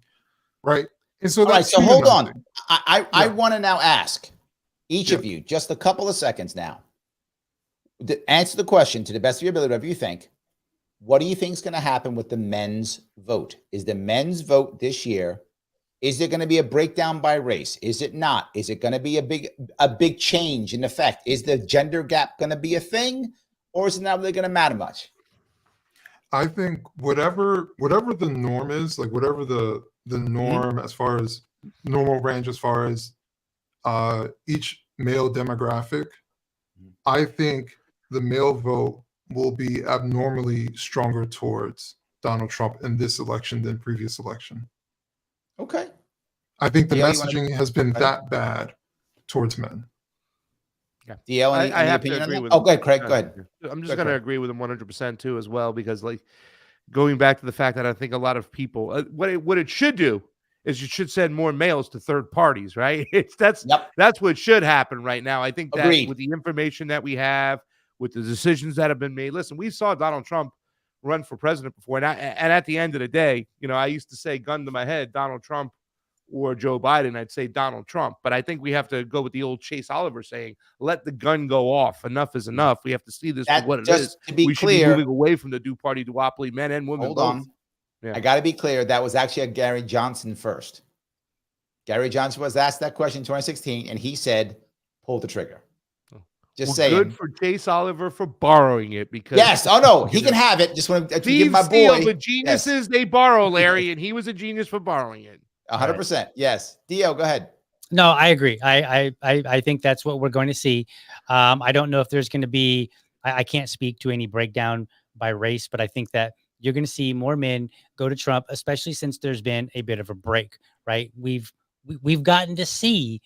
right? And so that's so hold on. I want to now ask each of you just a couple of seconds now. Answer the question to the best of your ability, whatever you think. What do you think is going to happen with the men's vote? Is the men's vote this year, is there going to be a breakdown by race? Is it not? Is it going to be a big change in effect? Is the gender gap going to be a thing, or is it not really going to matter much? I think whatever the norm is, like whatever the norm as far as normal range, as far as each male demographic, I think the male vote will be abnormally stronger towards Donald Trump in this election than previous election. Okay. I think the messaging has been that bad towards men. DL, I have to agree with him. Oh, go ahead, Craig. Go ahead. I'm just going to agree with him 100% too, as well, because, like, going back to the fact that I think a lot of people, what it should do is you should send more males to third parties, right? That's what should happen right now. I think that with the information that we have, with the decisions that have been made, listen, we saw Donald Trump run for president before, and at the end of the day, you know, I used to say, gun to my head, Donald Trump or Joe Biden, I'd say Donald Trump. But I think we have to go with the old Chase Oliver saying, let the gun go off. Enough is enough. We have to see this for what it is. To be we clear, should be moving away from the two-party duopoly, men and women. Hold on. I got to be clear. That was actually a Gary Johnson first. Gary Johnson was asked that question in 2016, and he said, pull the trigger. Just saying. Good for Chase Oliver for borrowing it, because he can have it. Just want to give my boy. The geniuses, they borrow, Larry, and he was a genius for borrowing it. 100%. Yes. DL, go ahead. No, I agree. I think that's what we're going to see. I don't know if there's going to be, I can't speak to any breakdown by race, but I think that you're going to see more men go to Trump, especially since there's been a bit of a break, right? We've gotten to see,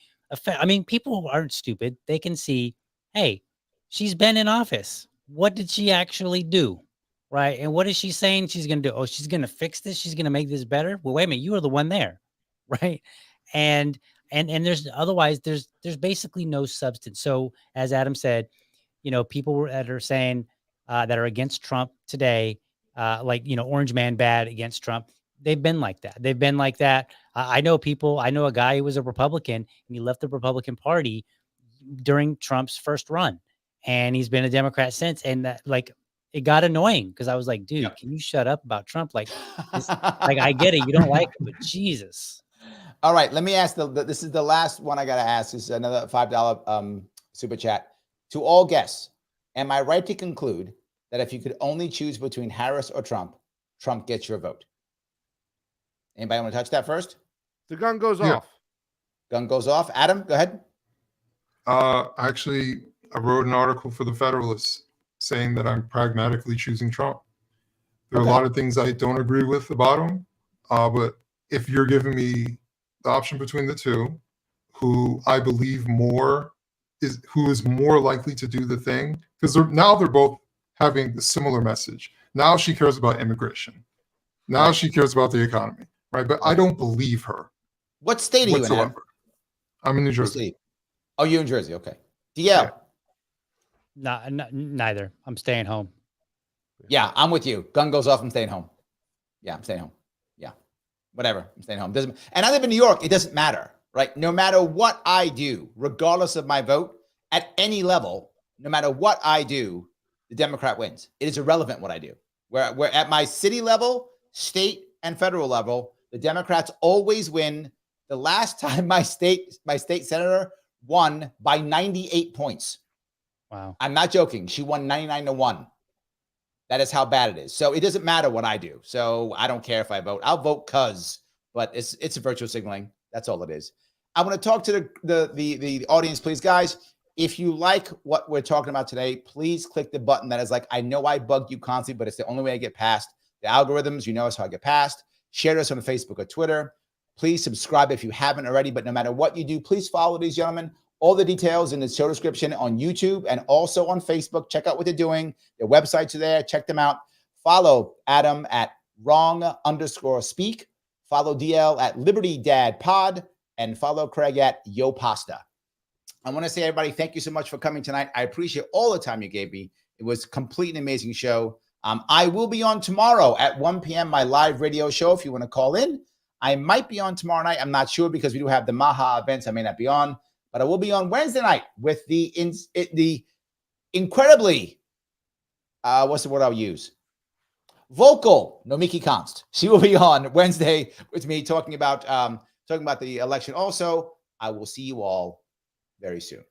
I mean, people aren't stupid. They can see, hey, she's been in office. What did she actually do? Right. And what is she saying she's going to do? Oh, she's going to fix this. She's going to make this better. Well, wait a minute. You were the one there. Right. And there's otherwise there's basically no substance. So as Adam said, you know, people that are saying that are against Trump today, like, you know, orange man bad against Trump. They've been like that. They've been like that. I know people. I know a guy who was a Republican and he left the Republican Party during Trump's first run, and he's been a Democrat since. And that, like, it got annoying because I was like, dude, can you shut up about Trump? Like, like, I get it, you don't like him, but Jesus. All right, let me ask this is the last one I got to ask. This is another $5 super chat. To all guests, am I right to conclude that if you could only choose between Harris or Trump, Trump gets your vote? Anybody want to touch that first? The gun goes off. Gun goes off. Adam, go ahead. Actually, I wrote an article for the Federalist saying that I'm pragmatically choosing Trump. There are a lot of things I don't agree with about him, but if you're giving me the option between the two, who I believe who is more likely to do the thing, because now they're both having the similar message. Now she cares about immigration. Now she cares about the economy, right? But I don't believe her. What state are you in, Adam? I'm in New Jersey. Oh, you're in Jersey. Okay. DL. Yeah. Neither. I'm staying home. Yeah, I'm with you. Gun goes off, I'm staying home. Yeah, I'm staying home. Yeah. Whatever. I'm staying home. And I live in New York. It doesn't matter, right? No matter what I do, regardless of my vote, at any level, no matter what I do, the Democrat wins. It is irrelevant what I do. We're at my city level, state, and federal level, the Democrats always win. The last time my state senator won by 98 points. Wow. I'm not joking. She won 99-1. That is how bad it is. So it doesn't matter what I do. So I don't care if I vote. I'll vote but it's a virtual signaling. That's all it is. I want to talk to the audience, please, guys. If you like what we're talking about today, please click the button that is like, I know I bug you constantly, but it's the only way I get past the algorithms. You know, it's how I get past. Share us on Facebook or Twitter. Please subscribe if you haven't already. But no matter what you do, please follow these gentlemen. All the details in the show description on YouTube and also on Facebook. Check out what they're doing. Their websites are there. Check them out. Follow Adam at wrong_speak. Follow DL at Liberty Dad Pod. And follow Craig at Yo Pasta. I want to say, everybody, thank you so much for coming tonight. I appreciate all the time you gave me. It was a complete and amazing show. I will be on tomorrow at 1 p.m., my live radio show, if you want to call in. I might be on tomorrow night. I'm not sure because we do have the Maha events. I may not be on. But I will be on Wednesday night with the incredibly, what's the word I'll use? Vocal Nomiki Konst. She will be on Wednesday with me talking about the election. Also, I will see you all very soon.